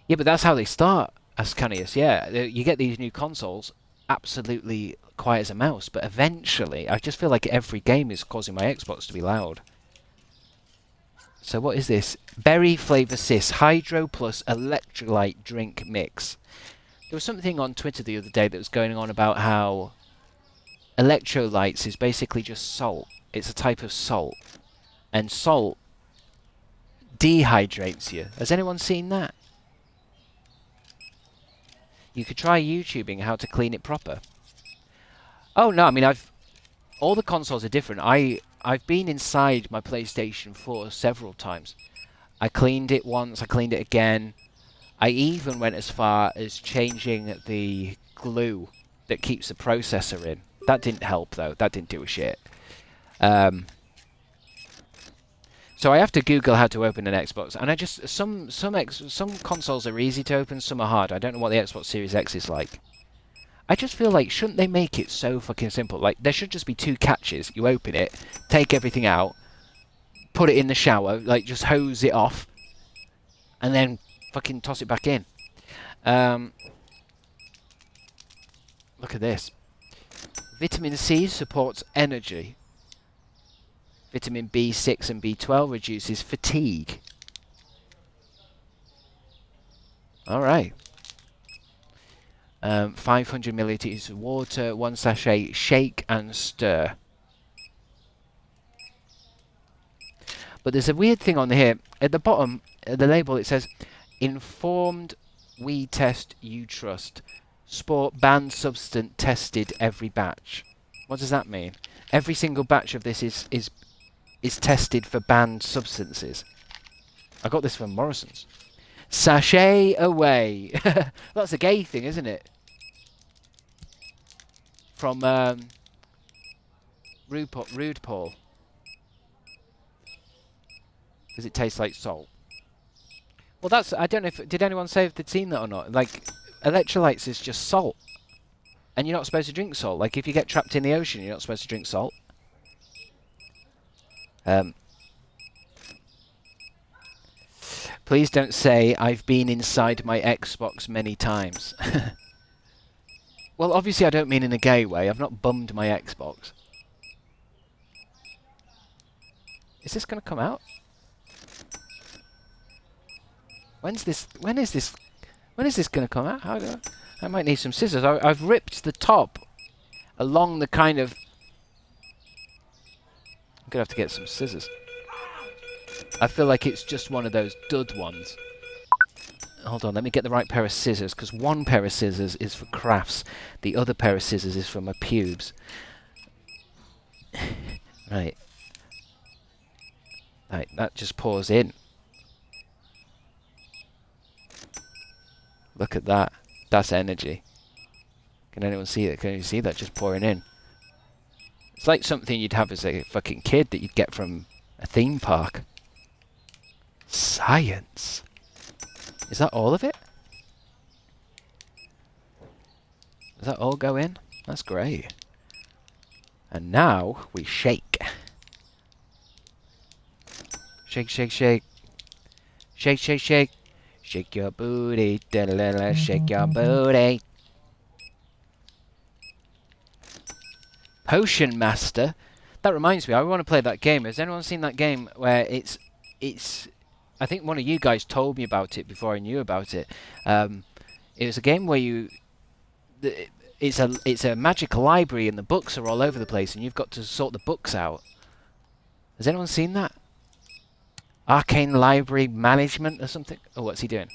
Yeah, but that's how they start, Ascanius. Yeah, you get these new consoles, absolutely quiet as a mouse. But eventually, I just feel like every game is causing my Xbox to be loud. So what is this? Berry Flavour Sis Hydro Plus Electrolyte Drink Mix. There was something on Twitter the other day that was going on about how electrolytes is basically just salt. It's a type of salt. And salt dehydrates you. Has anyone seen that? You could try YouTubing how to clean it proper. Oh no, I mean all the consoles are different. I've been inside my PlayStation 4 several times. I cleaned it once, I cleaned it again. I even went as far as changing the glue that keeps the processor in. That didn't help though. That didn't do a shit. So I have to Google how to open an Xbox, and I just some consoles are easy to open, some are hard. I don't know what the Xbox Series X is like. I just feel like, shouldn't they make it so fucking simple? Like, there should just be 2 catches. You open it, take everything out, put it in the shower, like, just hose it off, and then fucking toss it back in. Look at this. Vitamin C supports energy. Vitamin B6 and B12 reduces fatigue. Alright. 500 milliliters of water, 1 sachet, shake and stir. But there's a weird thing on here. At the bottom, at the label, it says, informed, we test, you trust. Sport banned substance tested every batch. What does that mean? Every single batch of this is tested for banned substances. I got this from Morrison's. Sachet away. That's a gay thing, isn't it? From Rude Paul. Does it taste like salt? Well, that's, I don't know if, did anyone say if they'd seen that or not? Like, electrolytes is just salt. And you're not supposed to drink salt. Like, if you get trapped in the ocean, you're not supposed to drink salt. Please don't say I've been inside my Xbox many times. Well, obviously I don't mean in a gay way. I've not bummed my Xbox. Is this going to come out? When is this going to come out? I might need some scissors. I've ripped the top along the kind of... I'm going to have to get some scissors. I feel like it's just one of those dud ones. Hold on, let me get the right pair of scissors, because one pair of scissors is for crafts. The other pair of scissors is for my pubes. Right. Right, that just pours in. Look at that. That's energy. Can anyone see it? Can you see that just pouring in? It's like something you'd have as a fucking kid that you'd get from a theme park. Science. Is that all of it? Does that all go in? That's great. And now we shake. Shake, shake, shake. Shake, shake, shake. Shake your booty. Da-da-da-da. Shake your booty. Potion Master. That reminds me, I want to play that game. Has anyone seen that game where it's I think one of you guys told me about it before I knew about it. It was a game where it's a magic library and the books are all over the place and you've got to sort the books out. Has anyone seen that? Arcane Library Management or something? Oh, what's he doing?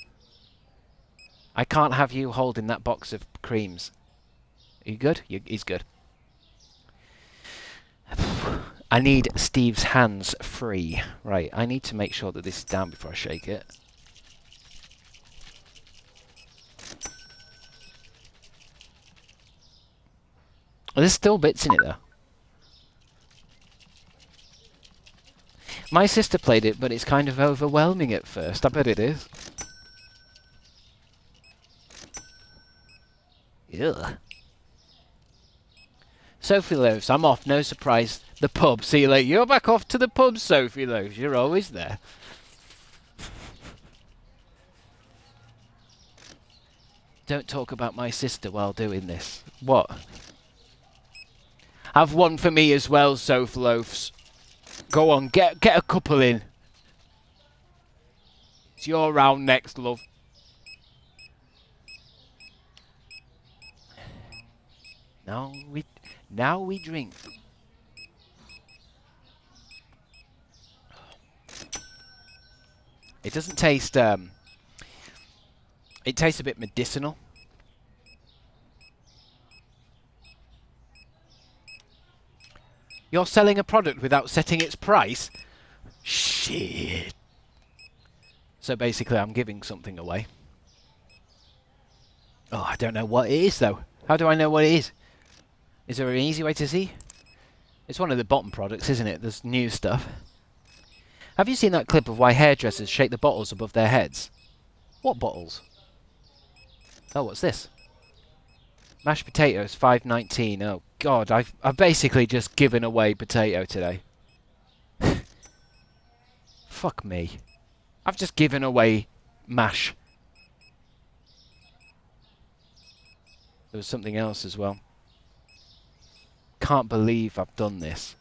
I can't have you holding that box of creams. Are you good? He's good. I need Steve's hands free. Right, I need to make sure that this is down before I shake it. There's still bits in it though. My sister played it, but it's kind of overwhelming at first. I bet it is. Ugh. Sophie Loaves, I'm off, no surprise. The pub, see you later. You're back off to the pub, Sophie Loaves. You're always there. Don't talk about my sister while doing this. What? Have one for me as well, Sophie Loaves. Go on, get a couple in. It's your round next, love. Now we drink. It doesn't taste. It tastes a bit medicinal. You're selling a product without setting its price? Shit. So basically I'm giving something away. Oh, I don't know what it is though. How do I know what it is? Is there an easy way to see? It's one of the bottom products, isn't it? There's new stuff. Have you seen that clip of why hairdressers shake the bottles above their heads? What bottles? Oh, what's this? Mashed potatoes, $5.19. Oh God, I've basically just given away potato today. Fuck me. I've just given away mash. There was something else as well. Can't believe I've done this.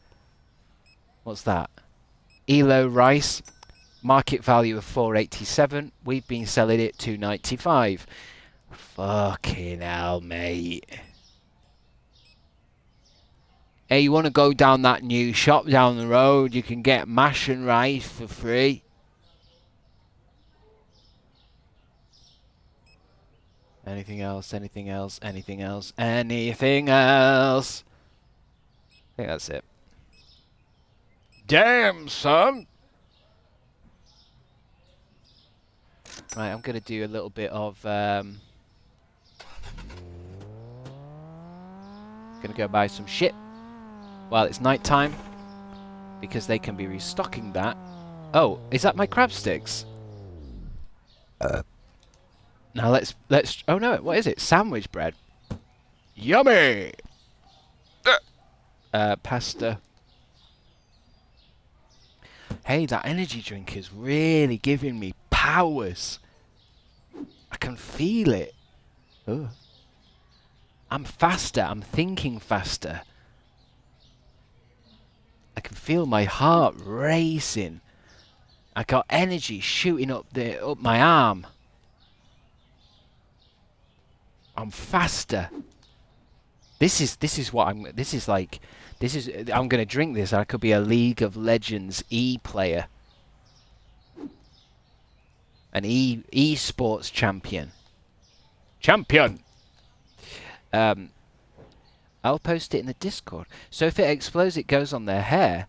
What's that? Elo rice. Market value of $4.87. We've been selling it $2.95. Fucking hell, mate. Hey, you want to go down that new shop down the road? You can get mash and rice for free. Anything else? Anything else? Anything else? Anything else? I think that's it. Damn, son! Right, I'm going to do a little bit of... going to go buy some shit while it's night time, because they can be restocking that. Oh, is that my crabstickz? Now let's oh no, what is it? Sandwich bread. Yummy. Pasta. Hey, that energy drink is really giving me powers. I can feel it. Ugh. I'm faster. I'm thinking faster. I can feel my heart racing. I got energy shooting up my arm. I'm faster. This is what I'm. This is like. This is. I'm gonna drink this. I could be a League of Legends player. An esports champion. Champion! I'll post it in the Discord. So if it explodes, it goes on their hair.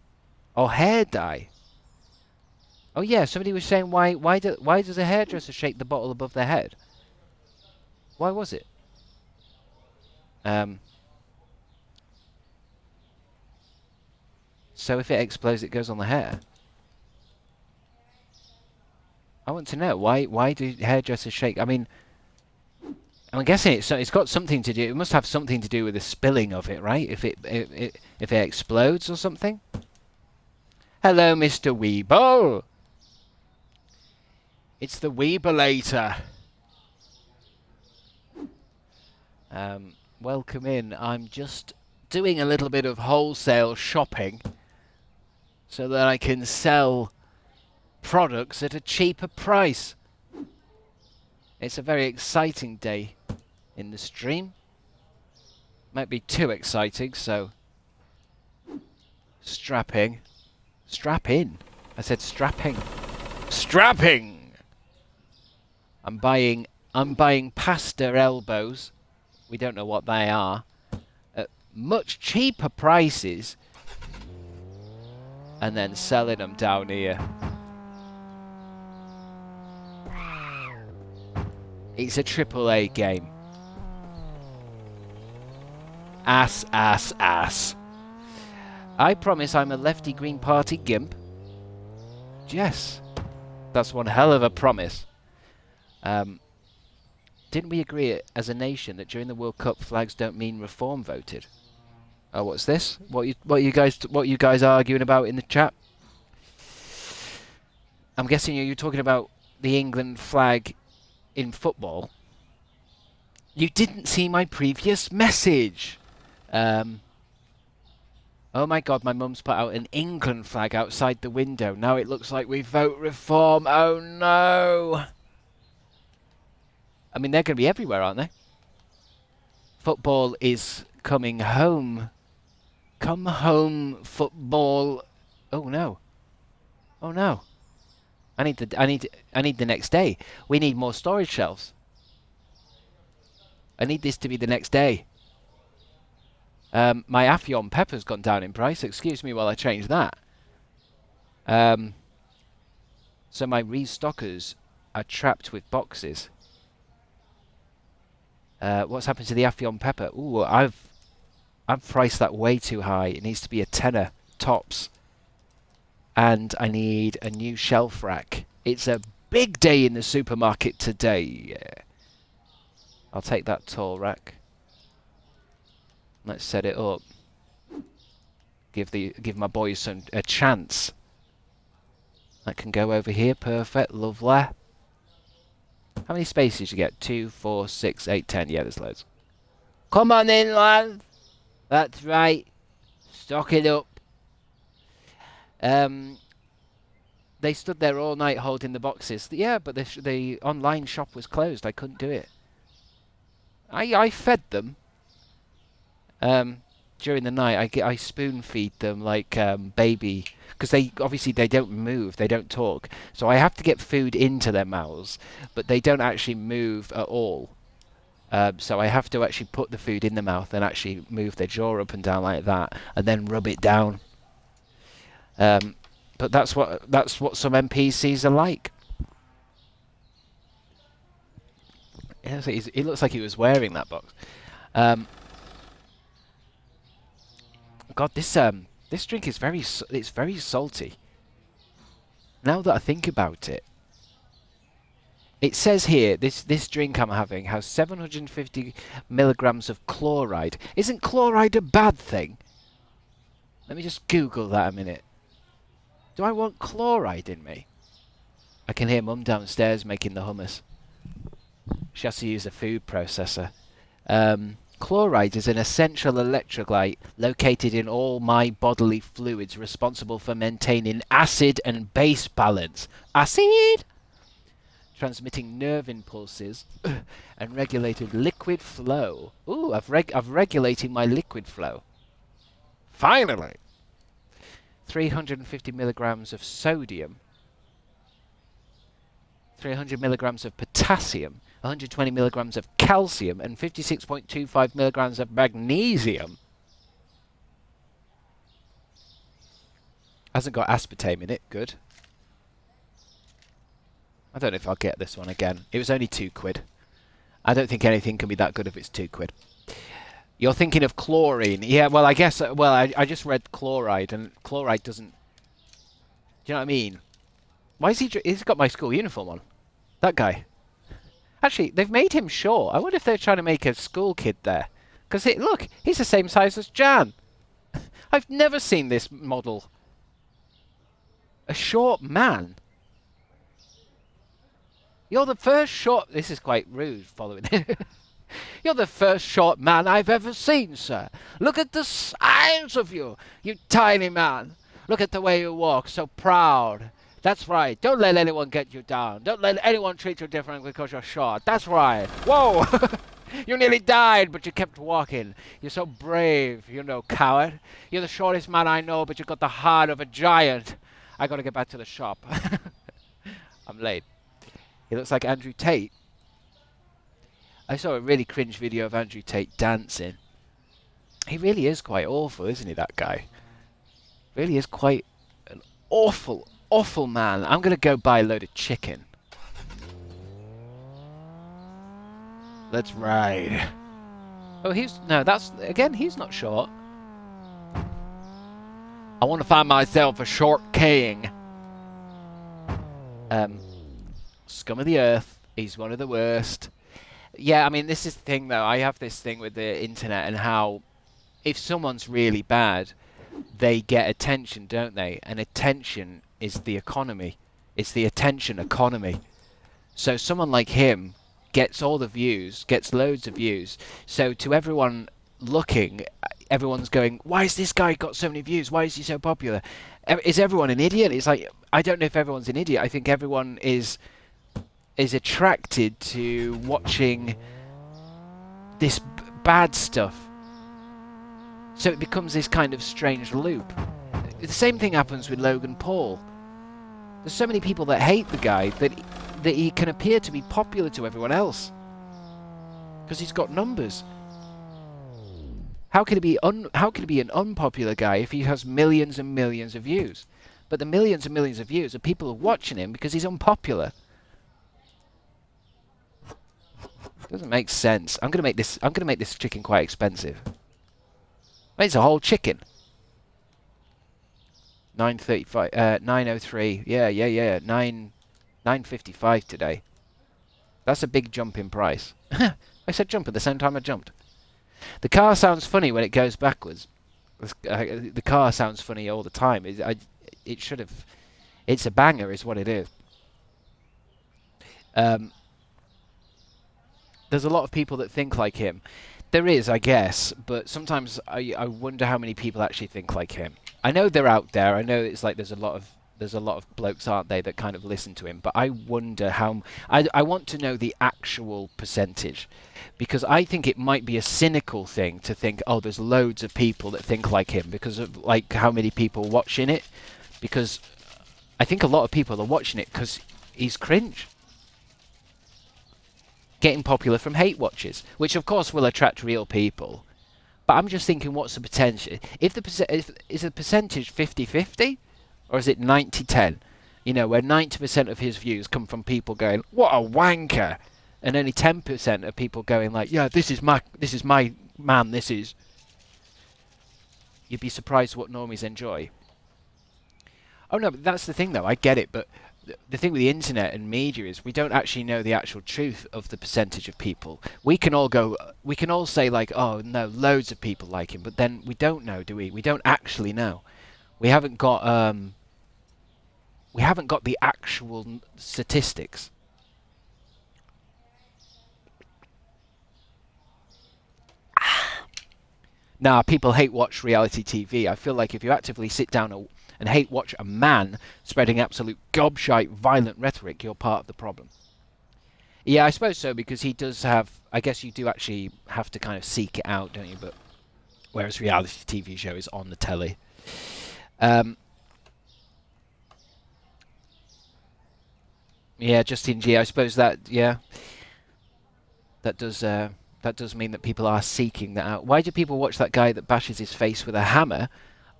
Or hair dye. Oh yeah, somebody was saying why does a hairdresser shake the bottle above their head? Why was it? So if it explodes, it goes on the hair. I want to know why do hairdressers shake? I mean, I'm guessing it's got something to do. It must have something to do with the spilling of it, right? If it explodes or something. Hello, Mr. Weeble. It's the Weebelator. Welcome in. I'm just doing a little bit of wholesale shopping so that I can sell products at a cheaper price. It's a very exciting day in the stream. Might be too exciting, so strapping. Strap in. I said strapping. Strapping! I'm buying pasta elbows. We don't know what they are. At much cheaper prices. And then selling them down here. It's a AAA game. Ass, ass, ass. I promise I'm a lefty Green Party gimp. Yes. That's one hell of a promise. Didn't we agree as a nation that during the World Cup flags don't mean reform voted? Oh, what's this? What you guys arguing about in the chat? I'm guessing you're talking about the England flag in football. You didn't see my previous message. Oh my God, my mum's put out an England flag outside the window. Now it looks like we vote reform. Oh no. I mean, they're going to be everywhere, aren't they? Football is coming home. Come home, football. Oh no. Oh no. I need the next day. We need more storage shelves. I need this to be the next day. My Affion pepper's gone down in price. Excuse me while I change that. So my restockers are trapped with boxes. What's happened to the Affion pepper? Ooh, I've priced that way too high. It needs to be a tenner tops. And I need a new shelf rack. It's a big day in the supermarket today. I'll take that tall rack. Let's set it up. Give my boys a chance. That can go over here. Perfect. Lovely. How many spaces you get? 2, 4, 6, 8, 10. Yeah, there's loads. Come on in, lads. That's right. Stock it up. They stood there all night holding the boxes. Yeah, but the online shop was closed. I couldn't do it. I fed them. During the night, I spoon feed them like baby, because they don't move, they don't talk. So I have to get food into their mouths, but they don't actually move at all. So I have to actually put the food in the mouth and actually move their jaw up and down like that, and then rub it down. But that's what some NPCs are like. It looks like he was wearing that box. God, this drink is very salty. Now that I think about it, it says here this drink I'm having has 750 milligrams of chloride. Isn't chloride a bad thing? Let me just Google that a minute. Do I want chloride in me? I can hear Mum downstairs making the hummus. She has to use a food processor. Chloride is an essential electrolyte located in all my bodily fluids, responsible for maintaining acid and base balance. Acid! Transmitting nerve impulses and regulating liquid flow. Ooh, I've regulated my liquid flow. Finally! 350 milligrams of sodium. 300 milligrams of potassium, 120 milligrams of calcium, and 56.25 milligrams of magnesium. Hasn't got aspartame in it. Good. I don't know if I'll get this one again. It was only £2. I don't think anything can be that good if it's £2. You're thinking of chlorine. Yeah, well, I guess... Well, I just read chloride, and chloride doesn't... Do you know what I mean? Why is he... He's got my school uniform on. That guy. Actually, they've made him short. I wonder if they're trying to make a school kid there. Because, look, he's the same size as Jan. I've never seen this model. A short man. You're the first short... This is quite rude, following it. You're the first short man I've ever seen, sir. Look at the size of you, you tiny man. Look at the way you walk, so proud. That's right. Don't let anyone get you down. Don't let anyone treat you differently because you're short. That's right. Whoa! You nearly died, but you kept walking. You're so brave, you know, coward. You're the shortest man I know, but you've got the heart of a giant. I gotta get back to the shop. I'm late. He looks like Andrew Tate. I saw a really cringe video of Andrew Tate dancing. He really is quite awful, isn't he, that guy? Really is quite an awful, awful man. I'm going to go buy a load of chicken. Let's ride. Oh, no, that's... Again, he's not short. I want to find myself a short king. Scum of the earth. He's one of the worst. Yeah, I mean, this is the thing, though. I have this thing with the internet and how if someone's really bad, they get attention, don't they? And attention is the economy. It's the attention economy. So someone like him gets all the views, gets loads of views. So to everyone looking, everyone's going, why has this guy got so many views? Why is he so popular? Is everyone an idiot? It's like, I don't know if everyone's an idiot. I think everyone is attracted to watching this bad stuff. So it becomes this kind of strange loop. The same thing happens with Logan Paul. There's so many people that hate the guy that he can appear to be popular to everyone else. Because he's got numbers. How can he be an unpopular guy if he has millions and millions of views? But the millions and millions of views are people watching him because he's unpopular. Doesn't make sense. I'm gonna make this chicken quite expensive. It's a whole chicken. 9.35. 9.03. Yeah. 9.55 today. That's a big jump in price. I said jump at the same time I jumped. The car sounds funny when it goes backwards. The car sounds funny all the time. It should have. It's a banger, is what it is. There's a lot of people that think like him. There is, I guess, but sometimes I wonder how many people actually think like him. I know they're out there. I know it's like there's a lot of blokes, aren't they, that kind of listen to him. But I wonder how. I want to know the actual percentage, because I think it might be a cynical thing to think, oh, there's loads of people that think like him because of like how many people watching it. Because I think a lot of people are watching it because he's cringe. Getting popular from hate watchers, which of course will attract real people. But I'm just thinking, what's the potential? Is the percentage 50-50? Or is it 90-10? You know, where 90% of his views come from people going, what a wanker! And only 10% of people going like, yeah, this is my man, this is... You'd be surprised what normies enjoy. Oh no, but that's the thing though, I get it, but the thing with the internet and media is we don't actually know the actual truth of the percentage of people. We can all say like, oh no, loads of people like him, but then we don't know, do we? We don't actually know. We haven't got the actual statistics. Nah, people hate watch reality TV. I feel like if you actively sit down and hate watch a man spreading absolute gobshite violent rhetoric, you're part of the problem. Yeah, I suppose so, because he does have... I guess you do actually have to kind of seek it out, don't you? But whereas reality TV show is on the telly. Yeah, Justin G. I suppose that, yeah, that does mean that people are seeking that out. Why do people watch that guy that bashes his face with a hammer?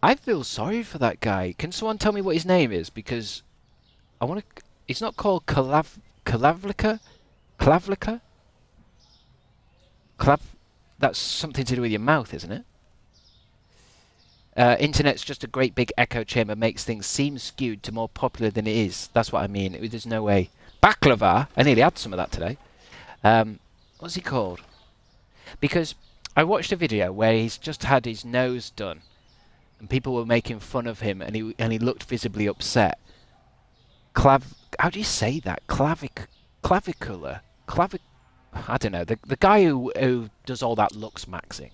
I feel sorry for that guy. Can someone tell me what his name is? Because I want to. It's not called Kalavlika. Klavlika. Clav. That's something to do with your mouth, isn't it? Internet's just a great big echo chamber, makes things seem skewed to more popular than it is. That's what I mean. There's no way. Baklava. I nearly had some of that today. What's he called? Because I watched a video where he's just had his nose done, and people were making fun of him, and he looked visibly upset. How do you say that? Clavicular. I don't know. The guy who does all that looks maxing.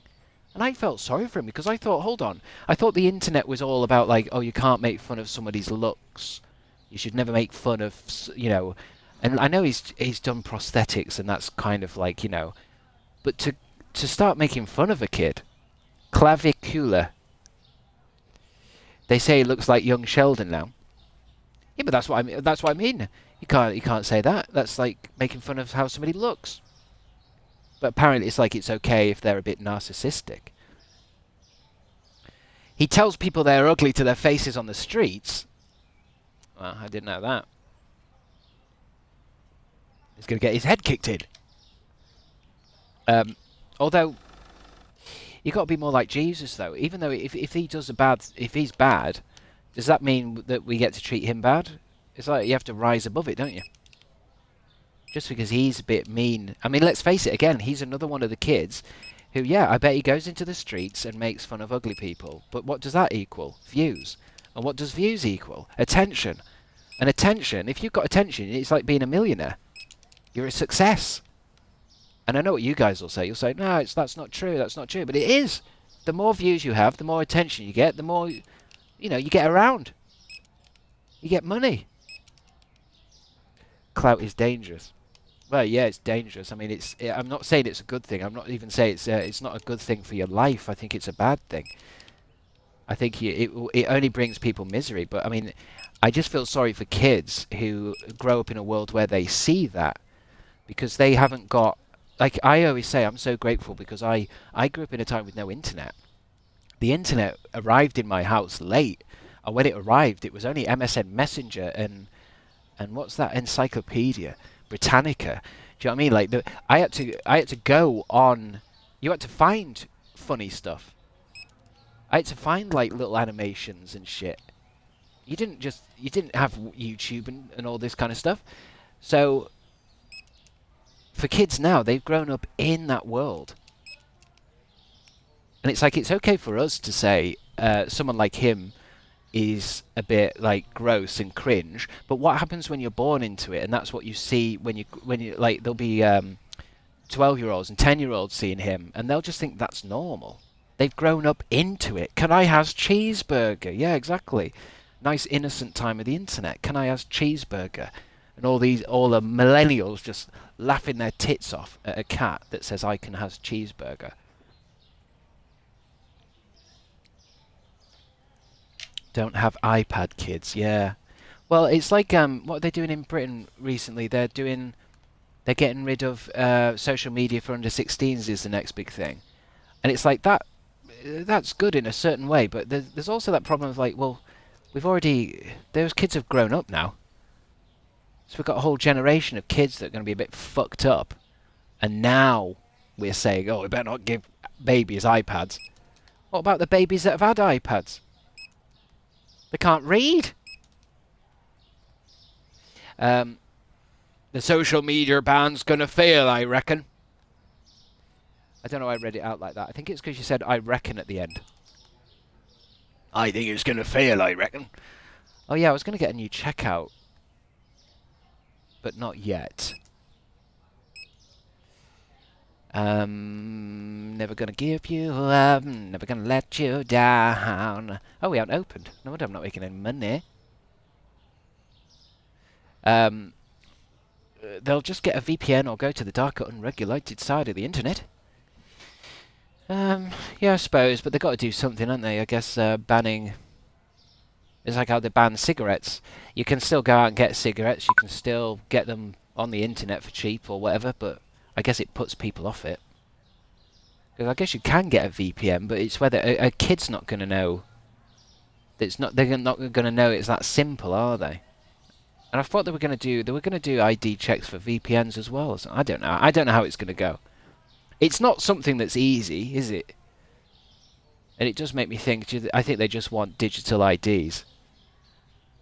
And I felt sorry for him because I thought, hold on. I thought the internet was all about like, oh, you can't make fun of somebody's looks. You should never make fun of, And I know he's done prosthetics, and that's kind of like, but to start making fun of a kid, clavicular. They say he looks like young Sheldon now. Yeah, but that's what I mean. That's what I mean. You can't say that. That's like making fun of how somebody looks. But apparently it's like it's okay if they're a bit narcissistic. He tells people they're ugly to their faces on the streets. Well, I didn't know that. He's going to get his head kicked in. Although, you've got to be more like Jesus, though. Even though if he's bad, does that mean that we get to treat him bad? It's like you have to rise above it, don't you? Just because he's a bit mean. I mean, let's face it again, he's another one of the kids who, yeah, I bet he goes into the streets and makes fun of ugly people. But what does that equal? Views. And what does views equal? Attention. And attention, if you've got attention, it's like being a millionaire. You're a success. And I know what you guys will say. You'll say, no, that's not true, that's not true. But it is. The more views you have, the more attention you get, the more, you get around. You get money. Clout is dangerous. Well, yeah, it's dangerous. I mean, I'm not saying it's a good thing. I'm not even saying it's not a good thing for your life. I think it's a bad thing. I think it only brings people misery. But I mean, I just feel sorry for kids who grow up in a world where they see that, because they haven't got. Like I always say, I'm so grateful because I grew up in a time with no internet. The internet arrived in my house late, and when it arrived, it was only MSN Messenger and what's that, Encyclopedia Britannica. Do you know what I mean? Like I had to go on. You had to find funny stuff. I had to find like little animations and shit. You didn't have YouTube and all this kind of stuff. So for kids now, they've grown up in that world. And it's like it's okay for us to say someone like him is a bit like gross and cringe, but what happens when you're born into it? And that's what you see when you like there'll be 12-year-olds and 10-year-olds seeing him, and they'll just think that's normal. They've grown up into it. Can I have cheeseburger? Yeah, exactly. Nice innocent time of the internet. Can I have cheeseburger? And all the millennials just laughing their tits off at a cat that says I can have cheeseburger. Don't have iPad kids, yeah. Well, it's like what are they doing in Britain recently? They're getting rid of social media for under 16s is the next big thing, and it's like that's good in a certain way, but there's also that problem of like, well, those kids have grown up now, so we've got a whole generation of kids that are going to be a bit fucked up, and now we're saying, oh, we better not give babies iPads. What about the babies that have had iPads? They can't read. The social media ban's gonna fail, I reckon. I don't know why I read it out like that. I think it's because you said I reckon at the end. I think it's gonna fail, I reckon. Oh yeah, I was gonna get a new checkout, but not yet. Never gonna give you up, never gonna let you down. Oh, we haven't opened. No wonder I'm not making any money. They'll just get a VPN or go to the darker, unregulated side of the internet. Yeah, I suppose, but they've got to do something, haven't they? I guess banning It's like how they ban cigarettes. You can still go out and get cigarettes. You can still get them on the internet for cheap or whatever, but I guess it puts people off it. Because I guess you can get a VPN, but it's whether a kid's not going to know. It's not. They're not going to know it's that simple, are they? And I thought they were going to do. They were going to do ID checks for VPNs as well. So I don't know. I don't know how it's going to go. It's not something that's easy, is it? And it does make me think. I think they just want digital IDs.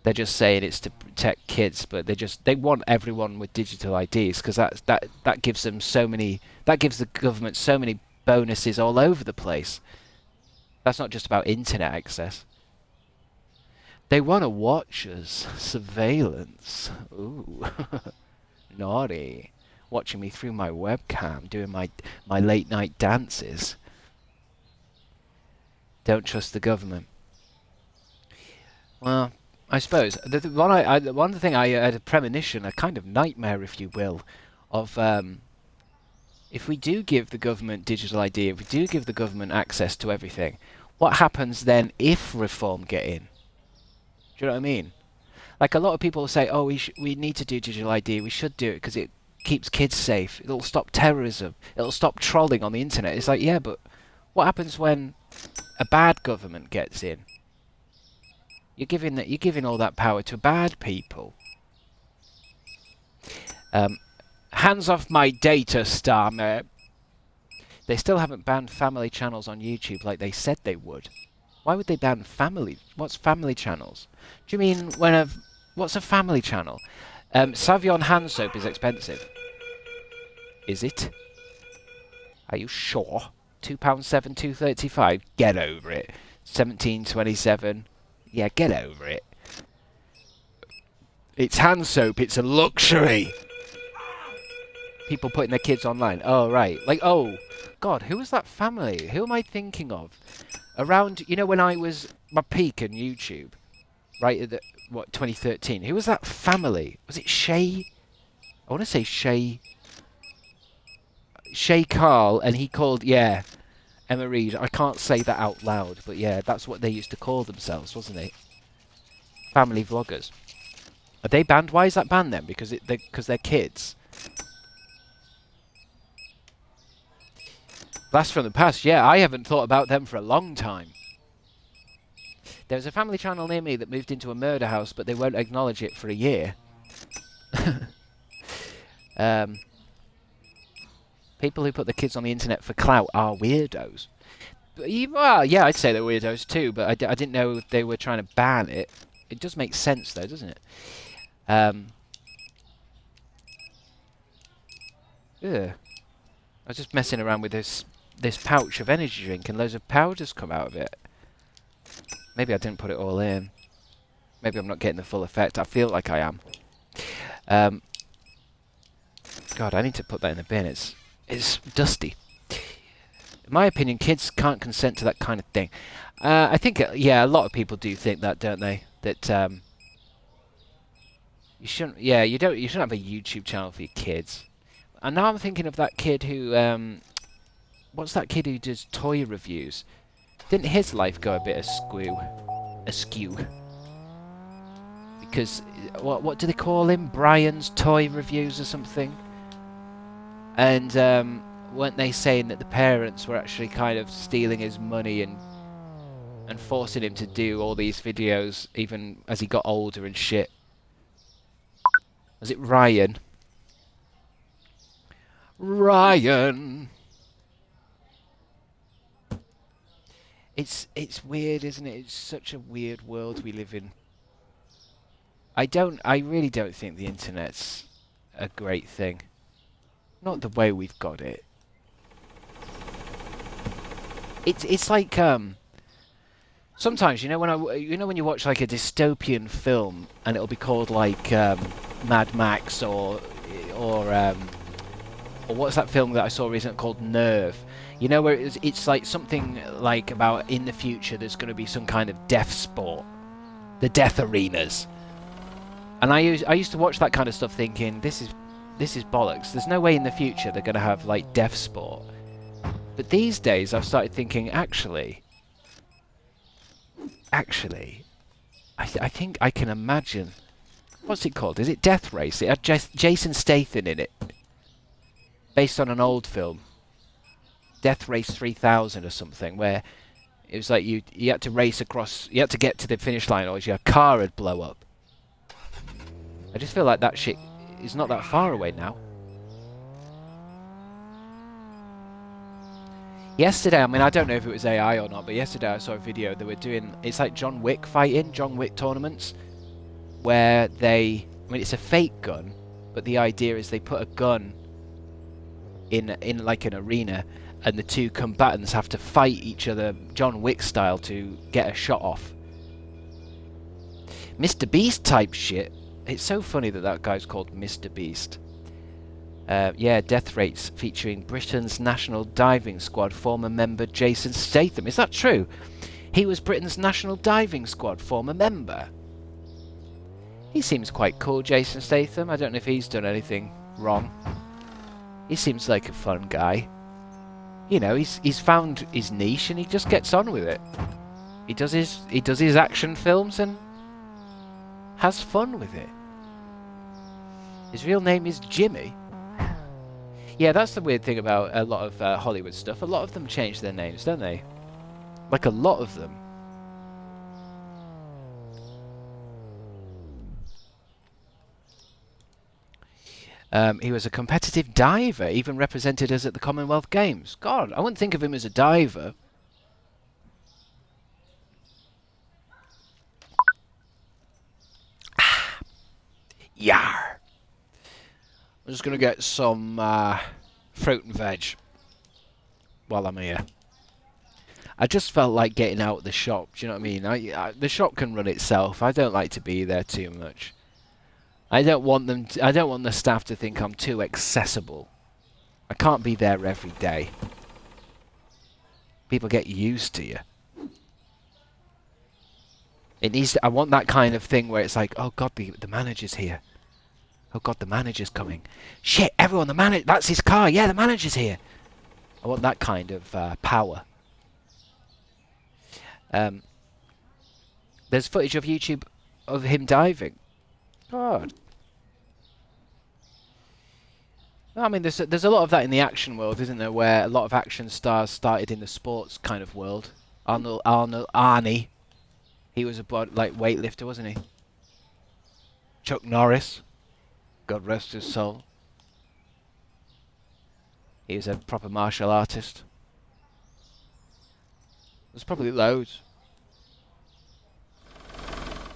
They're just saying it's to protect kids, but they want everyone with digital IDs because that gives them so many. That gives the government so many bonuses all over the place. That's not just about internet access. They want to watch us. Surveillance. Ooh. Naughty. Watching me through my webcam, doing my late night dances. Don't trust the government. Well, I suppose one thing I had a premonition, a kind of nightmare, if you will, of if we do give the government digital ID, if we do give the government access to everything, what happens then if reform get in? Do you know what I mean? Like a lot of people say, oh, we need to do digital ID, we should do it because it keeps kids safe, it'll stop terrorism, it'll stop trolling on the internet. It's like, yeah, but what happens when a bad government gets in? You're giving all that power to bad people. Hands off my data, Starmer. They still haven't banned family channels on YouTube like they said they would. Why would they ban family? What's family channels? Do you mean what's a family channel? Savion hand soap is expensive. Is it? Are you sure? £2.7, £2.35. Get over it. 17.27. Yeah, get over it. It's hand soap. It's a luxury. People putting their kids online. Oh, right. Like, oh, God, who was that family? Who am I thinking of? Around, you know, when I was my peak on YouTube, right at 2013. Who was that family? Was it Shay? I want to say Shay Carl, and he called, yeah, Emma Reed. I can't say that out loud, but yeah, that's what they used to call themselves, wasn't it? Family vloggers. Are they banned? Why is that banned then? Because they're kids. Blast from the past. Yeah, I haven't thought about them for a long time. There's a family channel near me that moved into a murder house, but they won't acknowledge it for a year. People who put their kids on the internet for clout are weirdos. Well, yeah, I'd say they're weirdos too, but I didn't know they were trying to ban it. It does make sense, though, doesn't it? Yeah. I was just messing around with this pouch of energy drink, and loads of powders come out of it. Maybe I didn't put it all in. Maybe I'm not getting the full effect. I feel like I am. God, I need to put that in the bin. It's dusty. In my opinion, kids can't consent to that kind of thing. I think, yeah, a lot of people do think that, don't they? That you shouldn't. Yeah, you shouldn't have a YouTube channel for your kids. And now I'm thinking of that kid who, what's that kid who does toy reviews? Didn't his life go a bit askew? Because what do they call him? Brian's Toy Reviews or something? And weren't they saying that the parents were actually kind of stealing his money and forcing him to do all these videos even as he got older and shit? Was it Ryan? Ryan! It's weird, isn't it? It's such a weird world we live in. I really don't think the internet's a great thing. Not the way we've got it. It's like sometimes, you know, when you watch like a dystopian film and it'll be called like Mad Max or what's that film that I saw recently called Nerve? You know, where it's like something like about in the future there's going to be some kind of death sport, the death arenas. And I used to watch that kind of stuff thinking, this is bollocks. There's no way in the future they're going to have like death sport. But these days I've started thinking, actually, I think I can imagine. What's it called? Is it Death Race? It had Jason Statham in it, based on an old film, Death Race 3000 or something, where it was like you had to race across, you had to get to the finish line, or your car would blow up. I just feel like that shit is not that far away now. Yesterday, I mean, I don't know if it was AI or not, but yesterday I saw a video. They were doing, it's like John Wick fighting, John Wick tournaments, where they, I mean, it's a fake gun, but the idea is they put a gun in like an arena, and the two combatants have to fight each other, John Wick style, to get a shot off. Mr. Beast type shit. It's so funny that that guy's called Mr. Beast. Yeah, Death Race featuring Britain's National Diving Squad former member Jason Statham. Is that true? He was Britain's National Diving Squad former member. He seems quite cool, Jason Statham. I don't know if he's done anything wrong. He seems like a fun guy. You know, he's found his niche and he just gets on with it. He does his action films and has fun with it. His real name is Jimmy. Yeah, that's the weird thing about a lot of Hollywood stuff. A lot of them change their names, don't they? Like a lot of them. He was a competitive diver, even represented us at the Commonwealth Games. God, I wouldn't think of him as a diver. Yar. I'm just going to get some fruit and veg while I'm here. I just felt like getting out of the shop, do you know what I mean? The shop can run itself. I don't like to be there too much. I don't want the staff to think I'm too accessible. I can't be there every day. People get used to you. I want that kind of thing where it's like, oh God, the manager's here. Oh God, the manager's coming. Shit, everyone, that's his car. Yeah, the manager's here. I want that kind of power. There's footage of YouTube of him diving. God. I mean, there's a lot of that in the action world, isn't there? Where a lot of action stars started in the sports kind of world. Arnie. He was a weightlifter, wasn't he? Chuck Norris. God rest his soul. He was a proper martial artist. There's probably loads.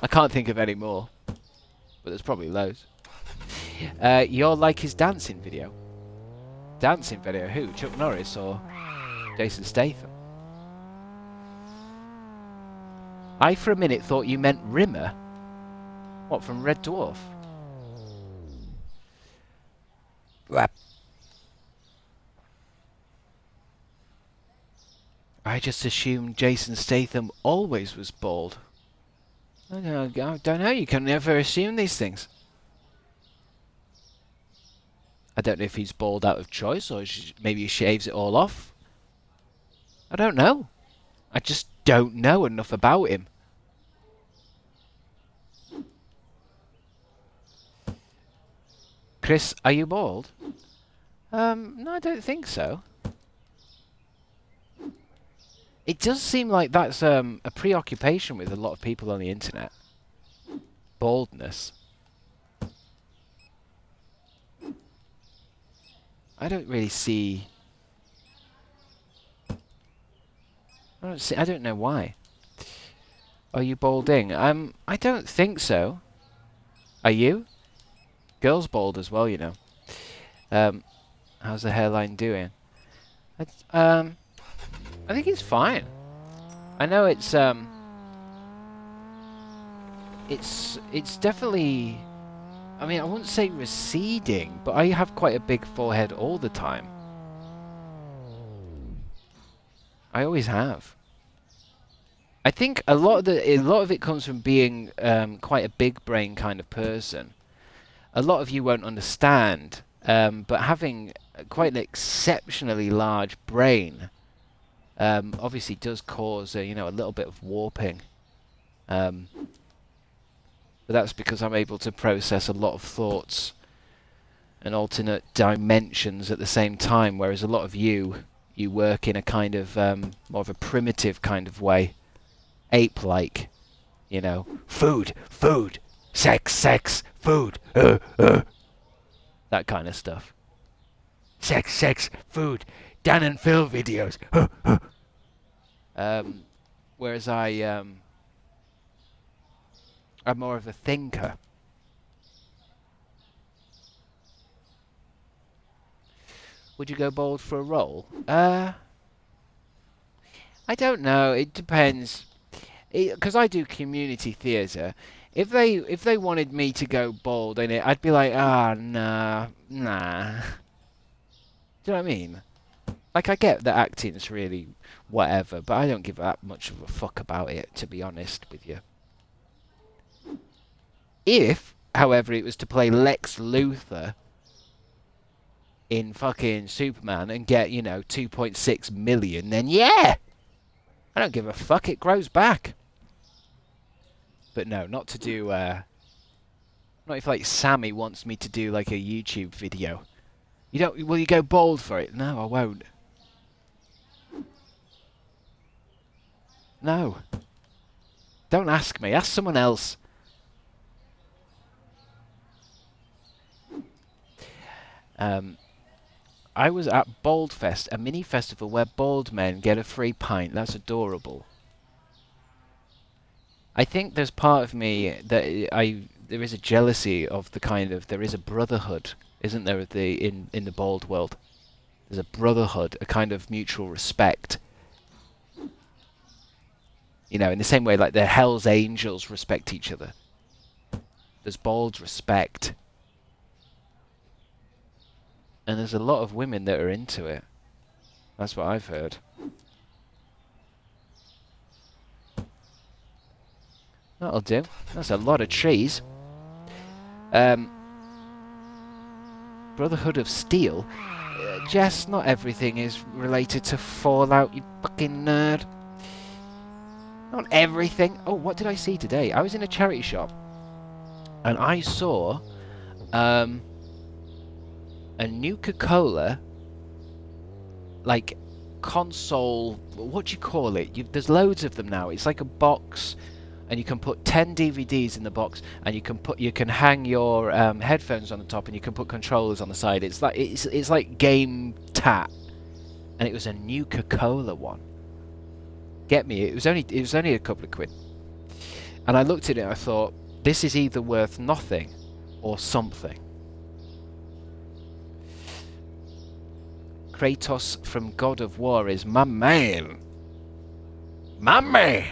I can't think of any more, but there's probably loads. You're like his dancing video. Dancing video? Who? Chuck Norris or Jason Statham? I for a minute thought you meant Rimmer. What, from Red Dwarf? I just assumed Jason Statham always was bald. I don't know, you can never assume these things. I don't know if he's bald out of choice or maybe he shaves it all off. I don't know. I just don't know enough about him. Chris, are you bald? No, I don't think so. It does seem like that's a preoccupation with a lot of people on the internet. Baldness. I don't really see... I don't know why. Are you balding? I don't think so. Are you? Girls bald as well, you know. How's the hairline doing? I think it's fine. I know it's definitely, I mean, I wouldn't say receding, but I have quite a big forehead all the time. I always have. I think a lot of it comes from being quite a big brain kind of person. A lot of you won't understand, but having quite an exceptionally large brain obviously does cause a little bit of warping. But that's because I'm able to process a lot of thoughts and alternate dimensions at the same time, whereas a lot of you work in a kind of more of a primitive kind of way, ape-like, you know, food, sex, food, that kind of stuff. Sex, food, Dan and Phil videos. Whereas I'm more of a thinker. Would you go bald for a role? I don't know. It depends. Because I do community theatre. If they wanted me to go bald in it, I'd be like, nah. Do you know what I mean? Like, I get that acting's really whatever, but I don't give that much of a fuck about it, to be honest with you. If, however, it was to play Lex Luthor in fucking Superman and get, 2.6 million, then yeah! I don't give a fuck, it grows back. But no, not to do, not if, like, Sammy wants me to do, like, a YouTube video. Will you go bald for it? No, I won't. No. Don't ask me, ask someone else. I was at Bald Fest, a mini festival where bald men get a free pint. That's adorable. I think there's part of me that there is a jealousy of the kind of, there is a brotherhood, isn't there, in the bald world? There's a brotherhood, a kind of mutual respect. You know, in the same way like the Hell's Angels respect each other. There's bald respect. And there's a lot of women that are into it. That's what I've heard. That'll do. That's a lot of trees. Brotherhood of Steel? Jess, not everything is related to Fallout, you fucking nerd. Not everything. Oh, what did I see today? I was in a charity shop. And I saw... a Nuka-Cola, like, console, what do you call it? There's loads of them now. It's like a box, and you can put 10 DVDs in the box, and you can hang your headphones on the top, and you can put controllers on the side. It's like Game Tat, and it was a Nuka-Cola one. Get me? It was only a couple of quid, and I looked at it and I thought, this is either worth nothing or something. Kratos from God of War is my man. My man!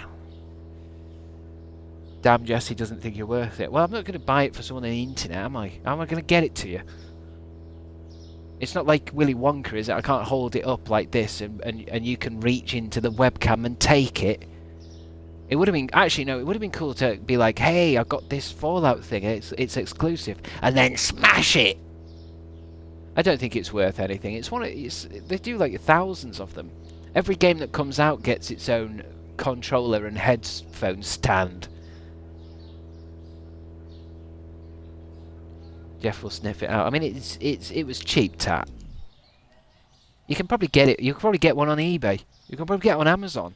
Damn, Jesse doesn't think you're worth it. Well, I'm not going to buy it for someone on the internet, am I? How am I going to get it to you? It's not like Willy Wonka, is it? I can't hold it up like this and you can reach into the webcam and take it. It would have been... Actually, no, it would have been cool to be like, hey, I've got this Fallout thing, it's exclusive. And then smash it! I don't think it's worth anything. They do like thousands of them. Every game that comes out gets its own controller and headphone stand. Jeff will sniff it out. I mean, it was cheap, Tat. You can probably get it. You can probably get one on eBay. You can probably get it on Amazon.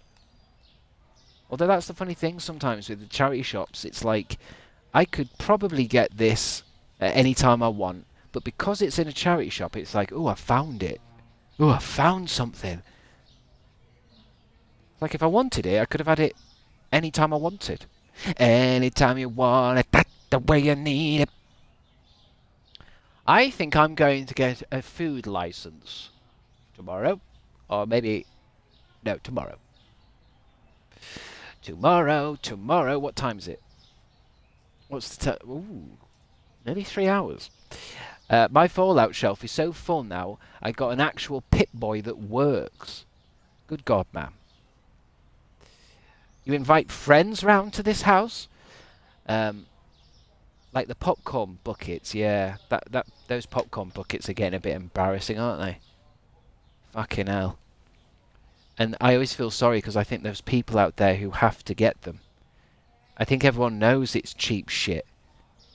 Although that's the funny thing sometimes with the charity shops. It's like, I could probably get this at any time I want. But because it's in a charity shop, it's like, oh, I found it. Oh, I found something. Like, if I wanted it, I could have had it any time I wanted. Anytime you want it, that's the way you need it. I think I'm going to get a food license tomorrow. Or maybe... No, tomorrow. Tomorrow. What time is it? What's the time? Ooh, nearly 3 hours. My Fallout shelf is so full now, I got an actual Pip-Boy that works. Good God, man. You invite friends round to this house? Like the popcorn buckets, yeah. Those popcorn buckets are getting a bit embarrassing, aren't they? Fucking hell. And I always feel sorry because I think there's people out there who have to get them. I think everyone knows it's cheap shit.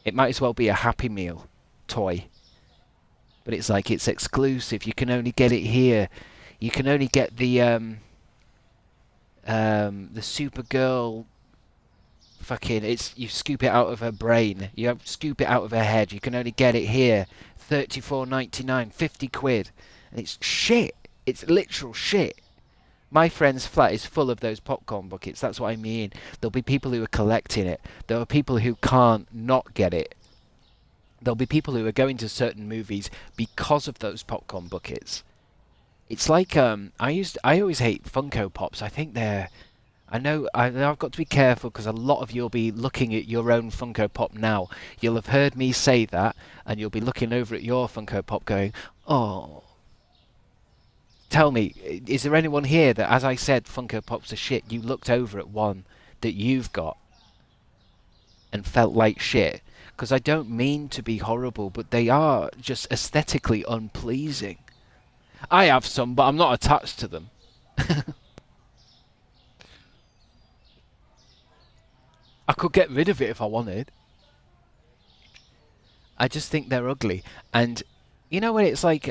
It might as well be a Happy Meal toy. But it's like it's exclusive. You can only get it here. You can only get the Supergirl fucking, it's, you scoop it out of her brain. You scoop it out of her head. You can only get it here. 34.99, 50 quid. And it's shit. It's literal shit. My friend's flat is full of those popcorn buckets. That's what I mean. There'll be people who are collecting it. There are people who can't not get it. There'll be people who are going to certain movies because of those popcorn buckets. It's like I always hate Funko Pops. I think they're, I know I've got to be careful because a lot of you'll be looking at your own Funko Pop now. You'll have heard me say that, and you'll be looking over at your Funko Pop going, "Oh." Tell me, is there anyone here that, as I said, Funko Pops are shit, you looked over at one that you've got and felt like shit? Because I don't mean to be horrible, but they are just aesthetically unpleasing. I have some, but I'm not attached to them. I could get rid of it if I wanted. I just think they're ugly. And you know when it's like,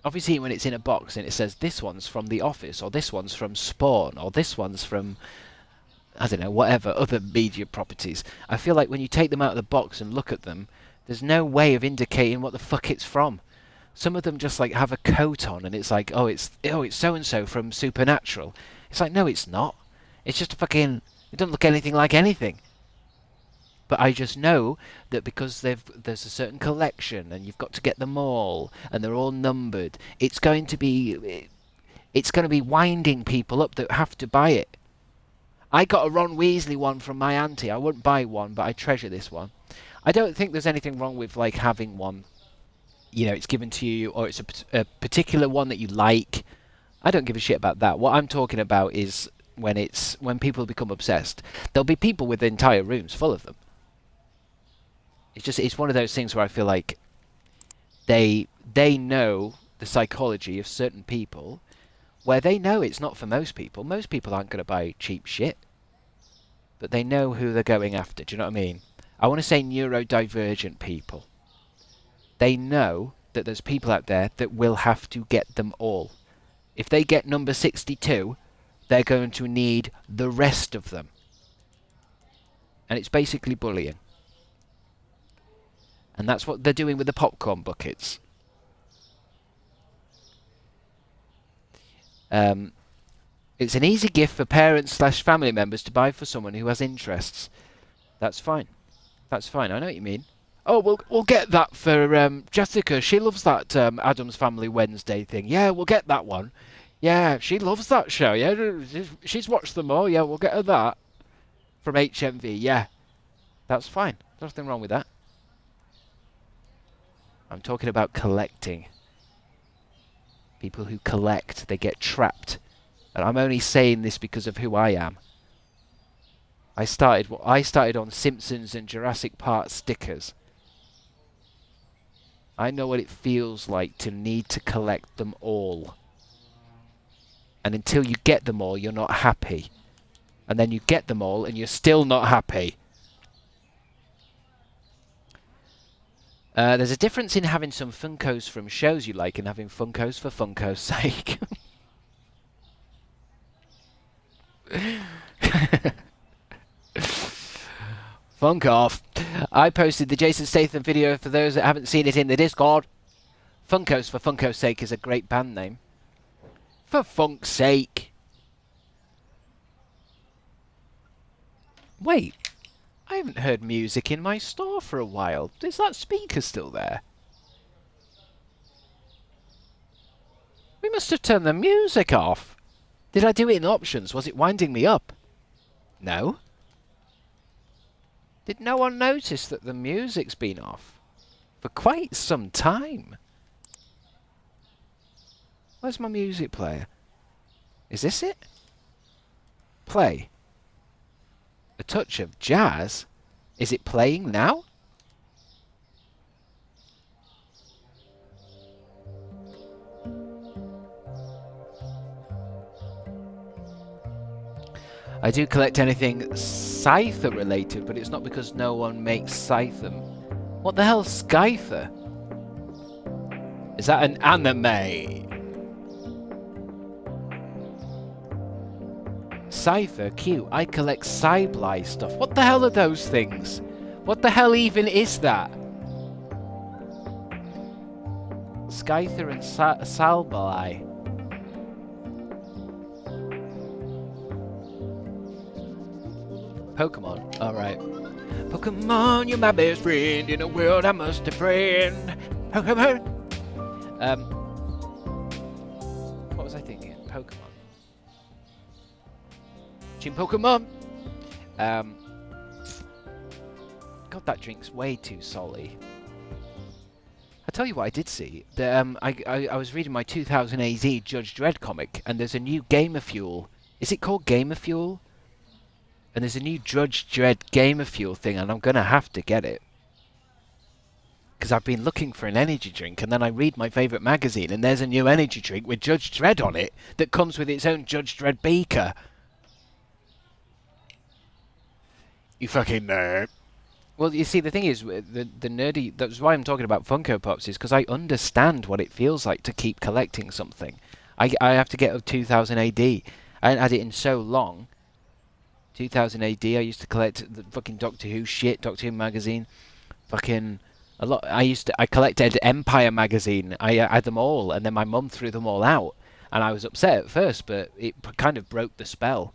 obviously when it's in a box and it says this one's from The Office, or this one's from Spawn, or this one's from, I don't know, whatever, other media properties. I feel like when you take them out of the box and look at them, there's no way of indicating what the fuck it's from. Some of them just like have a coat on and it's like, oh it's so-and-so from Supernatural. It's like, no it's not. It's just a fucking, it doesn't look anything like anything. But I just know that because there's a certain collection and you've got to get them all and they're all numbered, it's going to be winding people up that have to buy it. I got a Ron Weasley one from my auntie. I wouldn't buy one, but I treasure this one. I don't think there's anything wrong with like having one. You know, it's given to you, or it's a particular one that you like. I don't give a shit about that. What I'm talking about is when people become obsessed. There'll be people with entire rooms full of them. It's one of those things where I feel like they know the psychology of certain people, where they know it's not for most people. Most people aren't going to buy cheap shit, but they know who they're going after. Do you know what I mean? I want to say neurodivergent people. They know that there's people out there that will have to get them all. If they get number 62, they're going to need the rest of them. And it's basically bullying. And that's what they're doing with the popcorn buckets. It's an easy gift for parents/family members to buy for someone who has interests. That's fine. That's fine. I know what you mean. Oh, we'll get that for Jessica. She loves that Addams Family Wednesday thing. Yeah, we'll get that one. Yeah, she loves that show. Yeah, she's watched them all. Yeah, we'll get her that from HMV. Yeah, that's fine. There's nothing wrong with that. I'm talking about collecting. People who collect, they get trapped. And I'm only saying this because of who I am. I started on Simpsons and Jurassic Park stickers. I know what it feels like to need to collect them all. And until you get them all, you're not happy. And then you get them all and you're still not happy. There's a difference in having some Funkos from shows you like and having Funkos for Funko's sake. Funk off. I posted the Jason Statham video for those that haven't seen it in the Discord. Funkos for Funko's sake is a great band name. For funk's sake. Wait. I haven't heard music in my store for a while. Is that speaker still there? We must have turned the music off. Did I do it in options? Was it winding me up? No. Did no one notice that the music's been off for quite some time? Where's my music player? Is this it? Play. A touch of jazz? Is it playing now? I do collect anything Scyther related, but it's not because no one makes Scyther. What the hell's Scyther? Is that an anime? Scyther, cute. I collect Cybli stuff. What the hell are those things? What the hell even is that? Scyther and Salbali. Pokemon. Alright. Pokemon, you're my best friend. In a world I must defend. Pokemon. What was I thinking? Pokemon. Team Pokemon. God, that drink's way too salty. I tell you what I did see. I was reading my 2000 AZ Judge Dredd comic, and there's a new Gamer Fuel. Is it called Gamer Fuel? And there's a new Judge Dredd Gamer Fuel thing, and I'm gonna have to get it. Because I've been looking for an energy drink, and then I read my favourite magazine, and there's a new energy drink with Judge Dredd on it that comes with its own Judge Dredd beaker. You fucking nerd. Well, you see, the thing is, the nerdy... That's why I'm talking about Funko Pops, is because I understand what it feels like to keep collecting something. I have to get a 2000 AD. I hadn't had it in so long. 2000 AD, I used to collect the fucking Doctor Who shit, Doctor Who magazine. Fucking... a lot. I collected Empire magazine. I had them all, and then my mum threw them all out. And I was upset at first, but it kind of broke the spell.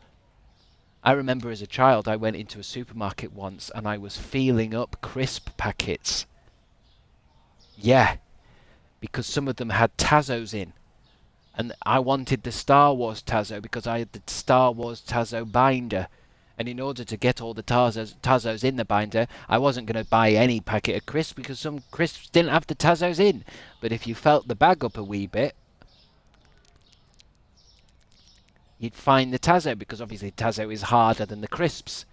I remember as a child, I went into a supermarket once and I was feeling up crisp packets. Yeah, because some of them had Tazos in. And I wanted the Star Wars Tazo because I had the Star Wars Tazo binder. And in order to get all the Tazos in the binder, I wasn't going to buy any packet of crisps because some crisps didn't have the Tazos in. But if you felt the bag up a wee bit, you'd find the Tazo, because obviously Tazo is harder than the crisps.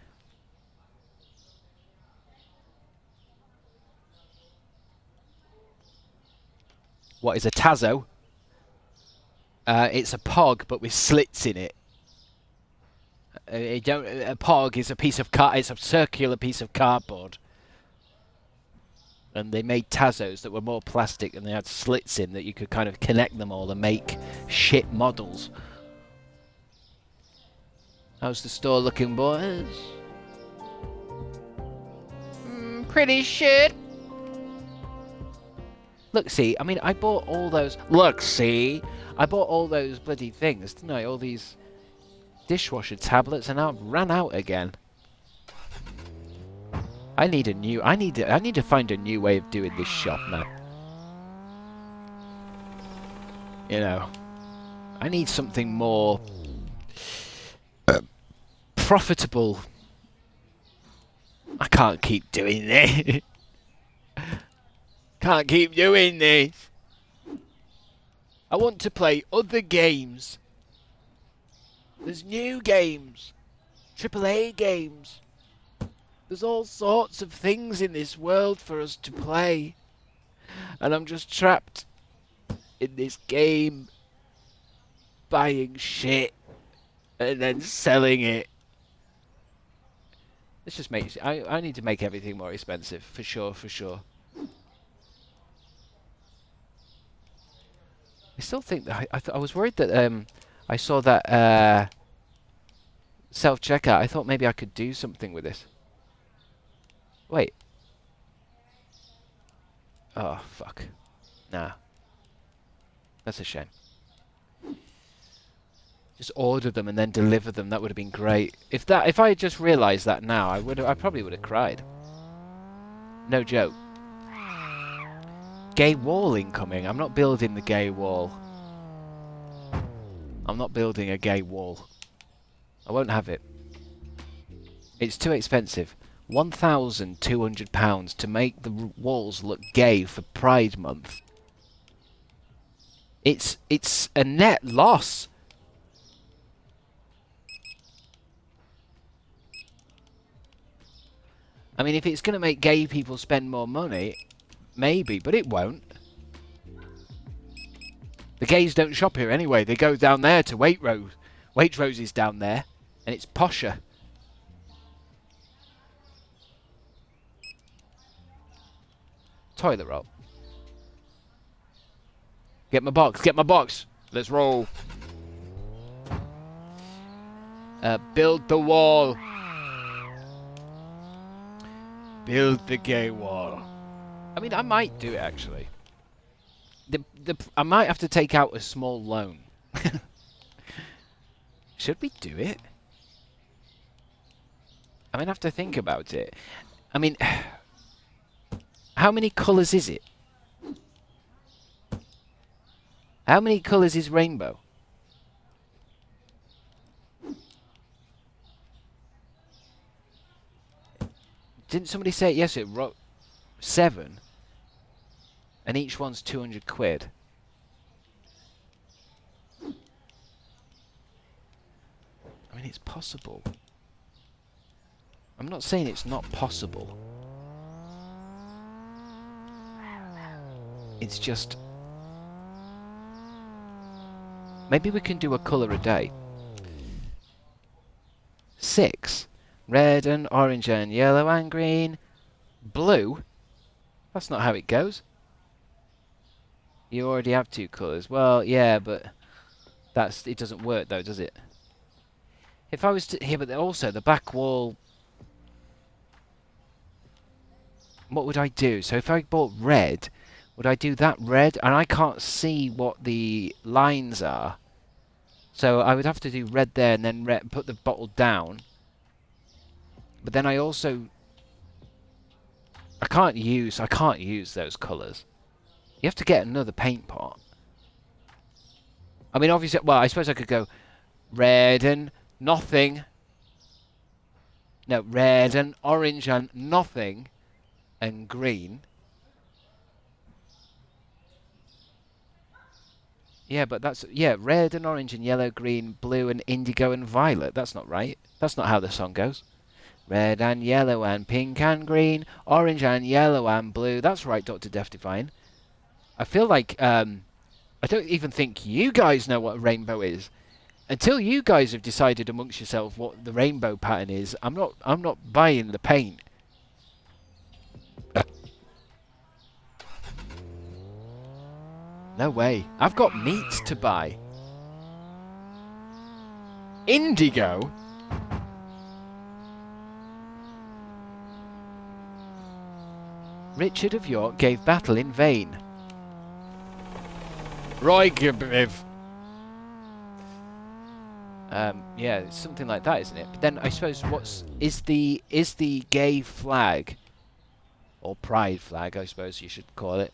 What is a Tazo? It's a pog, but with slits in it. A pog is a piece of it's a circular piece of cardboard. And they made Tazos that were more plastic, and they had slits in that you could kind of connect them all and make shit models. How's the store looking, boys? Pretty shit. Look, see, I mean, I bought all those... Look, see, I bought all those bloody things, didn't I? All these dishwasher tablets, and now I've ran out again. I need to find a new way of doing this shop now. You know, I need something more profitable. I can't keep doing this. Can't keep doing this. I want to play other games. There's new games. AAA games. There's all sorts of things in this world for us to play. And I'm just trapped in this game, buying shit and then selling it. Let's just make... I need to make everything more expensive, for sure, for sure. I still think that... I was worried that I saw that self-checkout. I thought maybe I could do something with this. Wait. Oh, fuck. Nah. That's a shame. Just order them and then deliver them. That would have been great. If I had just realised that now, I probably would have cried. No joke. Gay wall incoming. I'm not building the gay wall. I'm not building a gay wall. I won't have it. It's too expensive. £1,200 to make the walls look gay for Pride Month. It's a net loss. I mean, if it's going to make gay people spend more money, maybe, but it won't. The gays don't shop here anyway. They go down there to Waitrose. Waitrose is down there, and it's posher. Toilet roll. Get my box. Get my box. Let's roll. Build the wall. Build the gay wall. I mean, I might do it actually. I might have to take out a small loan. Should we do it? I mean, I have to think about it. I mean, how many colours is it? How many colours is rainbow? Didn't somebody say it yesterday? 7? And each one's 200 quid. I mean, it's possible. I'm not saying it's not possible. It's just... maybe we can do a colour a day. 6. Red and orange and yellow and green. Blue? That's not how it goes. You already have 2 colours. Well, yeah, but it doesn't work though, does it? If I was to... here, but also the back wall... what would I do? So if I bought red, would I do that red? And I can't see what the lines are. So I would have to do red there and then put the bottle down. But then I also... I can't use those colours. You have to get another paint pot. I mean, obviously, well, I suppose I could go red and nothing. No, red and orange and nothing. And green. Yeah, but that's... yeah, red and orange and yellow, green, blue and indigo and violet. That's not right. That's not how the song goes. Red and yellow and pink and green, orange and yellow and blue. That's right, Dr. Death Define. I feel like I don't even think you guys know what a rainbow is. Until you guys have decided amongst yourself what the rainbow pattern is, I'm not buying the paint. No way. I've got meat to buy. Indigo? Richard of York gave battle in vain. Roy Gibiv. Yeah, it's something like that, isn't it? But then I suppose is the gay flag or pride flag, I suppose you should call it,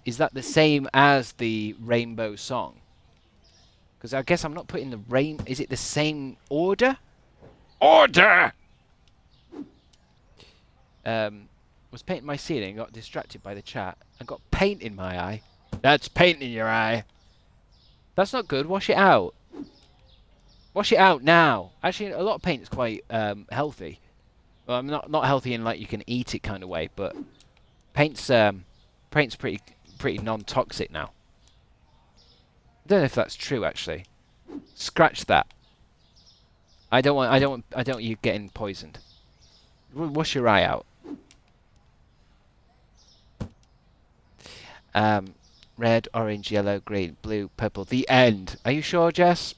is that the same as the rainbow song? Because I guess I'm not putting the rain... is it the same order? Order! Was painting my ceiling, got distracted by the chat, and got paint in my eye. That's paint in your eye. That's not good. Wash it out. Wash it out now. Actually, a lot of paint is quite healthy. Well, I'm not healthy in like you can eat it kind of way, but paint's pretty non-toxic now. I don't know if that's true actually. Scratch that. I don't want you getting poisoned. Wash your eye out. Red, orange, yellow, green, blue, purple. The end. Are you sure, Jess?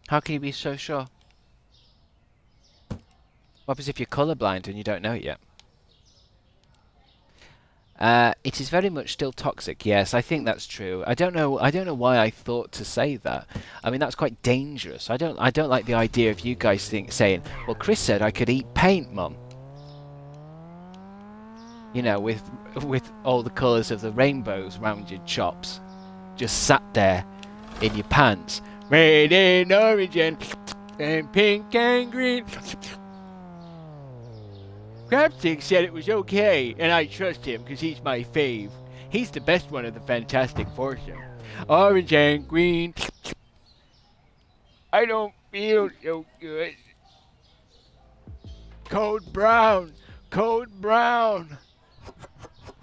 How can you be so sure? What happens if you're colourblind and you don't know it yet? It is very much still toxic. Yes, I think that's true. I don't know why I thought to say that. I mean, that's quite dangerous. I don't like the idea of you guys saying, "Well, Chris said I could eat paint, Mum." You know, with all the colours of the rainbows round your chops, just sat there in your pants, red and orange and pink and green. Crabstickz said it was okay, and I trust him because he's my fave. He's the best one of the Fantastic Foursome. Orange and green. I don't feel so good. Cold brown. Cold brown.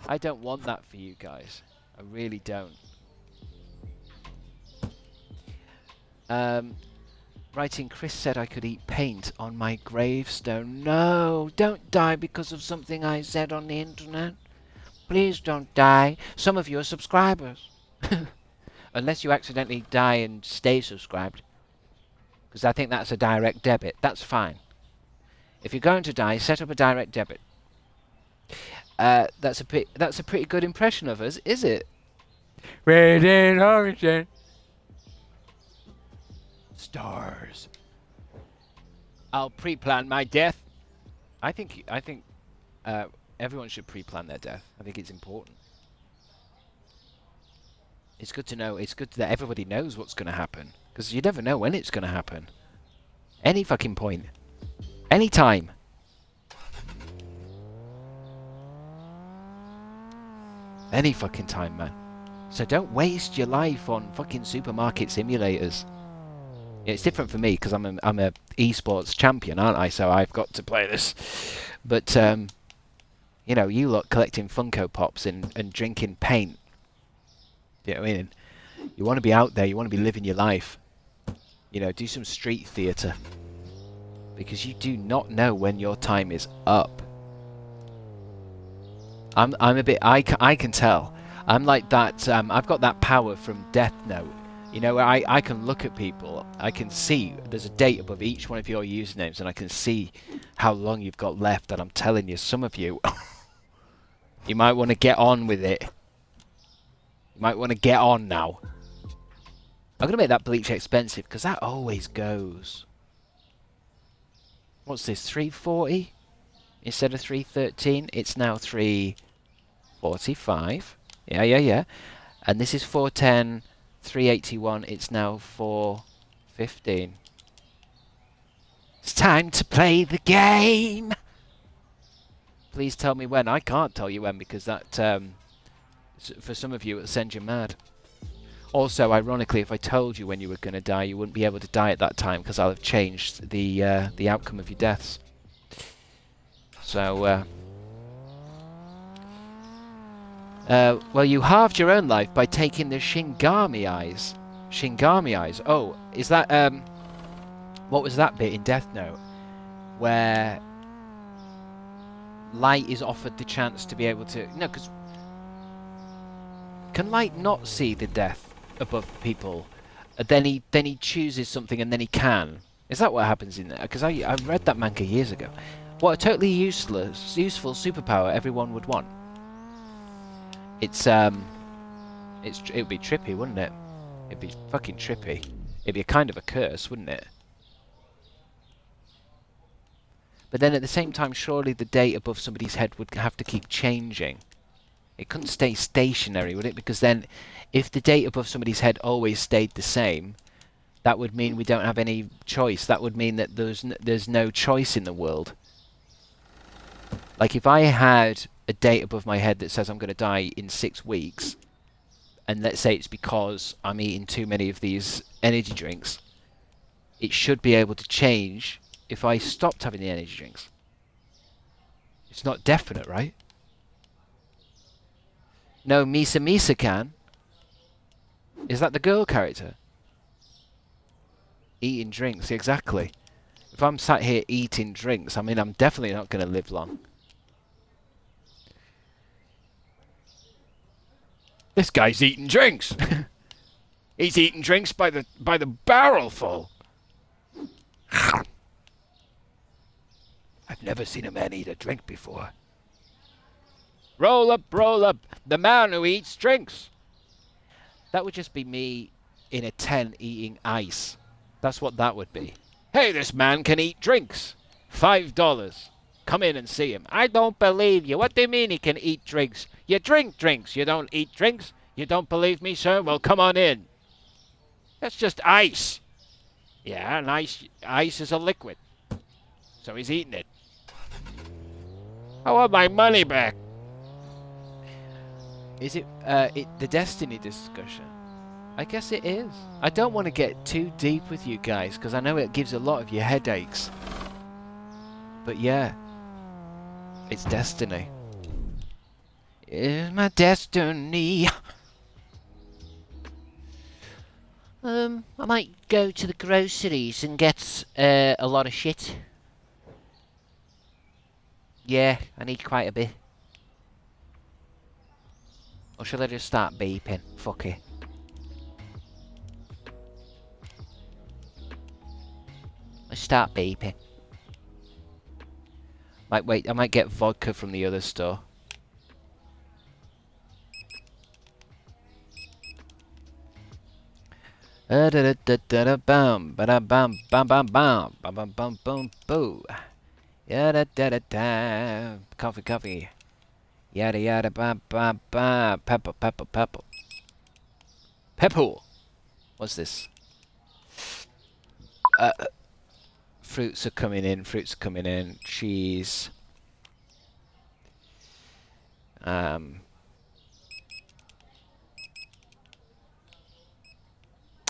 I don't want that for you guys. I really don't. Writing, Chris said I could eat paint on my gravestone. No, don't die because of something I said on the internet. Please don't die. Some of you are subscribers. Unless you accidentally die and stay subscribed. Because I think that's a direct debit. That's fine. If you're going to die, set up a direct debit. That's a pretty good impression of us, is it? Radiant origin. Stars. I'll pre-plan my death. I think everyone should pre-plan their death. I think it's important. It's good to know. It's good that everybody knows what's going to happen, because you never know when it's going to happen. Any fucking point. Any time. Any fucking time, man. So don't waste your life on fucking supermarket simulators. Yeah, it's different for me because I'm a esports champion, aren't I? So I've got to play this. But you know, you lot collecting Funko Pops and drinking paint. You know what I mean? You want to be out there. You want to be living your life. You know, do some street theatre. Because you do not know when your time is up. I'm a bit. I can tell. I'm like that. I've got that power from Death Note. You know, where I can look at people. I can see there's a date above each one of your usernames, and I can see how long you've got left. And I'm telling you, some of you, you might want to get on with it. You might want to get on now. I'm gonna make that bleach expensive because that always goes. What's this? 340 instead of 313. It's now 345. Yeah. And this is 410, 381. It's now 415. It's time to play the game. Please tell me when. I can't tell you when because that, for some of you, it'll send you mad. Also, ironically, if I told you when you were going to die, you wouldn't be able to die at that time because I'll have changed the outcome of your deaths. So, well, you halved your own life by taking the Shingami eyes. Shingami eyes. Oh, is that what was that bit in Death Note where Light is offered the chance to be able to? No, because can Light not see the death above people? Then he chooses something and then he can. Is that what happens in there? Because I read that manga years ago. What a totally useful superpower everyone would want. It would be trippy, wouldn't it? It'd be fucking trippy. It'd be a kind of a curse, wouldn't it? But then at the same time, surely the date above somebody's head would have to keep changing. It couldn't stay stationary, would it? Because then, if the date above somebody's head always stayed the same, that would mean we don't have any choice. That would mean that there's no choice in the world. Like if I had a date above my head that says I'm going to die in 6 weeks, and let's say it's because I'm eating too many of these energy drinks, it should be able to change if I stopped having the energy drinks. It's not definite, right? No, Misa can. Is that the girl character? Eating drinks, exactly. If I'm sat here eating drinks, I mean, I'm definitely not going to live long. This guy's eating drinks. He's eating drinks by the barrelful. I've never seen a man eat a drink before. Roll up, the man who eats drinks. That would just be me in a tent eating ice. That's what that would be. Hey, this man can eat drinks. $5. Come in and see him. I don't believe you. What do you mean he can eat drinks? You drink drinks. You don't eat drinks. You don't believe me, sir? Well, come on in. That's just ice. Yeah, and ice is a liquid. So he's eating it. I want my money back. Is it the Destiny discussion? I guess it is. I don't want to get too deep with you guys because I know it gives a lot of you headaches. But yeah, it's Destiny. It's my destiny. I might go to the groceries and get a lot of shit. Yeah, I need quite a bit. Or shall I just start beeping? Fuck it. Let's start beeping. Might wait, I might get vodka from the other store. Da da da da da bam ba da bam bam bam bam bam bam bam boom boo. Yada da da da. Coffee. Yada yada bam bam bam. Pepper. Pepper. What's this? Fruits are coming in. Cheese.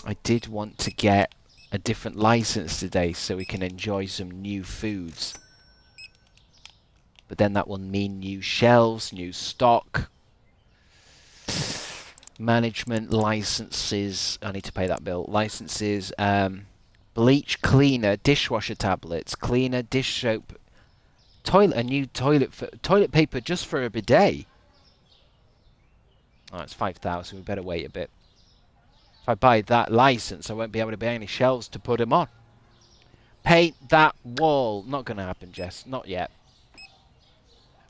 I did want to get a different license today so we can enjoy some new foods. But then that will mean new shelves, new stock, management licenses. I need to pay that bill. Licenses, bleach cleaner, dishwasher tablets, cleaner, dish soap, a new toilet paper just for a bidet. Oh, it's 5,000. We better wait a bit. If I buy that license, I won't be able to buy any shelves to put them on. Paint that wall. Not going to happen, Jess. Not yet.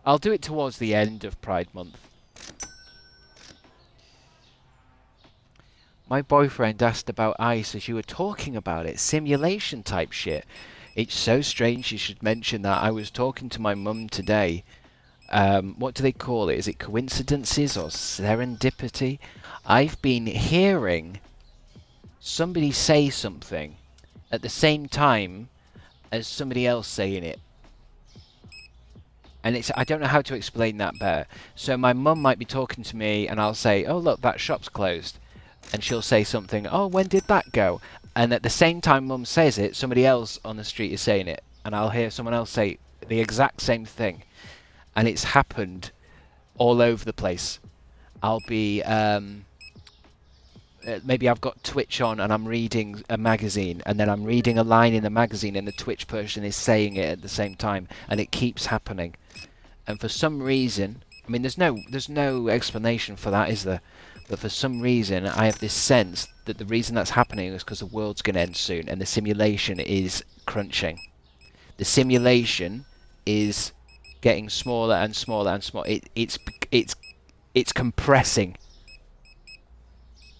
I'll do it towards the end of Pride Month. My boyfriend asked about ice as you were talking about it. Simulation type shit. It's so strange you should mention that. I was talking to my mum today. What do they call it? Is it coincidences or serendipity? I've been hearing somebody say something at the same time as somebody else saying it. And I don't know how to explain that better. So my mum might be talking to me and I'll say, oh look, that shop's closed. And she'll say something, oh, when did that go? And at the same time mum says it, somebody else on the street is saying it. And I'll hear someone else say the exact same thing. And it's happened all over the place. I'll be, maybe I've got Twitch on and I'm reading a magazine. And then I'm reading a line in the magazine and the Twitch person is saying it at the same time. And it keeps happening. And for some reason, I mean, there's no explanation for that, is there? But for some reason, I have this sense that the reason that's happening is because the world's going to end soon, and the simulation is crunching. The simulation is getting smaller and smaller and smaller. It's compressing.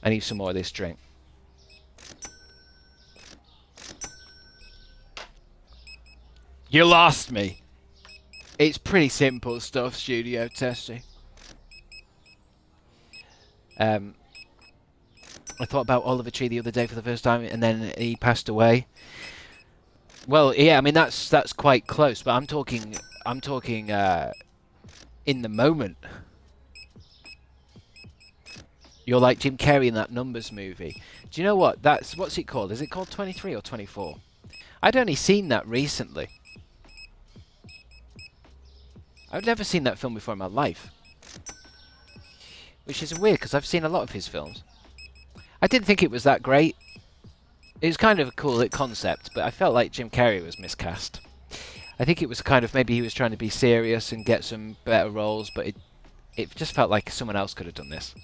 I need some more of this drink. You lost me. It's pretty simple stuff, Studio Testy. I thought about Oliver Tree the other day for the first time, and then he passed away. Well, yeah, I mean that's quite close, but I'm talking in the moment. You're like Jim Carrey in that Numbers movie. Do you know what? What's it called? Is it called 23 or 24? I'd only seen that recently. I've never seen that film before in my life. Which is weird, because I've seen a lot of his films. I didn't think it was that great. It was kind of a cool concept, but I felt like Jim Carrey was miscast. I think it was kind of, maybe he was trying to be serious and get some better roles, but it just felt like someone else could have done this.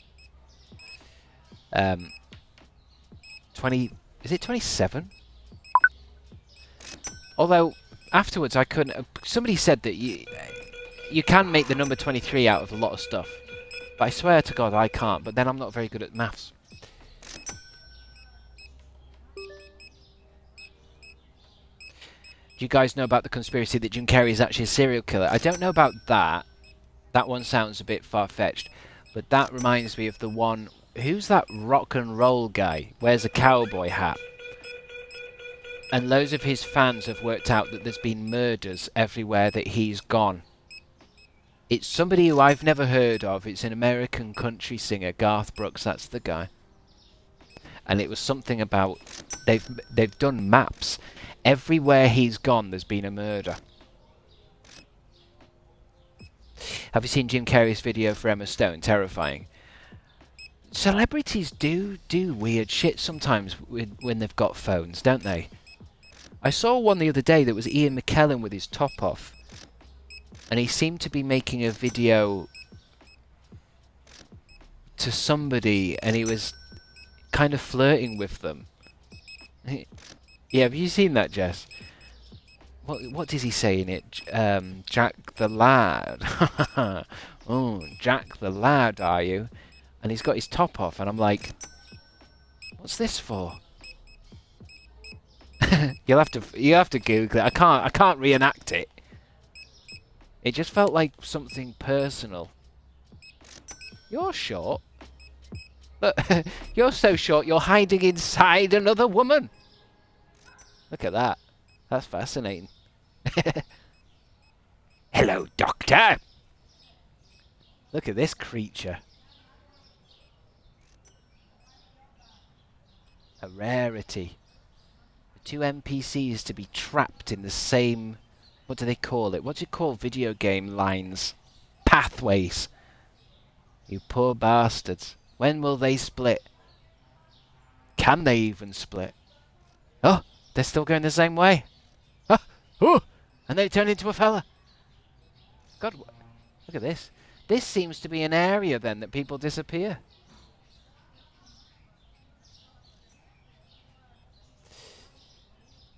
20... Is it 27? Although, afterwards I couldn't... Somebody said that you can make the number 23 out of a lot of stuff. But I swear to God I can't, but then I'm not very good at maths. Do you guys know about the conspiracy that Jim Carrey is actually a serial killer? I don't know about that. That one sounds a bit far-fetched. But that reminds me of the one... Who's that rock and roll guy? Wears a cowboy hat. And loads of his fans have worked out that there's been murders everywhere that he's gone. It's somebody who I've never heard of. It's an American country singer, Garth Brooks. That's the guy. And it was something about... They've done maps. Everywhere he's gone, there's been a murder. Have you seen Jim Carrey's video for Emma Stone? Terrifying. Celebrities do weird shit sometimes when they've got phones, don't they? I saw one the other day that was Ian McKellen with his top off, and he seemed to be making a video to somebody, and he was kind of flirting with them. Yeah, have you seen that, Jess? What does he say in it? Jack the lad. Oh, Jack the lad, are you? And he's got his top off, and I'm like, what's this for? you have to Google it. I can't reenact it. It just felt like something personal. You're short. Look, you're so short. You're hiding inside another woman. Look at that. That's fascinating. Hello, Doctor. Look at this creature. A rarity. The two NPCs to be trapped in the same... What do they call it? What do you call video game lines? Pathways. You poor bastards. When will they split? Can they even split? Oh, they're still going the same way. Oh, oh, and they turn into a fella. God, look at this. This seems to be an area then that people disappear.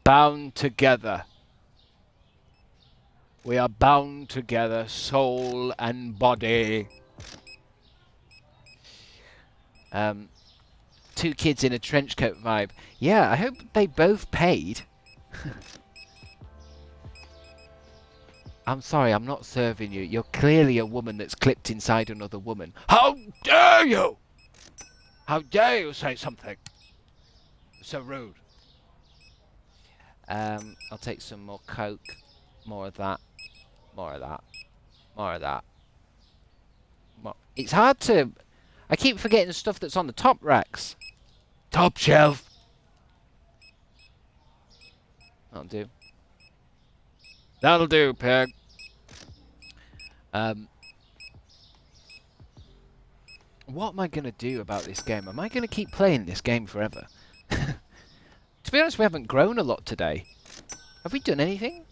Bound together. We are bound together, soul and body. Two kids in a trench coat vibe. Yeah, I hope they both paid. I'm sorry, I'm not serving you. You're clearly a woman that's clipped inside another woman. How dare you! How dare you say something so rude? I'll take some more Coke. More of that. More of that. More of that. More. It's hard to... I keep forgetting stuff that's on the top racks. Top shelf. That'll do. That'll do, pig. What am I going to do about this game? Am I going to keep playing this game forever? To be honest, we haven't grown a lot today. Have we done anything?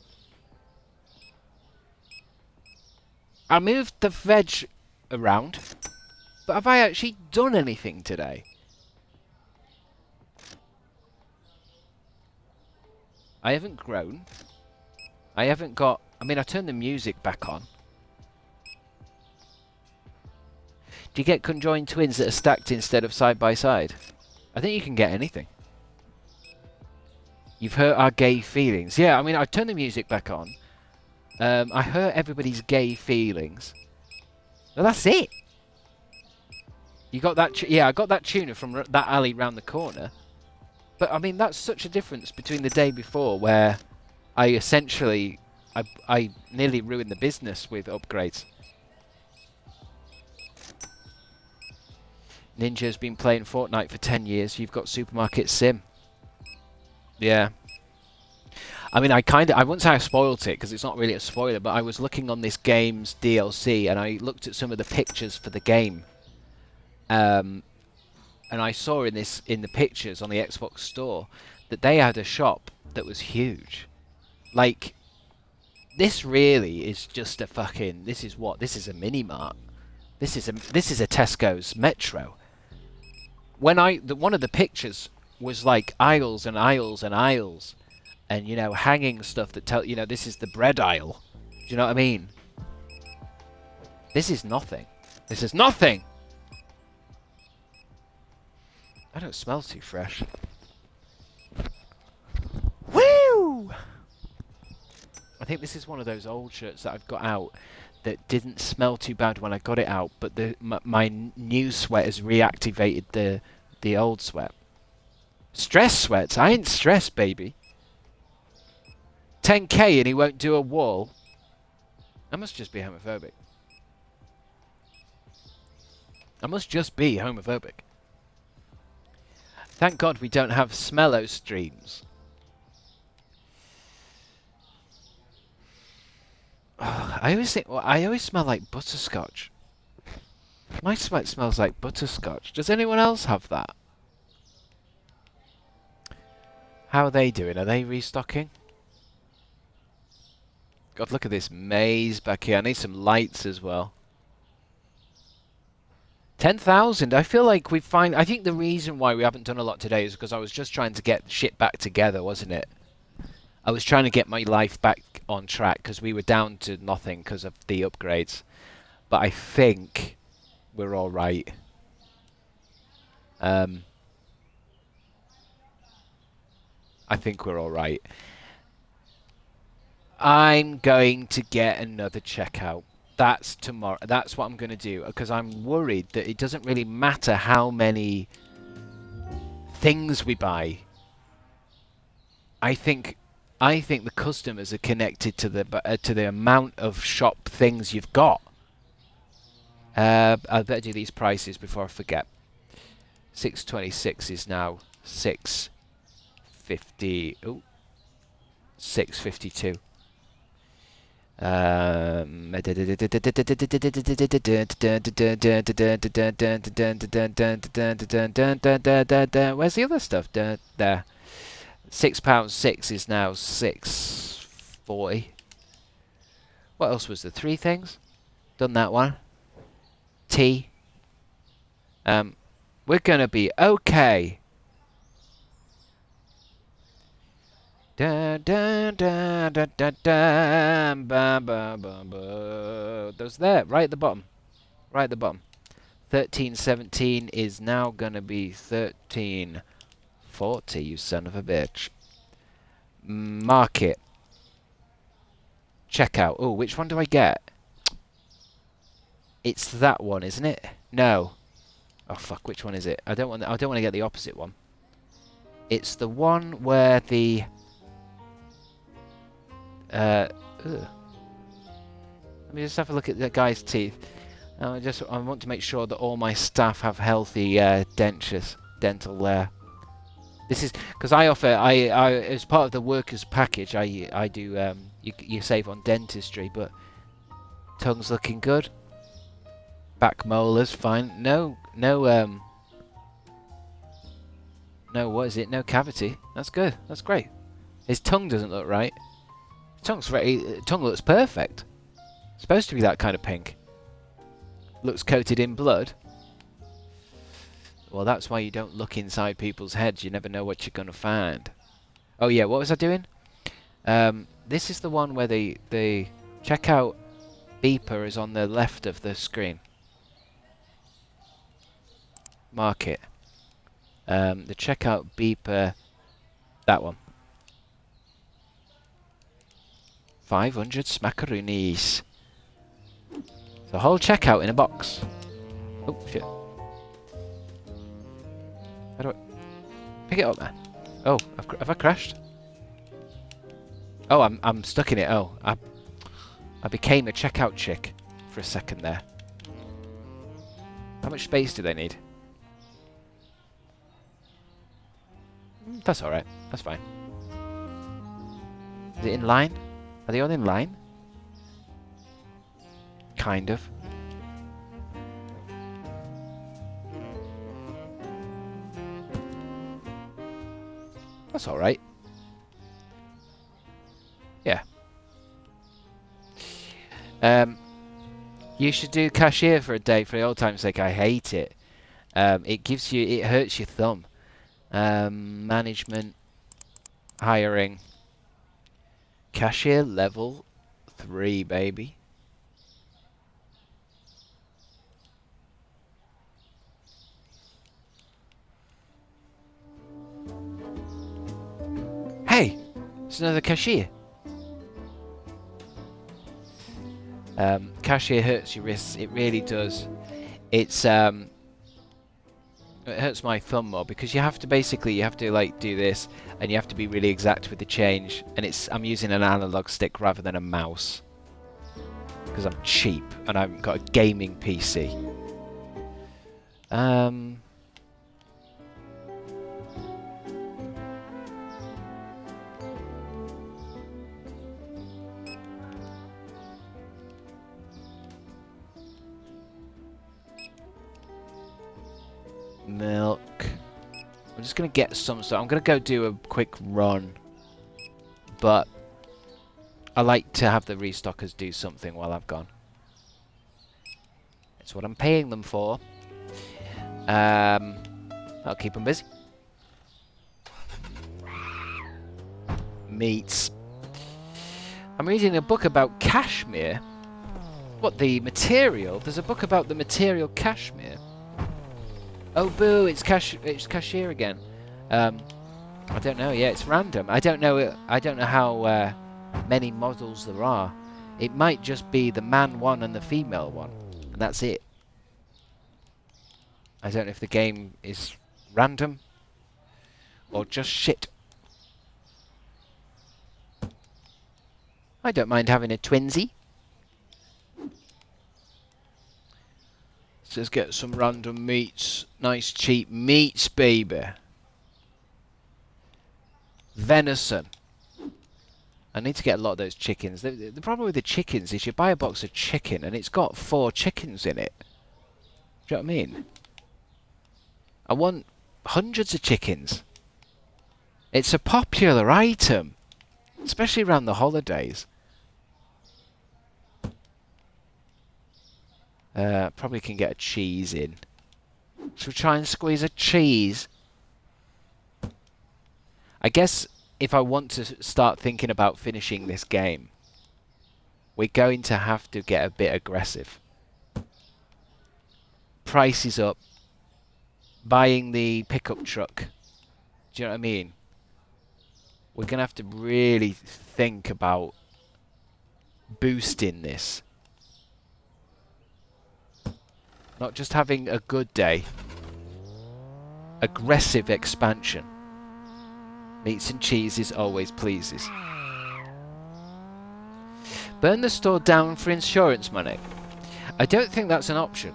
I moved the veg around. But have I actually done anything today? I haven't grown. I haven't got... I mean, I turned the music back on. Do you get conjoined twins that are stacked instead of side by side? I think you can get anything. You've hurt our gay feelings. Yeah, I mean, I turned the music back on. I hurt everybody's gay feelings. Well, that's it. You got that... yeah, I got that tuna from that alley round the corner. But, I mean, that's such a difference between the day before where I essentially... I nearly ruined the business with upgrades. Ninja's been playing Fortnite for 10 years. You've got Supermarket Sim. Yeah. I mean, I wouldn't say I spoiled it, because it's not really a spoiler, but I was looking on this game's DLC, and I looked at some of the pictures for the game. And I saw in the pictures on the Xbox store that they had a shop that was huge. Like, this really is just a fucking... This is what? This is a mini-mart. This is a Tesco's Metro. When one of the pictures was like aisles and aisles and aisles, and you know, hanging stuff that tell this is the bread aisle. Do you know what I mean? This is nothing. This is nothing. I don't smell too fresh. Woo! I think this is one of those old shirts that I've got out that didn't smell too bad when I got it out, but my new sweat has reactivated the old sweat. Stress sweats? I ain't stressed, baby. 10k and he won't do a wall? I must just be homophobic. I must just be homophobic. Thank God we don't have smello streams. Oh, I always smell like butterscotch. My sweat smells like butterscotch. Does anyone else have that? How are they doing? Are they restocking? God, look at this maze back here. I need some lights as well. 10,000. I feel like I think the reason why we haven't done a lot today is because I was just trying to get shit back together, wasn't it? I was trying to get my life back on track because we were down to nothing because of the upgrades. But I think we're all right. I think we're all right. I'm going to get another checkout. That's tomorrow. That's what I'm going to do because I'm worried that it doesn't really matter how many things we buy. I think the customers are connected to the amount of shop things you've got. I better do these prices before I forget. 626 is now 650. Oh, 652. Where's the other stuff? There. £6.6 is now 640. What else was there? 3 things. Done that one. Tea. We're gonna be okay. Dun, dun, dun, dun, dun, dun, bum, bum, bum, bum. Those there, right at the bottom. Right at the bottom. 1317 is now gonna be 1340, you son of a bitch. Market. Checkout. Oh, which one do I get? It's that one, isn't it? No. Oh fuck, which one is it? I don't want to get the opposite one. It's the one where the let me just have a look at the guy's teeth. I want to make sure that all my staff have healthy dental This is because I offer as part of the workers package. I do you save on dentistry, but tongue's looking good. Back molars fine. No, what is it? No cavity. That's good. That's great. His tongue doesn't look right. Tongue looks perfect. It's supposed to be that kind of pink. Looks coated in blood. Well, that's why you don't look inside people's heads. You never know what you're going to find. Oh yeah, what was I doing? This is the one where the checkout beeper is on the left of the screen. Market. The checkout beeper. That one. 500 smackaroonies. The whole checkout in a box. Oh shit! How do I pick it up, man? Oh, have I crashed? Oh, I'm stuck in it. Oh, I became a checkout chick for a second there. How much space do they need? That's all right. That's fine. Is it in line? Are they all in line? Kind of. That's all right. Yeah. You should do cashier for a day for the old time's sake. I hate it. It hurts your thumb. Management, hiring. Cashier level 3, baby. Hey, it's another cashier. Cashier hurts your wrists. It really does. It hurts my thumb more because you have to like do this and you have to be really exact with the change, and I'm using an analog stick rather than a mouse because I'm cheap and I haven't got a gaming PC. milk. I'm just going to get some stuff. I'm going to go do a quick run. But I like to have the restockers do something while I've gone. It's what I'm paying them for. I'll keep them busy. Meats. I'm reading a book about cashmere. What, the material? There's a book about the material cashmere. Oh boo! It's cashier again. I don't know. Yeah, it's random. I don't know. I don't know how many models there are. It might just be the man one and the female one, and that's it. I don't know if the game is random or just shit. I don't mind having a twinsy. Let's get some random meats. Nice cheap meats, baby. Venison. I need to get a lot of those chickens. The problem with the chickens is you buy a box of chicken and it's got 4 chickens in it. Do you know what I mean? I want hundreds of chickens. It's a popular item. Especially around the holidays. Probably can get a cheese in. Should we try and squeeze a cheese? I guess if I want to start thinking about finishing this game, we're going to have to get a bit aggressive. Price is up. Buying the pickup truck. Do you know what I mean? We're going to have to really think about boosting this. Not just having a good day. Aggressive expansion. Meats and cheeses always pleases. Burn the store down for insurance money. I don't think that's an option.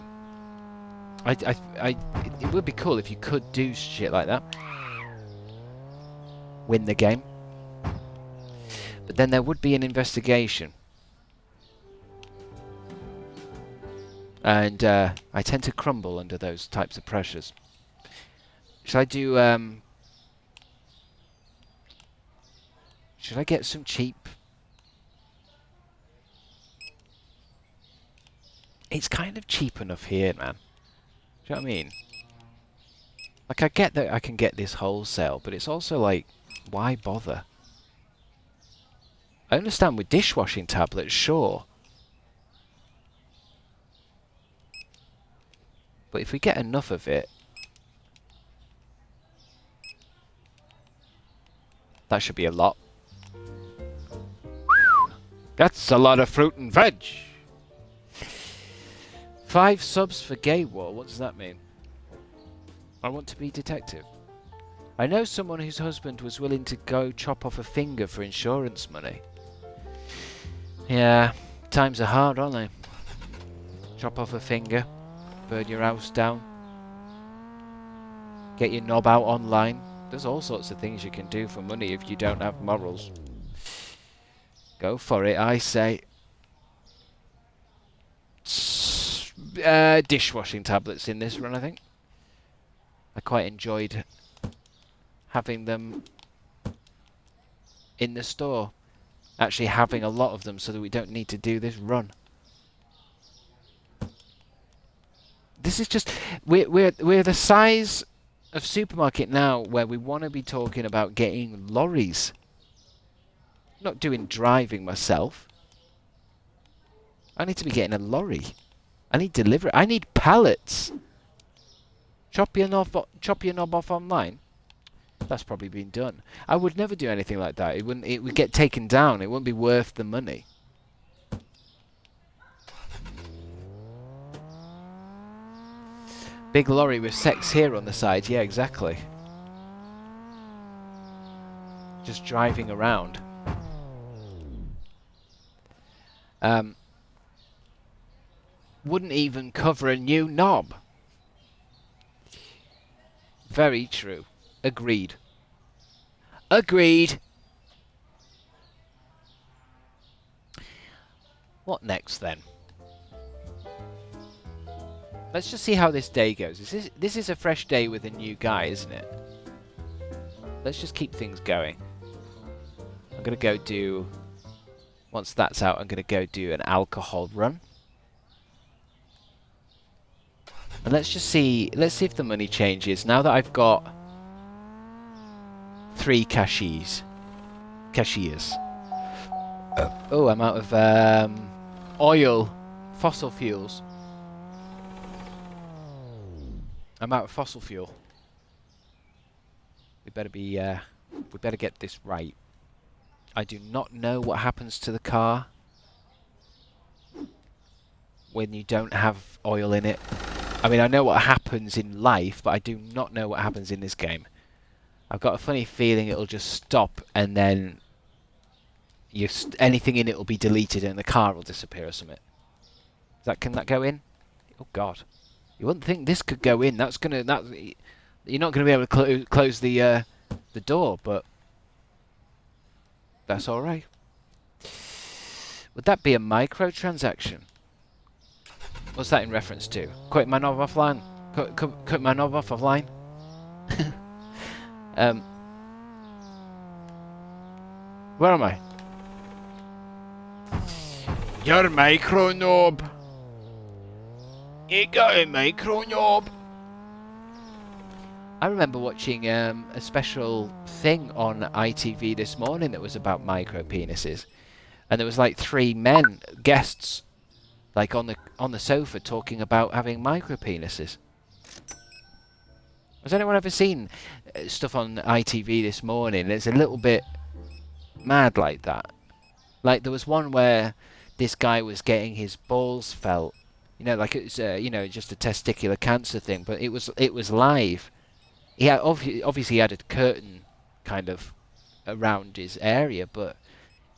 It would be cool if you could do shit like that. Win the game. But then there would be an investigation. And I tend to crumble under those types of pressures. Should I do... should I get some cheap... It's kind of cheap enough here, man. Do you know what I mean? Like, I get that I can get this wholesale, but it's also like, why bother? I understand with dishwashing tablets, sure. But if we get enough of it, that should be a lot. That's a lot of fruit and veg. 5 subs for Gay War. What does that mean? I want to be detective. I know someone whose husband was willing to go chop off a finger for insurance money. Yeah, times are hard, aren't they? Chop off a finger, burn your house down, get your knob out online. There's all sorts of things you can do for money if you don't have morals. Go for it, I say. Dishwashing tablets in this run, I think. I quite enjoyed having them in the store. Actually having a lot of them so that we don't need to do this run. This is just... We're the size of supermarket now where we want to be talking about getting lorries. Not doing driving myself. I need to be getting a lorry. I need delivery. I need pallets. Chop your knob off online. That's probably been done. I would never do anything like that. It wouldn't. It would get taken down. It wouldn't be worth the money. Big lorry with sex here on the side. Yeah, exactly. Just driving around. Wouldn't even cover a new knob. Very true. Agreed. Agreed. What next then? Let's just see how this day goes. This is a fresh day with a new guy, isn't it? Let's just keep things going. I'm going to go do... Once that's out, I'm going to go do an alcohol run. And let's just see... Let's see if the money changes. Now that I've got 3 cashiers. Oh, I'm out of oil. Fossil fuels. I'm out of fossil fuel. We better be... we better get this right. I do not know what happens to the car when you don't have oil in it. I mean, I know what happens in life, but I do not know what happens in this game. I've got a funny feeling it'll just stop and then anything in it will be deleted and the car will disappear or something. Can that go in? Oh God. You wouldn't think this could go in. You're not gonna be able to close the door, but that's all right. Would that be a microtransaction? What's that in reference to? Quit my knob offline. Cut my knob off offline. Where am I? Your micro knob. You got a micro knob. I remember watching a special thing on ITV this morning that was about micro penises, and there was like 3 men guests, like on the sofa talking about having micro penises. Has anyone ever seen stuff on ITV this morning? It's a little bit mad like that. Like there was one where this guy was getting his balls felt. You know, like it's just a testicular cancer thing, but it was live. He had obviously he had a curtain kind of around his area, but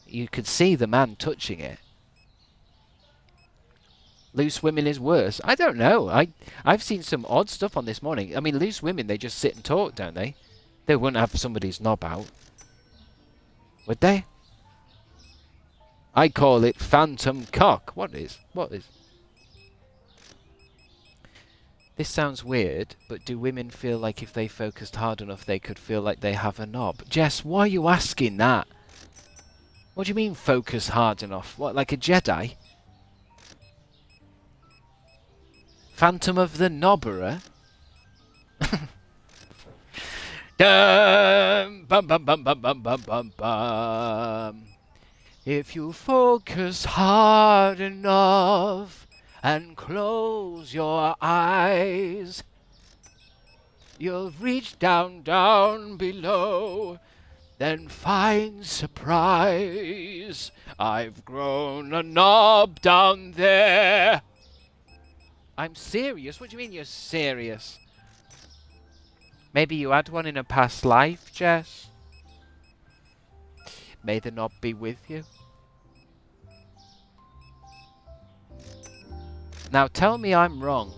you could see the man touching it. Loose women is worse. I don't know. I've seen some odd stuff on this morning. I mean, loose women, they just sit and talk, don't they? They wouldn't have somebody's knob out, would they? I call it phantom cock. What is? This sounds weird, but do women feel like if they focused hard enough they could feel like they have a knob? Jess, why are you asking that? What do you mean focus hard enough? What, like a Jedi? Phantom of the Knobberer? Dum, bum, bum, bum, bum, bum, bum, bum, bum. If you focus hard enough and close your eyes, you'll reach down, down below, then find surprise. I've grown a knob down there. I'm serious? What do you mean you're serious? Maybe you had one in a past life, Jess? May the knob be with you. Now tell me I'm wrong,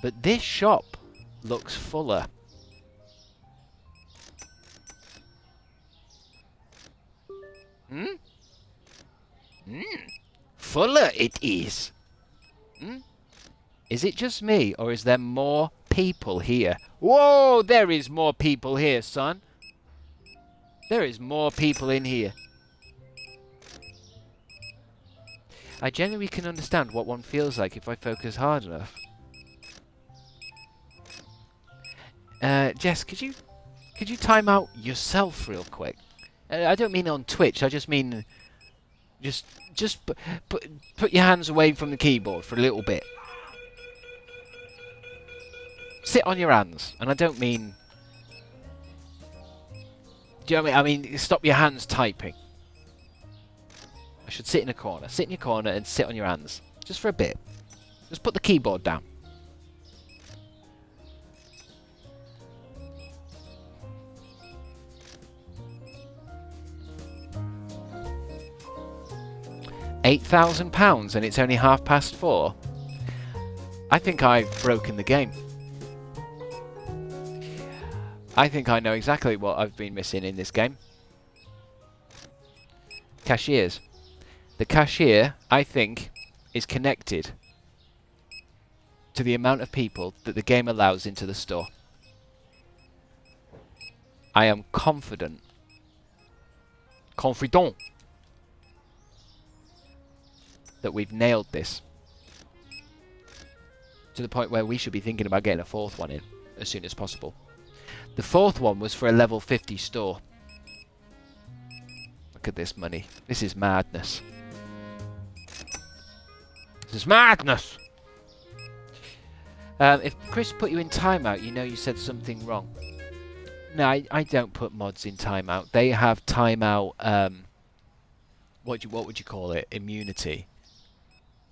but this shop looks fuller. Fuller it is. Is it just me, or is there more people here? Whoa, there is more people here, son. There is more people in here. I genuinely can understand what one feels like if I focus hard enough. Jess, could you time out yourself real quick? I don't mean on Twitch. I just mean just put your hands away from the keyboard for a little bit. Sit on your hands, and I don't mean. Do you know what I mean? I mean, stop your hands typing. I should sit in a corner. Sit in your corner and sit on your hands. Just for a bit. Just put the keyboard down. £8,000 and it's only 4:30. I think I've broken the game. I think I know exactly what I've been missing in this game. Cashiers. The cashier, I think, is connected to the amount of people that the game allows into the store. I am confident that we've nailed this to the point where we should be thinking about getting a 4th one in as soon as possible. The 4th one was for a level 50 store. Look at this money. This is madness. This is madness! If Chris put you in timeout, you know you said something wrong. No, I don't put mods in timeout. They have timeout, what would you call it? Immunity.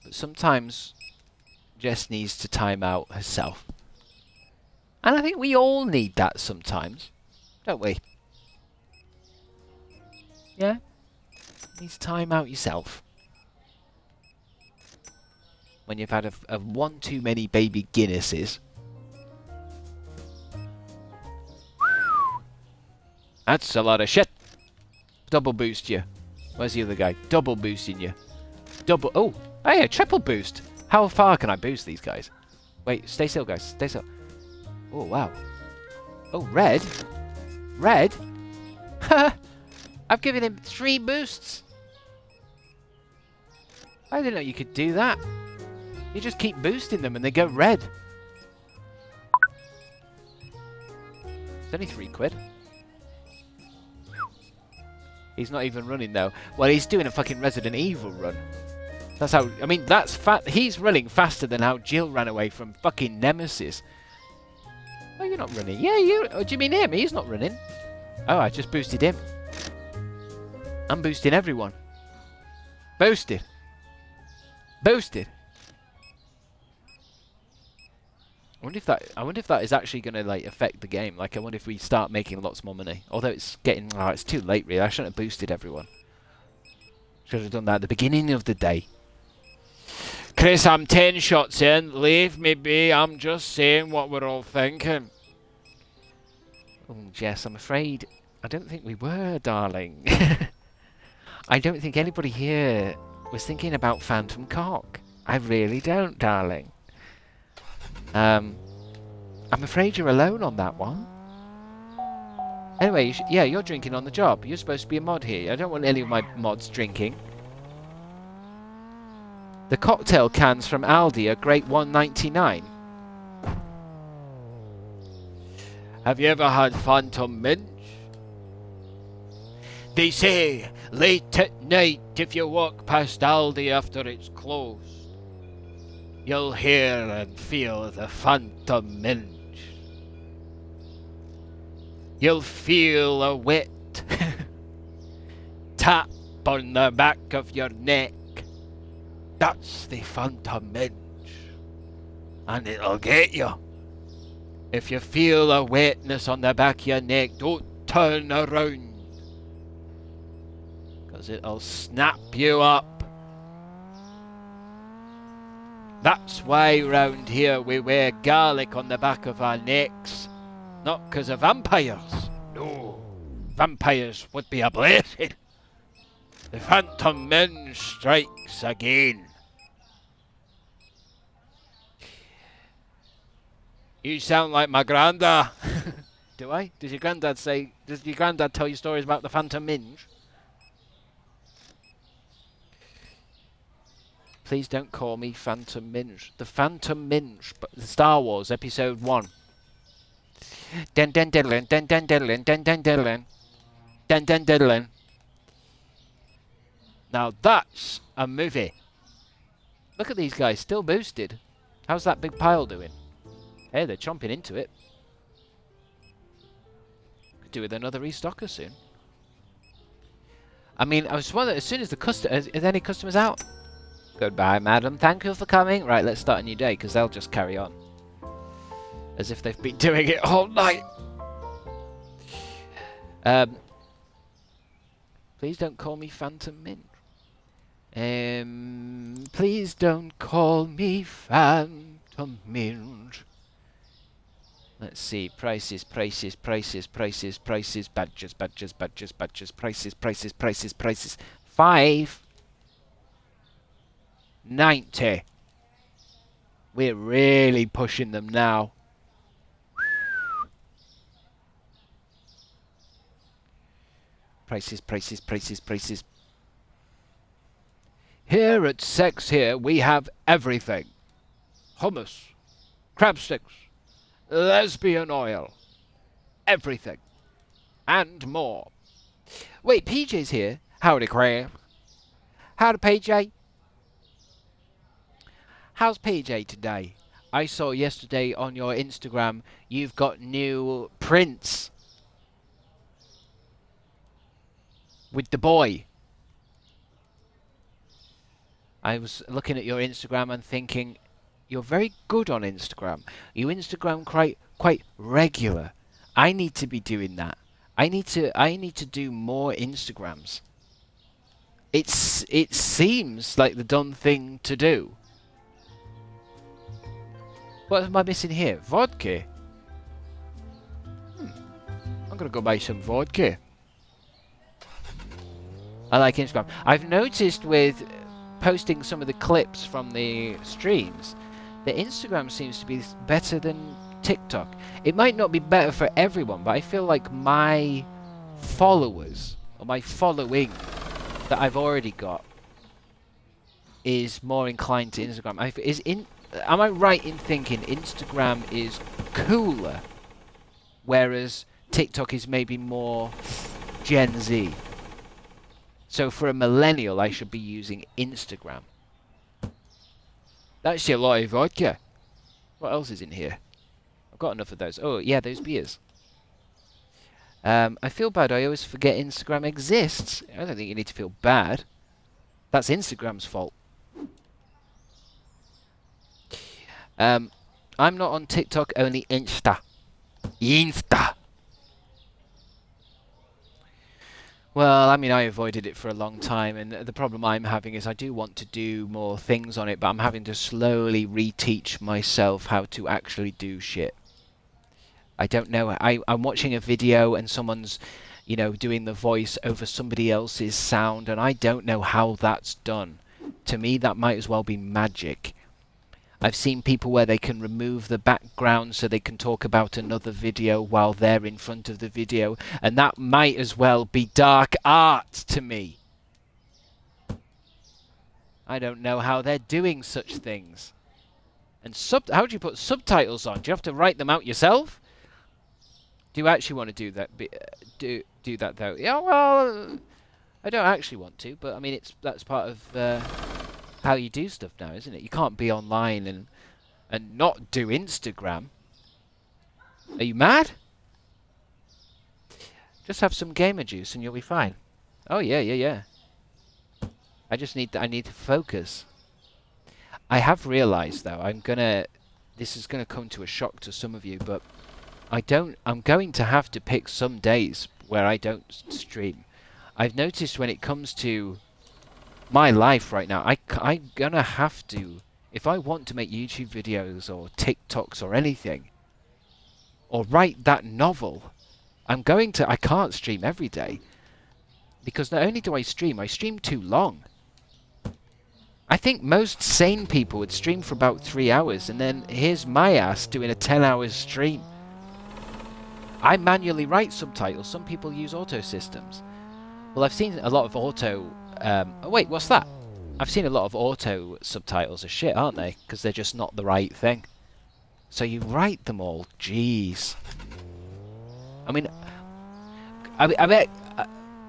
But sometimes Jess needs to time out herself. And I think we all need that sometimes, don't we? Yeah? You need to time out yourself. When you've had a one too many baby Guinnesses. That's a lot of shit. Double boost you. Where's the other guy? Double boosting you. Double. Oh, hey, a triple boost. How far can I boost these guys? Wait, stay still, guys. Stay still. Oh, wow. Oh, red. Red? I've given him 3 boosts. I didn't know you could do that. You just keep boosting them and they go red. It's only 3 quid. He's not even running though. Well, he's doing a fucking Resident Evil run. That's how. I mean, that's he's running faster than how Jill ran away from fucking Nemesis. Oh, you're not running. Yeah, you. Oh, do you mean him? He's not running. Oh, I just boosted him. I'm boosting everyone. Boosted. Boosted. I wonder if that is actually going to like affect the game. Like, I wonder if we start making lots more money. Although it's getting, it's too late really. I shouldn't have boosted everyone. Should have done that at the beginning of the day. Chris, I'm 10 shots in. Leave me be. I'm just saying what we're all thinking. Oh, Jess, I'm afraid I don't think we were, darling. I don't think anybody here was thinking about Phantom Cock. I really don't, darling. I'm afraid you're alone on that one. Anyway, yeah, you're drinking on the job. You're supposed to be a mod here. I don't want any of my mods drinking. The cocktail cans from Aldi are great $1.99. Have you ever had Phantom Minch? They say late at night if you walk past Aldi after it's closed, you'll hear and feel the Phantom Minch. You'll feel a wet tap on the back of your neck. That's the Phantom Minch. And it'll get you. If you feel a wetness on the back of your neck, don't turn around. Because it'll snap you up. That's why round here we wear garlic on the back of our necks. Not because of vampires. No. Vampires would be a blessing. The Phantom Minch strikes again. You sound like my granda. Do I? Does your granddad tell you stories about the Phantom Minch? Please don't call me Phantom Minch. The Phantom Minch, Star Wars Episode 1. Dun dun diddlin, dun dun diddlin, dun dun diddlin, dun dun diddlin. Now that's a movie. Look at these guys, still boosted. How's that big pile doing? Hey, they're chomping into it. Could do with another restocker soon. I mean, I was wondering, as soon as the customer... Is any customers out? Goodbye, madam. Thank you for coming. Right, let's start a new day, because they'll just carry on. As if they've been doing it all night. Please don't call me Phantom Minch. Please don't call me Phantom Minch. Let's see. Prices, prices, prices, prices, prices, badges, badges, badges, badges, prices, prices, prices, prices. $5.90. We're really pushing them now. Prices, prices, prices, prices. Here at sesh here, we have everything. Hummus, crabstickz, lesbian oil, everything. And more. Wait, PJ's here. Howdy, Crab. Howdy, PJ. How's PJ today? I saw yesterday on your Instagram you've got new prints with the boy. I was looking at your Instagram and thinking, you're very good on Instagram. You Instagram quite regular. I need to be doing that. I need to do more Instagrams. It seems like the done thing to do. What am I missing here? Vodka? I'm gonna go buy some vodka. I like Instagram. I've noticed with posting some of the clips from the streams that Instagram seems to be better than TikTok. It might not be better for everyone, but I feel like my followers or my following that I've already got is more inclined to Instagram. Am I right in thinking Instagram is cooler, whereas TikTok is maybe more Gen Z? So for a millennial, I should be using Instagram. That's a lot of vodka. What else is in here? I've got enough of those. Oh, yeah, those beers. I feel bad. I always forget Instagram exists. I don't think you need to feel bad. That's Instagram's fault. I'm not on TikTok, only Insta. Insta! Well, I mean, I avoided it for a long time, and the problem I'm having is I do want to do more things on it, but I'm having to slowly reteach myself how to actually do shit. I don't know. I'm watching a video and someone's, you know, doing the voice over somebody else's sound, and I don't know how that's done. To me, that might as well be magic. I've seen people where they can remove the background so they can talk about another video while they're in front of the video, and that might as well be dark art to me. I don't know how they're doing such things. And how do you put subtitles on? Do you have to write them out yourself? Do you actually want to do that? Do that though? Yeah, well, I don't actually want to, but I mean, that's part of how you do stuff now, isn't it? You can't be online and not do Instagram. Are you mad? Just have some gamer juice and you'll be fine. Oh yeah. I need to focus. I have realized though, this is gonna come to a shock to some of you, but I'm going to have to pick some days where I don't stream. I've noticed when it comes to my life right now, I'm gonna have to, if I want to make YouTube videos or TikToks or anything, or write that novel, I can't stream every day. Because not only do I stream too long. I think most sane people would stream for about 3 hours, and then here's my ass doing a 10-hour stream. I manually write subtitles. Some people use auto systems. Well, I've seen a lot of auto... oh, wait, what's that? I've seen a lot of auto subtitles are shit, aren't they? Because they're just not the right thing. So you write them all. Jeez. I mean... I bet...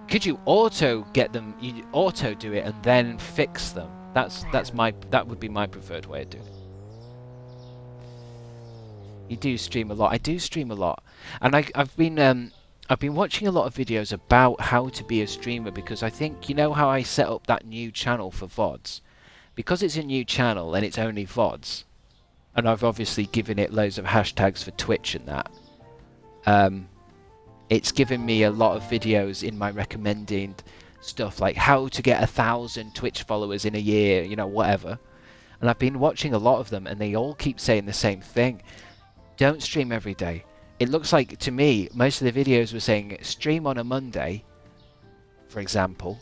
could you auto get them... You auto do it and then fix them? That would be my preferred way of doing it. You do stream a lot. I do stream a lot. And I've been watching a lot of videos about how to be a streamer, because I think, you know how I set up that new channel for VODs? Because it's a new channel and it's only VODs, and I've obviously given it loads of hashtags for Twitch and that, it's given me a lot of videos in my recommended stuff, like how to get 1,000 Twitch followers in a year, you know, whatever. And I've been watching a lot of them, and they all keep saying the same thing. Don't stream every day. It looks like, to me, most of the videos were saying stream on a Monday, for example,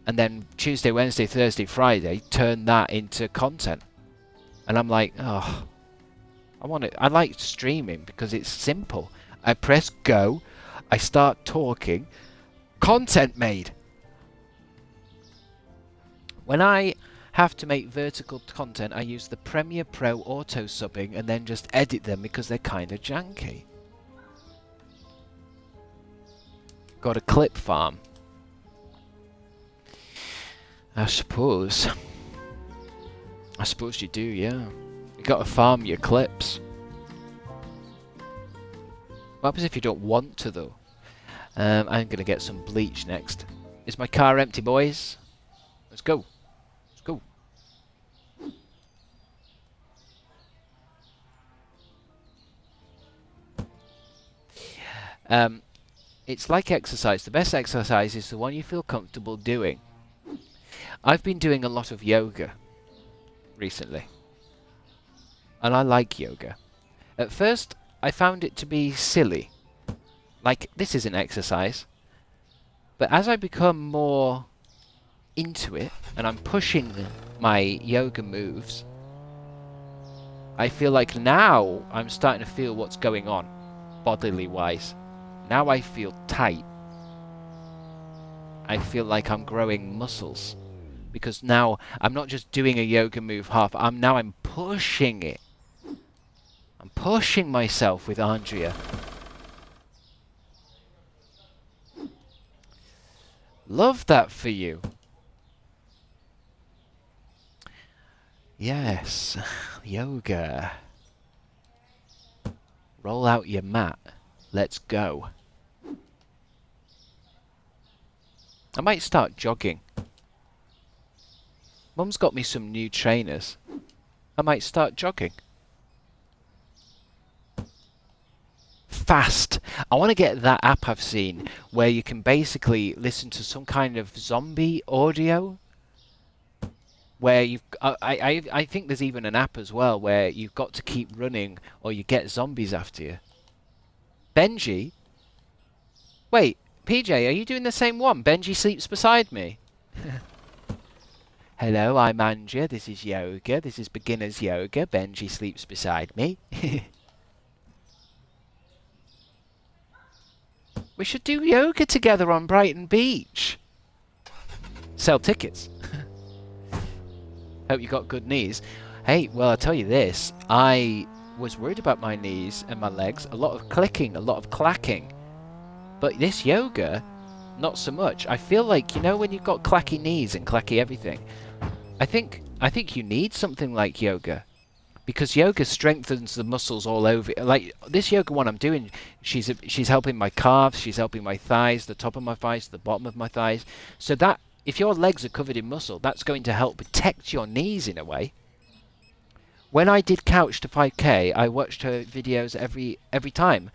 and then Tuesday, Wednesday, Thursday, Friday, turn that into content. And I'm like, oh, I like streaming because it's simple. I press go, I start talking, content made. When I have to make vertical content, I use the Premiere Pro auto subbing and then just edit them because they're kind of janky. Got a clip farm. I suppose you do, yeah. You gotta farm your clips. What happens if you don't want to, though? I'm gonna get some bleach next. Is my car empty, boys? Let's go. Let's go. It's like exercise. The best exercise is the one you feel comfortable doing. I've been doing a lot of yoga recently. And I like yoga. At first, I found it to be silly. Like, this is an exercise. But as I become more into it, and I'm pushing my yoga moves, I feel like now I'm starting to feel what's going on, bodily wise. Now I feel tight. I feel like I'm growing muscles. Because now I'm not just doing a yoga move half, I'm pushing it. I'm pushing myself with Andrea. Love that for you. Yes, yoga. Roll out your mat. Let's go. I might start jogging. Mum's got me some new trainers. I might start jogging. Fast. I want to get that app I've seen where you can basically listen to some kind of zombie audio. Where you've, I think there's even an app as well where you've got to keep running or you get zombies after you. Benji? Wait, PJ, are you doing the same one? Benji sleeps beside me. Hello, I'm Andrea. This is yoga. This is beginner's yoga. Benji sleeps beside me. We should do yoga together on Brighton Beach. Sell tickets. Hope you got good knees. Hey, well, I'll tell you this. I was worried about my knees and my legs. A lot of clicking, a lot of clacking. But this yoga, not so much. I feel like, you know, when you've got clacky knees and clacky everything, I think you need something like yoga. Because yoga strengthens the muscles all over. Like this yoga one I'm doing, she's helping my calves, she's helping my thighs, the top of my thighs, the bottom of my thighs. So that if your legs are covered in muscle, that's going to help protect your knees in a way. When I did Couch to 5K, I watched her videos every time.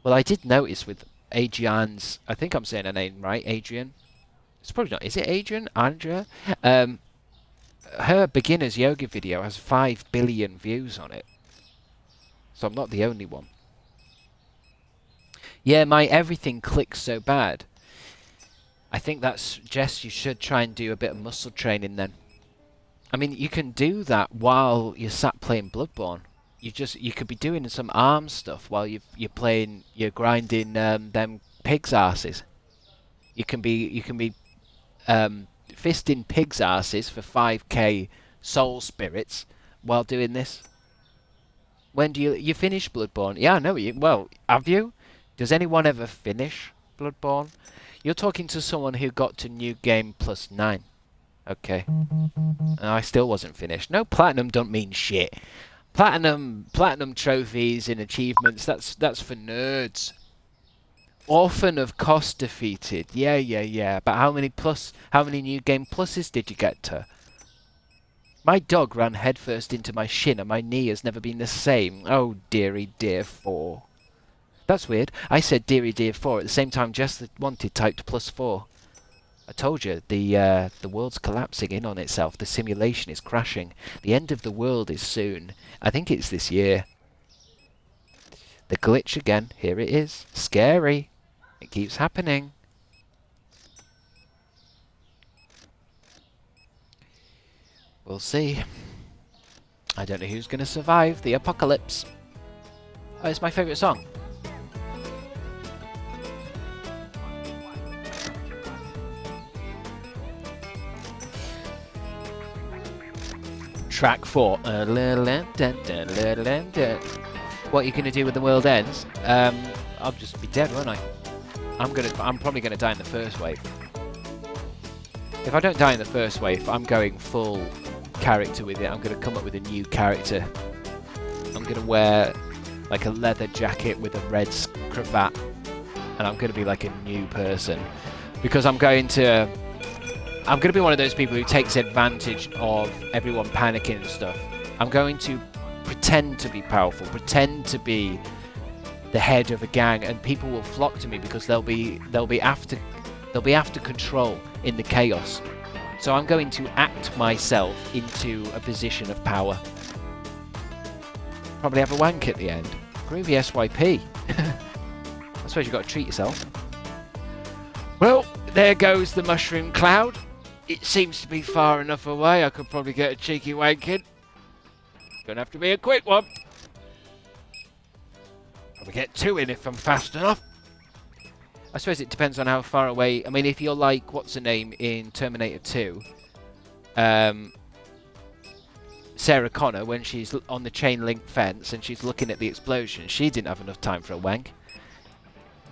Well, I did notice with Adrian's, I think I'm saying her name right, Adrian. It's probably not. Is it Adrian? Andrea? Her beginner's yoga video has 5 billion views on it. So I'm not the only one. Yeah, my everything clicks so bad. I think that suggests you should try and do a bit of muscle training then. I mean, you can do that while you're sat playing Bloodborne. You could be doing some arm stuff while you're grinding them pigs' asses. You can be fisting pigs' asses for 5k soul spirits while doing this. When do you finish Bloodborne? Yeah, I know you. Well, have you? Does anyone ever finish Bloodborne? You're talking to someone who got to New Game Plus 9. Okay. And I still wasn't finished. No, platinum don't mean shit. Platinum trophies and achievements, that's for nerds. Orphan of Cost defeated. Yeah. But how many New Game Pluses did you get to? My dog ran headfirst into my shin and my knee has never been the same. Oh, dearie dear 4. That's weird. I said dearie dear 4 at the same time Just the Wanted typed +4. I told you, the world's collapsing in on itself. The simulation is crashing. The end of the world is soon. I think it's this year. The glitch again. Here it is. Scary. It keeps happening. We'll see. I don't know who's going to survive the apocalypse. Oh, it's my favourite song. Track 4. What are you going to do when the world ends? I'll just be dead, won't I? I'm probably going to die in the first wave. If I don't die in the first wave, I'm going full character with it. I'm going to come up with a new character. I'm going to wear like a leather jacket with a red cravat, and I'm going to be like a new person, because I'm going to be one of those people who takes advantage of everyone panicking and stuff. I'm going to pretend to be powerful, pretend to be the head of a gang, and people will flock to me because they'll be after control in the chaos. So I'm going to act myself into a position of power. Probably have a wank at the end. Groovy SYP. I suppose you've got to treat yourself. Well, there goes the mushroom cloud. It seems to be far enough away. I could probably get a cheeky wank in. Gonna have to be a quick one. Probably get 2 in if I'm fast enough. I suppose it depends on how far away. I mean, if you're like, what's her name in Terminator 2? Sarah Connor, when she's on the chain link fence and she's looking at the explosion, she didn't have enough time for a wank.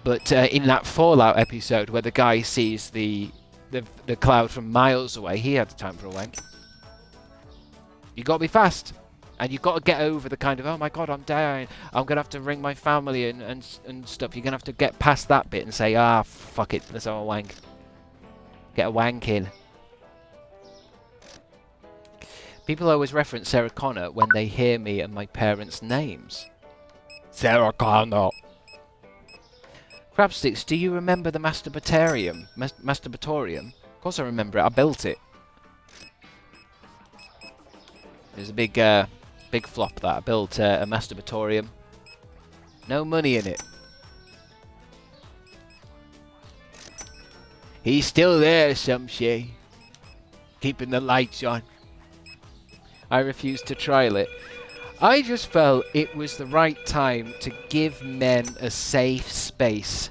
But in that Fallout episode where the guy sees the cloud from miles away, he had time for a wank. You got to be fast. And you've got to get over the kind of, oh my god, I'm dying, I'm going to have to ring my family and stuff. You're going to have to get past that bit and say, ah, fuck it, let's have a wank. Get a wank in. People always reference Sarah Connor when they hear me and my parents' names. Sarah Connor. Crabstickz, do you remember the masturbatorium? Masturbatorium? Of course I remember it, I built it. There's a big flop that I built a masturbatorium. No money in it. He's still there, some say. Keeping the lights on. I refused to trial it. I just felt it was the right time to give men a safe space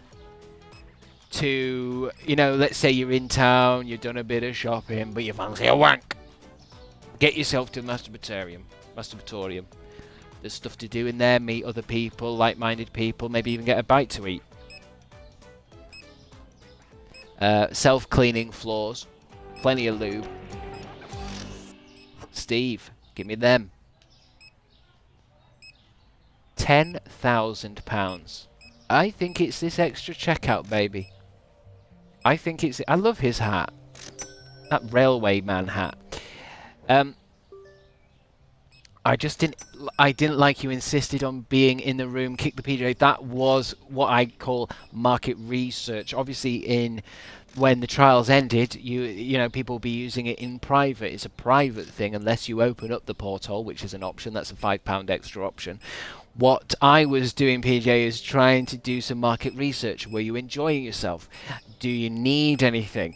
to, you know, let's say you're in town, you've done a bit of shopping, but you fancy a wank. Get yourself to a masturbatorium. There's stuff to do in there, meet other people, like-minded people, maybe even get a bite to eat. Self-cleaning floors. Plenty of lube. Steve, give me them. £10,000. I think it's this extra checkout, baby. I think it's... I love his hat. That railway man hat. I didn't like you insisted on being in the room, kick the PJ. That was what I call market research. Obviously, when the trials ended, you know, people will be using it in private. It's a private thing unless you open up the porthole, which is an option. That's a £5 extra option. What I was doing, PJ, is trying to do some market research. Were you enjoying yourself? Do you need anything?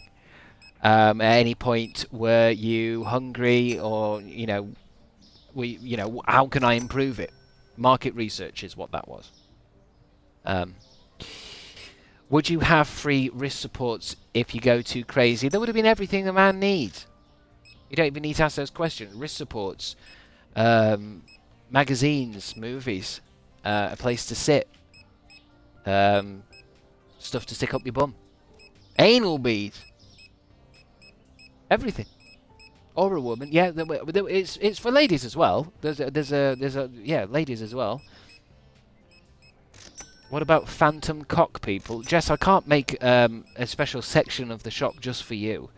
At any point, were you hungry, or how can I improve it? Market research is what that was. Would you have free wrist supports if you go too crazy? There would have been everything a man needs. You don't even need to ask those questions. Wrist supports, magazines, movies, a place to sit, stuff to stick up your bum, anal beads, everything. Or a woman, yeah. It's for ladies as well. There's a yeah, ladies as well. What about phantom cock, people? Jess, I can't make a special section of the shop just for you.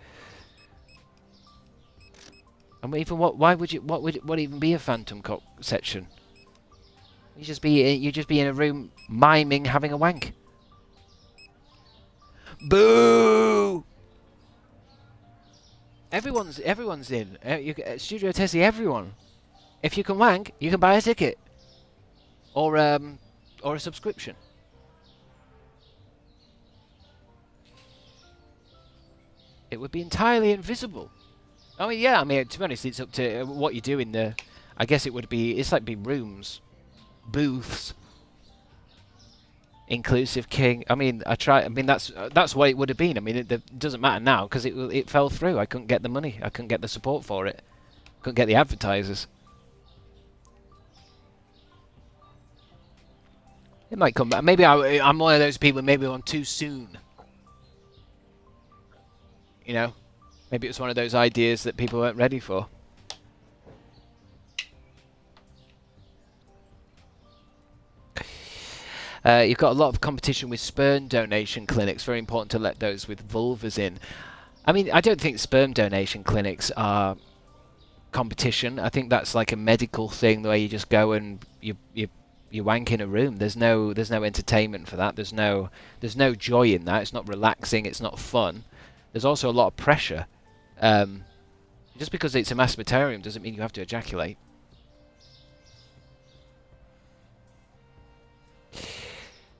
And even what would even be a phantom cock section? You just be in a room miming having a wank. Boo! Everyone's in. Studio Tessie, everyone. If you can wank, you can buy a ticket. Or a subscription. It would be entirely invisible. I mean, yeah, to be honest, it's up to what you do in the... I guess it would be, it's like be rooms, booths, inclusive king. I mean, that's what it would have been. I mean, it doesn't matter now because it fell through. I couldn't get the money. I couldn't get the support for it. Couldn't get the advertisers. It might come back. Maybe I'm one of those people. Maybe I'm too soon. You know, maybe it was one of those ideas that people weren't ready for. You've got a lot of competition with sperm donation clinics. Very important to let those with vulvas in. I mean, I don't think sperm donation clinics are competition. I think that's like a medical thing, the way you just go and you wank in a room. There's no entertainment for that. There's no joy in that. It's not relaxing. It's not fun. There's also a lot of pressure. Just because it's a masturbatorium doesn't mean you have to ejaculate.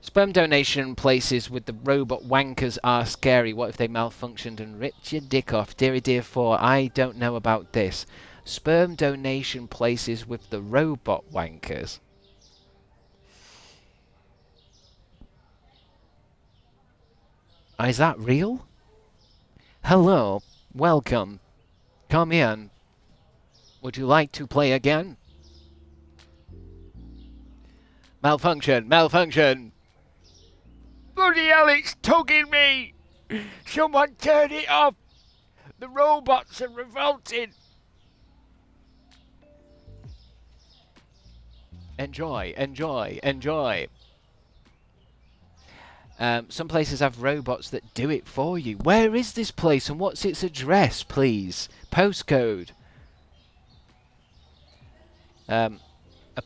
Sperm donation places with the robot wankers are scary. What if they malfunctioned and ripped your dick off? Deary dear 4, I don't know about this. Sperm donation places with the robot wankers. Is that real? Hello, welcome. Come in. Would you like to play again? Malfunction, malfunction. Bloody hell, it's tugging me! Someone turn it off! The robots are revolting! Enjoy, enjoy, enjoy. Some places have robots that do it for you. Where is this place and what's its address, please? Postcode. A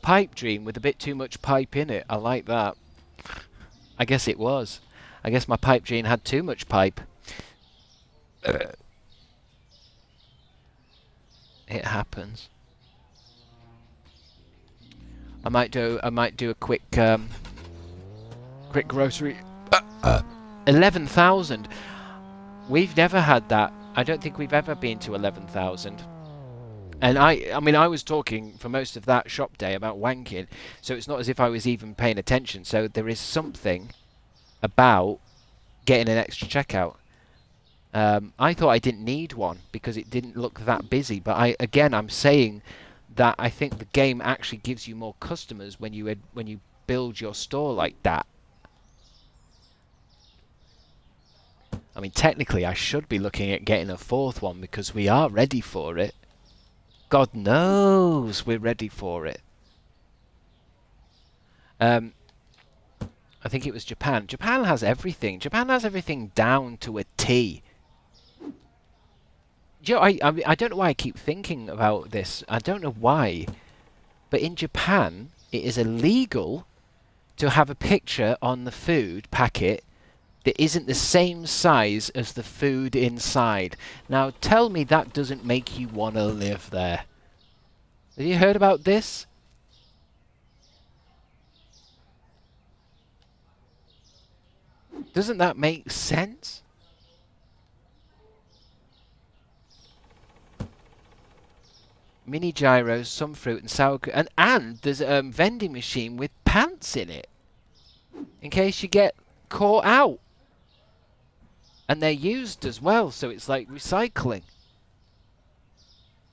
pipe dream with a bit too much pipe in it. I like that. I guess it was. I guess my pipe dream had too much pipe. It happens. I might do a quick grocery. 11,000. We've never had that. I don't think we've ever been to 11,000. And I mean, I was talking for most of that shop day about wanking, so it's not as if I was even paying attention. So there is something about getting an extra checkout. I thought I didn't need one because it didn't look that busy. But I'm saying that I think the game actually gives you more customers when you build your store like that. I mean, technically, I should be looking at getting a fourth one because we are ready for it. God knows we're ready for it. I think it was Japan. Japan has everything. Japan has everything down to a T. You know, I don't know why I keep thinking about this. I don't know why. But in Japan, it is illegal to have a picture on the food packet that isn't the same size as the food inside. Now, tell me that doesn't make you want to live there. Have you heard about this? Doesn't that make sense? Mini gyros, some fruit and sour cream. And there's a vending machine with pants in it. In case you get caught out. And they're used as well, so it's like recycling.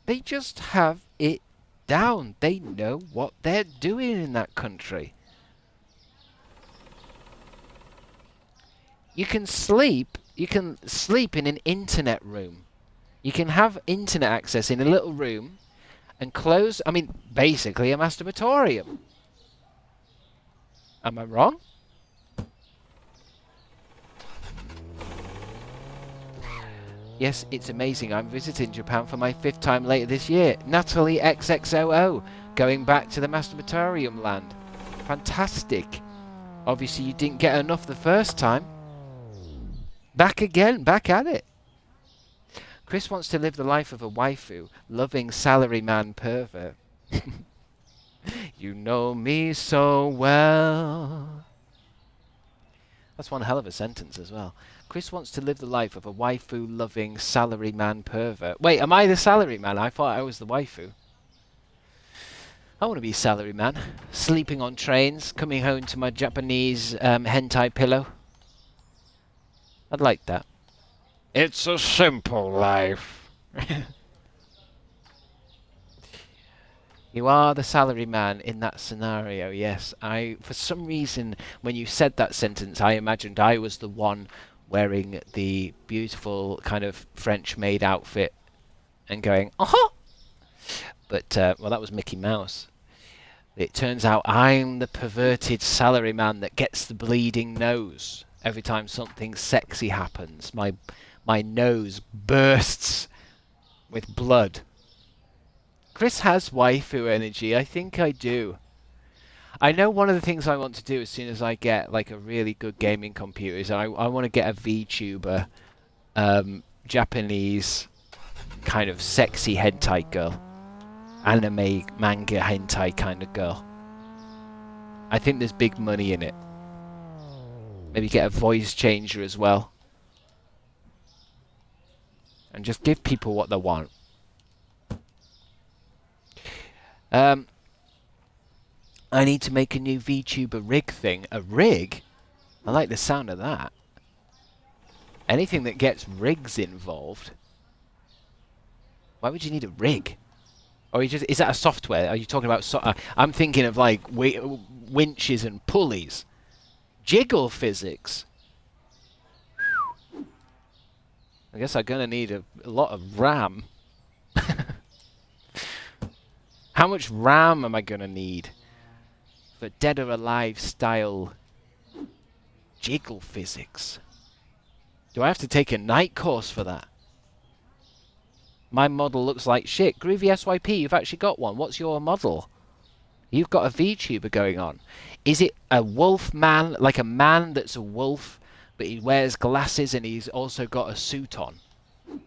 They just have it down. They know what they're doing in that country. You can sleep in an internet room. You can have internet access in a little room and close, I mean, basically a masturbatorium. Am I wrong? Yes, it's amazing. I'm visiting Japan for my 5th time later this year. Natalie XXOO, going back to the masturbatorium land. Fantastic. Obviously you didn't get enough the first time. Back again, back at it. Chris wants to live the life of a waifu, loving salaryman pervert. You know me so well. That's one hell of a sentence as well. Chris wants to live the life of a waifu-loving salaryman pervert. Wait, am I the salaryman? I thought I was the waifu. I want to be a salary man, sleeping on trains, coming home to my Japanese hentai pillow. I'd like that. It's a simple life. You are the salary man in that scenario, yes. For some reason, when you said that sentence, I imagined I was the one wearing the beautiful kind of French-made outfit and going, uh-huh! But, well, that was Mickey Mouse. It turns out I'm the perverted salary man that gets the bleeding nose every time something sexy happens. My nose bursts with blood. Chris has waifu energy. I think I do. I know one of the things I want to do as soon as I get like a really good gaming computer is I want to get a VTuber, Japanese kind of sexy hentai girl. Anime, manga, hentai kind of girl. I think there's big money in it. Maybe get a voice changer as well. And just give people what they want. I need to make a new VTuber rig thing. A rig? I like the sound of that. Anything that gets rigs involved. Why would you need a rig? Or is that a software? Are you talking about... I'm thinking of like winches and pulleys. Jiggle physics. I guess I'm going to need a lot of RAM. How much RAM am I going to need for Dead or Alive style jiggle physics? Do I have to take a night course for that? My model looks like shit. Groovy SYP, you've actually got one. What's your model? You've got a VTuber going on. Is it a wolf man, like a man that's a wolf, but he wears glasses and he's also got a suit on?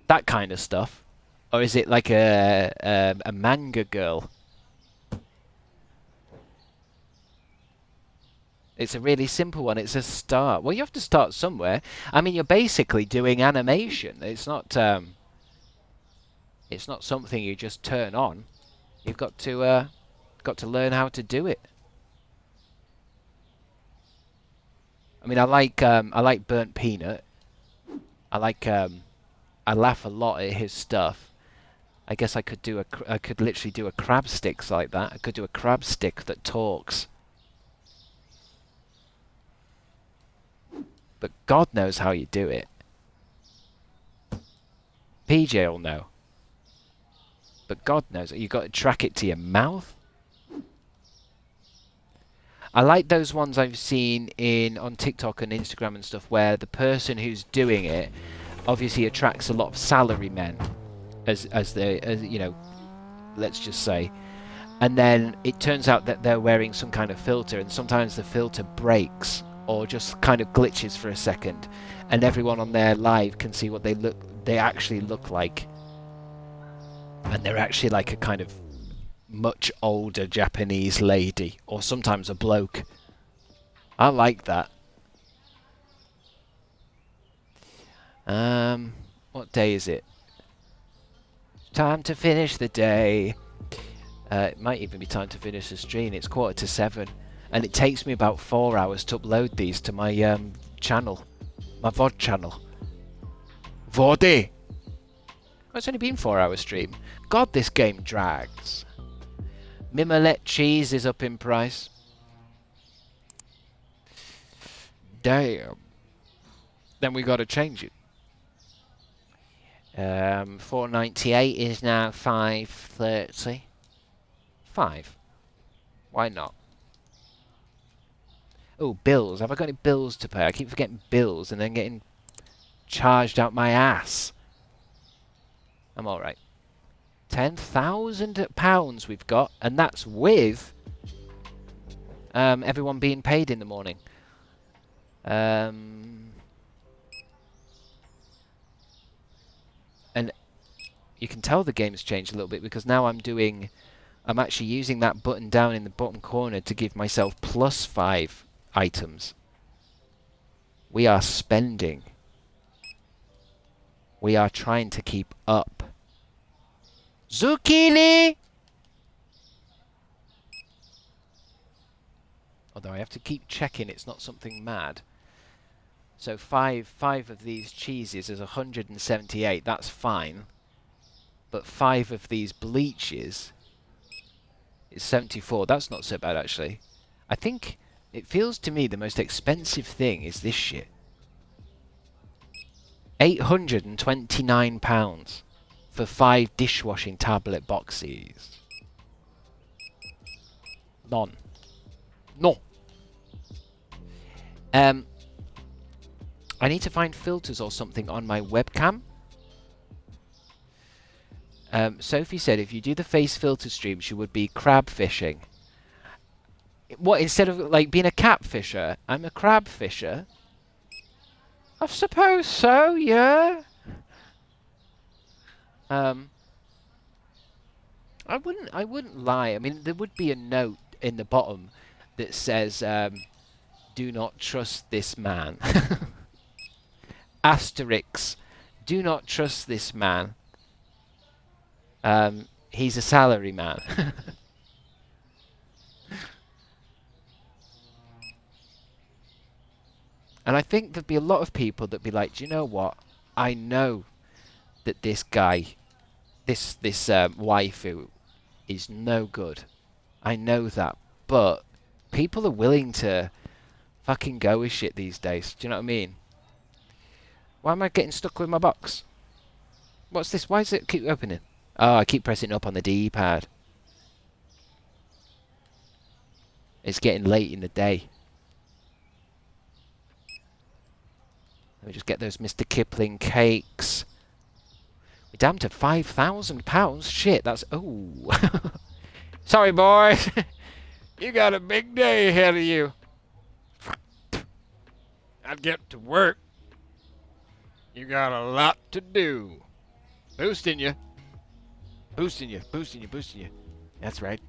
That kind of stuff. Or is it like a manga girl? It's a really simple one. It's a start. Well, you have to start somewhere. I mean, you're basically doing animation. It's not something you just turn on. You've got to learn how to do it. I mean, I like Burnt Peanut. I laugh a lot at his stuff. I guess I could literally do a crabstickz like that. I could do a crabstick that talks. But God knows how you do it. PJ will know. But God knows you've got to track it to your mouth. I like those ones I've seen on TikTok and Instagram and stuff where the person who's doing it obviously attracts a lot of salary men, as you know, let's just say, and then it turns out that they're wearing some kind of filter, and sometimes the filter breaks or just kind of glitches for a second, and everyone on their live can see what they actually look like, and they're actually like a kind of much older Japanese lady, or sometimes a bloke. I like that. What day is it? Time to finish the day. It might even be time to finish the stream. It's 7:15, and it takes me about 4 hours to upload these to my channel, my VOD channel. VOD. Oh, it's only been 4 hours stream. God, this game drags. Mimolette cheese is up in price. Damn. Then we got to change it. 4.98 is now 5.30. 5. Why not? Oh, bills. Have I got any bills to pay? I keep forgetting bills and then getting charged out my ass. I'm alright. £10,000 we've got, and that's with everyone being paid in the morning. And you can tell the game's changed a little bit because now I'm actually using that button down in the bottom corner to give myself +5 items. We are spending. We are trying to keep up. Zucchini! Although I have to keep checking it's not something mad. So five of these cheeses is 178. That's fine. But 5 of these bleaches is 74. That's not so bad, actually. I think it feels to me the most expensive thing is this shit. £829 for 5 dishwashing tablet boxes. None. No. I need to find filters or something on my webcam. Sophie said if you do the face filter stream, she would be crab fishing. What, instead of like being a catfisher, I'm a crab fisher? I suppose so, yeah. I wouldn't lie. I mean, there would be a note in the bottom that says, do not trust this man. Asterix, do not trust this man. He's a salary man. And I think there'd be a lot of people that'd be like, do you know what? I know that this guy, this waifu, is no good. I know that. But people are willing to fucking go with shit these days. Do you know what I mean? Why am I getting stuck with my box? What's this? Why does it keep opening? Oh, I keep pressing up on the D-pad. It's getting late in the day. Let me just get those Mr. Kipling cakes. We're down to £5,000. Shit, that's... Oh. Sorry, boys. You got a big day ahead of you. I'd get to work. You got a lot to do. Boosting you. Boosting you, boosting you, boosting you. That's right.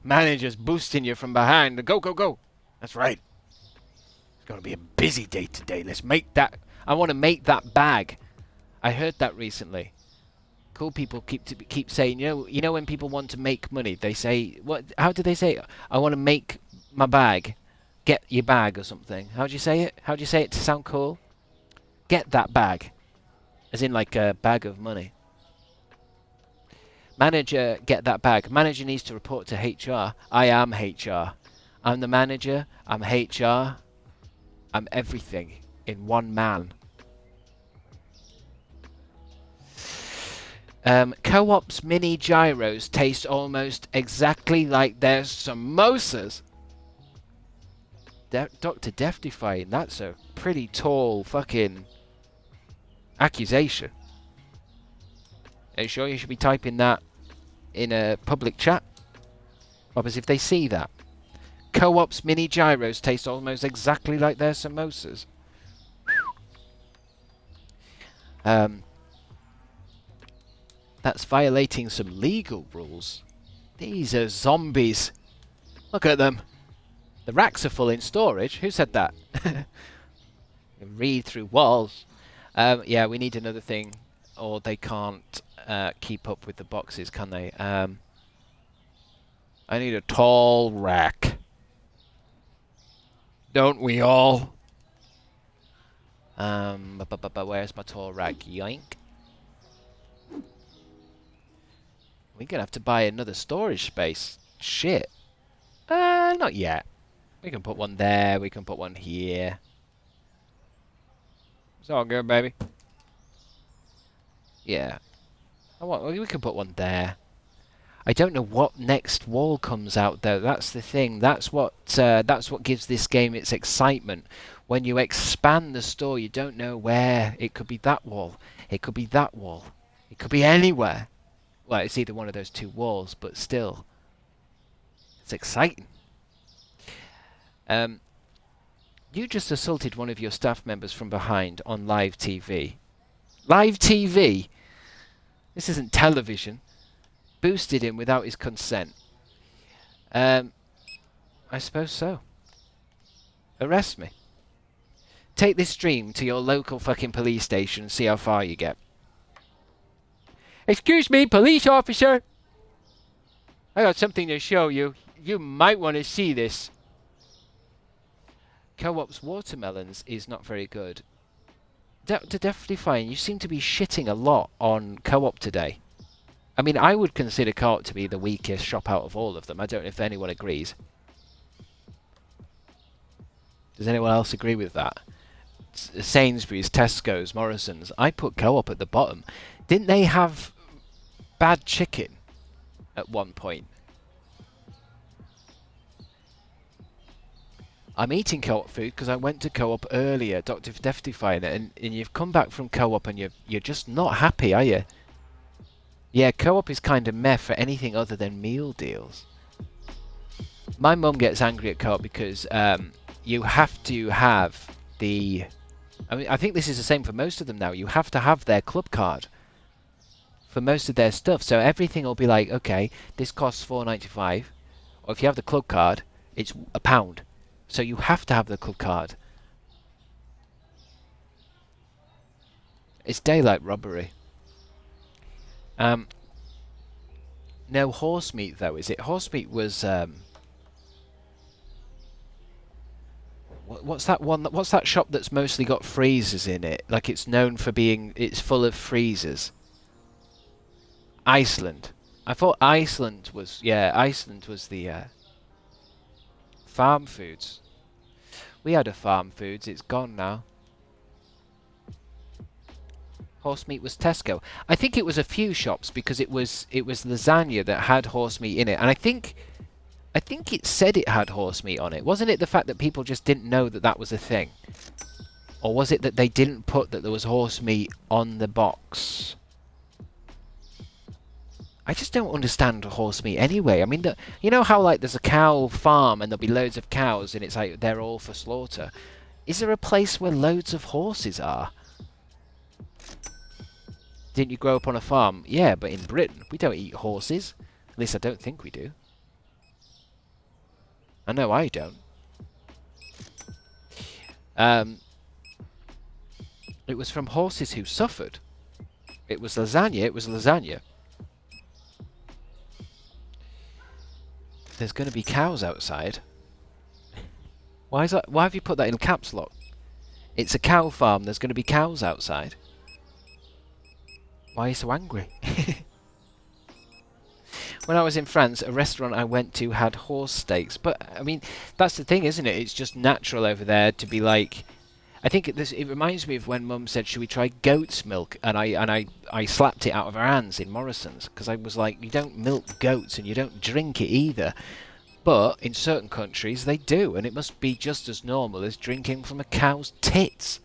Manager's boosting you from behind. Go, go, go. That's right. It's going to be a busy day today. Let's make that... I want to make that bag. I heard that recently. Cool people keep saying, you know when people want to make money, they say, what? How do they say it? I want to make my bag. Get your bag or something. How do you say it? How do you say it to sound cool? Get that bag. As in like a bag of money. Manager, get that bag. Manager needs to report to HR. I am HR. I'm the manager. I'm HR. I'm everything in one man. Co-op's mini gyros taste almost exactly like their samosas. Dr. Deftifying, that's a pretty tall fucking accusation. Are you sure you should be typing that in a public chat? What happens if they see that? Co-op's mini gyros taste almost exactly like their samosas. That's violating some legal rules. These are zombies. Look at them. The racks are full in storage. Who said that? Read through walls. Yeah, we need another thing, or they can't keep up with the boxes, can they? I need a tall rack. Don't we all? Where's my tall rack? Yoink. We're gonna have to buy another storage space. Shit. Not yet. We can put one there. We can put one here. It's all good, baby. Yeah. We can put one there. I don't know what next wall comes out though. That's the thing. That's what gives this game its excitement. When you expand the store, you don't know where. It could be that wall. It could be that wall. It could be anywhere. Well, it's either one of those two walls, but still, it's exciting. You just assaulted one of your staff members from behind on live TV. Live TV? This isn't television. Boosted him without his consent. I suppose so. Arrest me. Take this stream to your local fucking police station and see how far you get. Excuse me, police officer. I got something to show you. You might want to see this. Co-op's watermelons is not very good. Definitely fine. You seem to be shitting a lot on Co-op today. I mean, I would consider Co-op to be the weakest shop out of all of them. I don't know if anyone agrees. Does anyone else agree with that? Sainsbury's, Tesco's, Morrison's. I put Co-op at the bottom. Didn't they have bad chicken at one point? I'm eating Co-op food because I went to Co-op earlier, Dr. Deftify, and you've come back from Co-op and you're just not happy, are you? Yeah, Co-op is kind of meh for anything other than meal deals. My mum gets angry at Co-op because you have to have the... I mean, I think this is the same for most of them now. You have to have their club card for most of their stuff. So everything will be like, okay, this costs £4.95. Or if you have the club card, it's £1. So you have to have the club card. It's daylight robbery. No horse meat though, is it? Horse meat was what's that one? What's that shop that's mostly got freezers in it? Like it's known for being, it's full of freezers. Iceland. I thought Iceland was, yeah, Iceland was the farm foods. We had a farm foods. It's gone now. Horse meat was Tesco. I think it was a few shops because it was lasagna that had horse meat in it, and I think it said it had horse meat on it. Wasn't it the fact that people just didn't know that that was a thing, or was it that they didn't put that there was horse meat on the box? I just don't understand horse meat anyway. I mean, you know how like there's a cow farm and there'll be loads of cows and it's like they're all for slaughter. Is there a place where loads of horses are? Didn't you grow up on a farm? Yeah, but in Britain, we don't eat horses. At least I don't think we do. I know I don't. It was from horses who suffered. It was lasagna. It was lasagna. There's going to be cows outside. Why is that? Why have you put that in caps lock? It's a cow farm. There's going to be cows outside. Why are you so angry? When I was in France, a restaurant I went to had horse steaks. But, I mean, that's the thing, isn't it? It's just natural over there to be like... I think it reminds me of when Mum said, should we try goat's milk? And I slapped it out of her hands in Morrison's. Because I was like, you don't milk goats and you don't drink it either. But in certain countries, they do. And it must be just as normal as drinking from a cow's tits.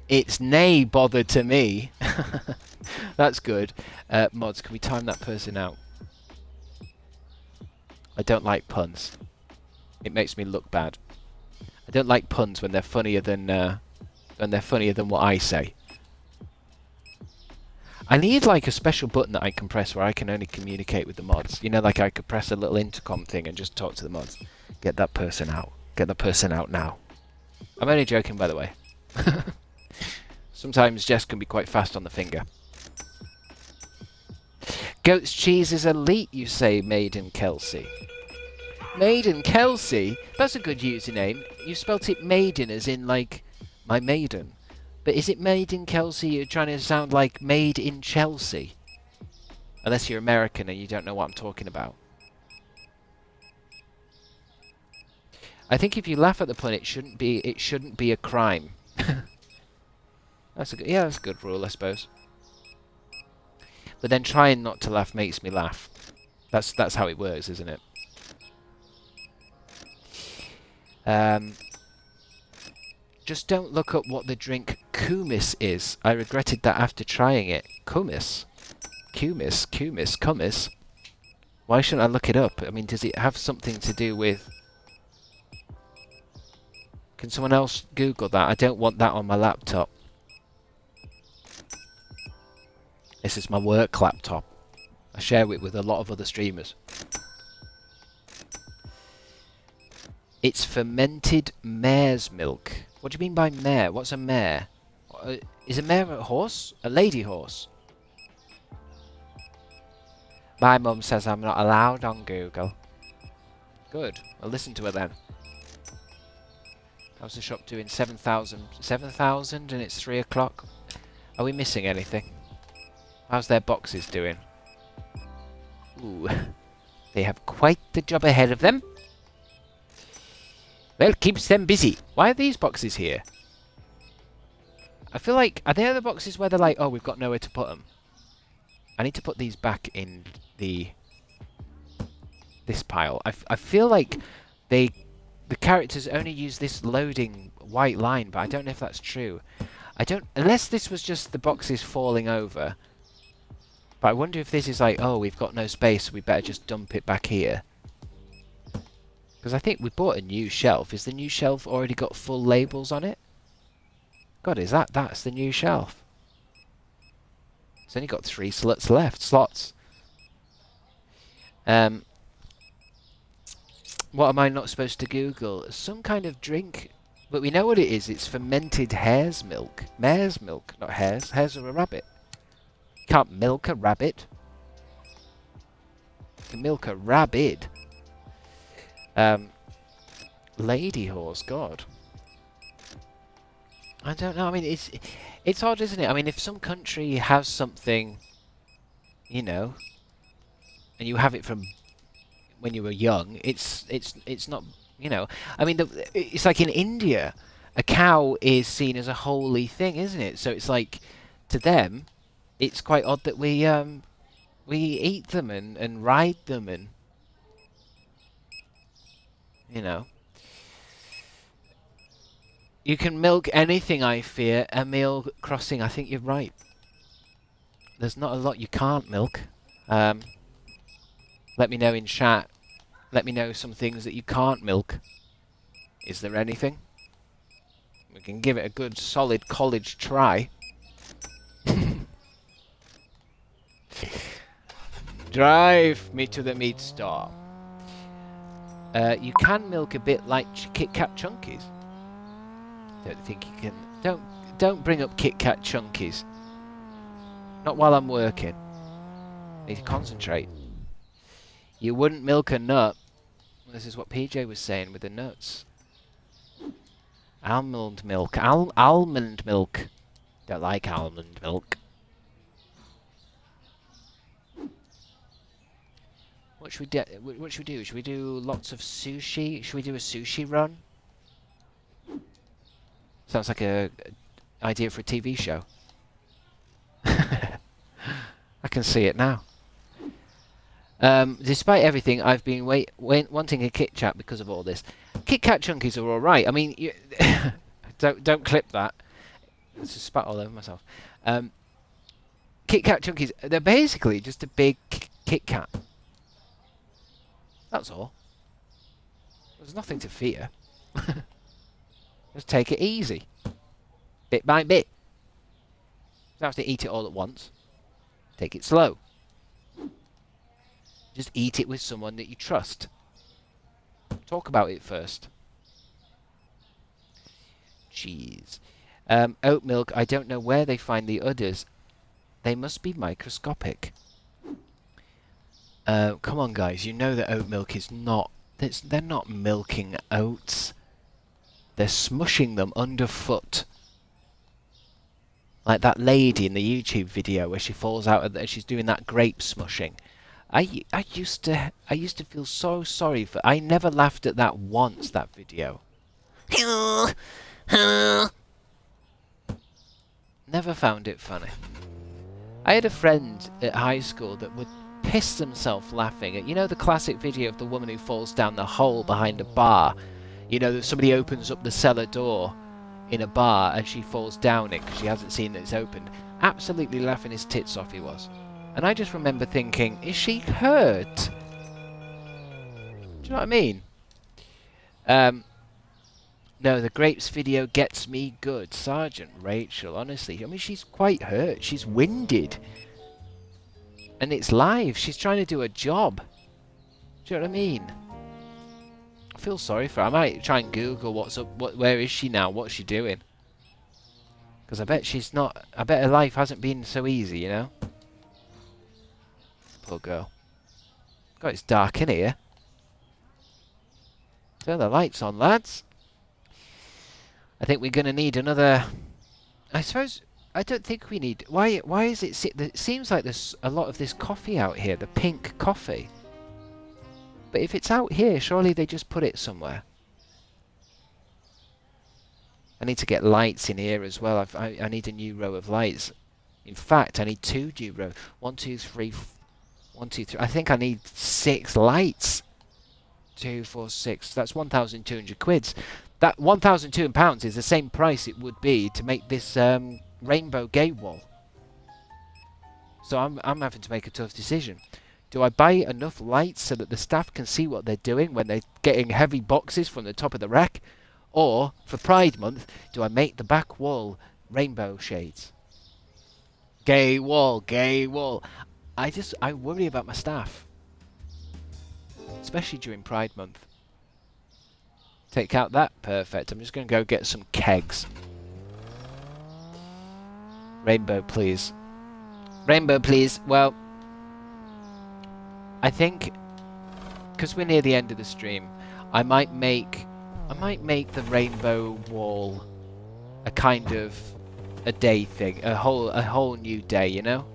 It's nay bothered to me. That's good. Mods, can we time that person out? I don't like puns. It makes me look bad. I don't like puns when they're funnier than what I say. I need like a special button that I can press where I can only communicate with the mods. You know, like I could press a little intercom thing and just talk to the mods. Get that person out. Get that person out now. I'm only joking, by the way. Sometimes Jess can be quite fast on the finger. Goat's cheese is elite, you say, Maiden Kelsey. Maiden Kelsey? That's a good username. You spelt it maiden as in, like, my maiden. But is it Maiden Kelsey? You're trying to sound like made in Chelsea. Unless you're American and you don't know what I'm talking about. I think if you laugh at the pun, it shouldn't be a crime. That's a good rule, I suppose. But then trying not to laugh makes me laugh. That's how it works, isn't it? Just don't look up what the drink kumis is. I regretted that after trying it. Kumis? Kumis? Why shouldn't I look it up? I mean, does it have something to do with... Can someone else Google that? I don't want that on my laptop. This is my work laptop. I share it with a lot of other streamers. It's fermented mare's milk. What do you mean by mare? What's a mare? Is a mare a horse? A lady horse? My mum says I'm not allowed on Google. Good. I'll listen to her then. How's the shop doing? 7,000. 7,000 and it's 3 o'clock. Are we missing anything? How's their boxes doing? Ooh. They have quite the job ahead of them. Well, keeps them busy. Why are these boxes here? I feel like... Are they the boxes where they're like, oh, we've got nowhere to put them? I need to put these back in this pile. I feel like the characters only use this loading white line, but I don't know if that's true. I don't... Unless this was just the boxes falling over. But I wonder if this is like, oh, we've got no space, so we better just dump it back here. Because I think we bought a new shelf. Is the new shelf already got full labels on it? God, is that's the new shelf? It's only got 3 slots left. Slots. What am I not supposed to Google? Some kind of drink. But we know what it is. It's fermented hare's milk. Mare's milk, not hares. Hares are a rabbit. Can't milk a rabbit. You can milk a rabbit. Lady horse, God. I don't know. I mean, it's odd, isn't it? I mean, if some country has something, you know, and you have it from when you were young, it's not, you know. I mean, it's like in India, a cow is seen as a holy thing, isn't it? So it's like, to them, it's quite odd that we eat them and ride them and, you know. You can milk anything, I fear. Emil Crossing, I think you're right. There's not a lot you can't milk. Let me know in chat. Let me know some things that you can't milk. Is there anything? We can give it a good solid college try. Drive me to the meat store. You can milk a bit like Kit Kat Chunkies. Don't think you can. Don't bring up Kit Kat Chunkies. Not while I'm working. Need to concentrate. You wouldn't milk a nut. This is what PJ was saying with the nuts. Almond milk. Almond milk. Don't like almond milk. What should we do? What should we do? Should we do lots of sushi? Should we do a sushi run? Sounds like a idea for a TV show. I can see it now. Despite everything, I've been wanting a Kit Kat because of all this. Kit Kat Chunkies are all right. I mean, don't clip that. I just spat all over myself. Kit Kat Chunkies, they're basically just a big Kit Kat. That's all. There's nothing to fear. Just take it easy. Bit by bit. You don't have to eat it all at once. Take it slow. Just eat it with someone that you trust. Talk about it first. Cheese. Oat milk, I don't know where they find the udders. They must be microscopic. Come on, guys. You know that oat milk is not... They're not milking oats. They're smushing them underfoot. Like that lady in the YouTube video where she falls out and she's doing that grape smushing. I used to feel so sorry for... I never laughed at that once, that video. Never found it funny. I had a friend at high school that would piss themselves laughing at, you know, the classic video of the woman who falls down the hole behind a bar. You know, that somebody opens up the cellar door in a bar and she falls down it because she hasn't seen that it's opened. Absolutely laughing his tits off he was. And I just remember thinking, is she hurt? Do you know what I mean? No, the grapes video gets me good. Sergeant Rachel, honestly. I mean, she's quite hurt. She's winded. And it's live. She's trying to do a job. Do you know what I mean? I feel sorry for her. I might try and Google what's up. Where is she now? What's she doing? Because I bet she's not... I bet her life hasn't been so easy, you know? Poor girl. God, it's dark in here. Turn the lights on, lads. I think we're going to need another... I suppose... I don't think we need... Why is it... It seems like there's a lot of this coffee out here, the pink coffee. But if it's out here, surely they just put it somewhere. I need to get lights in here as well. I need a new row of lights. In fact, I need 2 new rows. 1, 2, 3... 1, 2, 3... I think I need 6 lights. 2, 4, 6... That's 1,200 quids. That £1,200 is the same price it would be to make this rainbow gate wall. So I'm having to make a tough decision. Do I buy enough lights so that the staff can see what they're doing when they're getting heavy boxes from the top of the rack? Or, for Pride Month, do I make the back wall rainbow shades? Gay wall, gay wall. I worry about my staff. Especially during Pride Month. Take out that. Perfect. I'm just going to go get some kegs. Rainbow, please. Rainbow, please. Well, I think because we're near the end of the stream, I might make the rainbow wall a kind of a day thing, a whole new day, you know?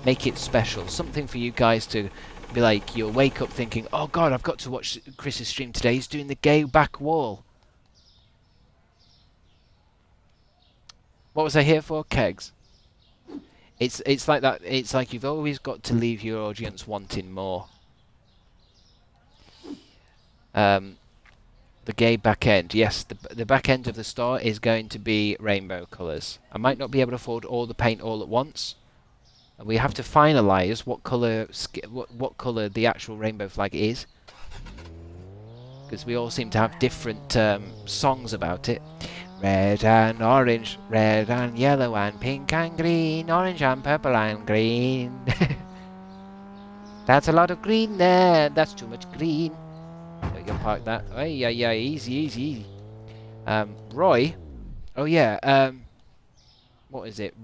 Make it special, something for you guys to be like, you'll wake up thinking, oh god, I've got to watch Chris's stream today, he's doing the gay back wall. What was I here for? Kegs. It's like that. It's like you've always got to leave your audience wanting more. The gay back end. Yes, the back end of the store is going to be rainbow colours. I might not be able to afford all the paint all at once. And we have to finalise what colour the actual rainbow flag is. Because we all seem to have different songs about it. Red and orange, red and yellow and pink and green, orange and purple and green. That's a lot of green there, that's too much green. So we can park that. Oh yeah, easy, easy, easy. Roy, oh yeah, what is it?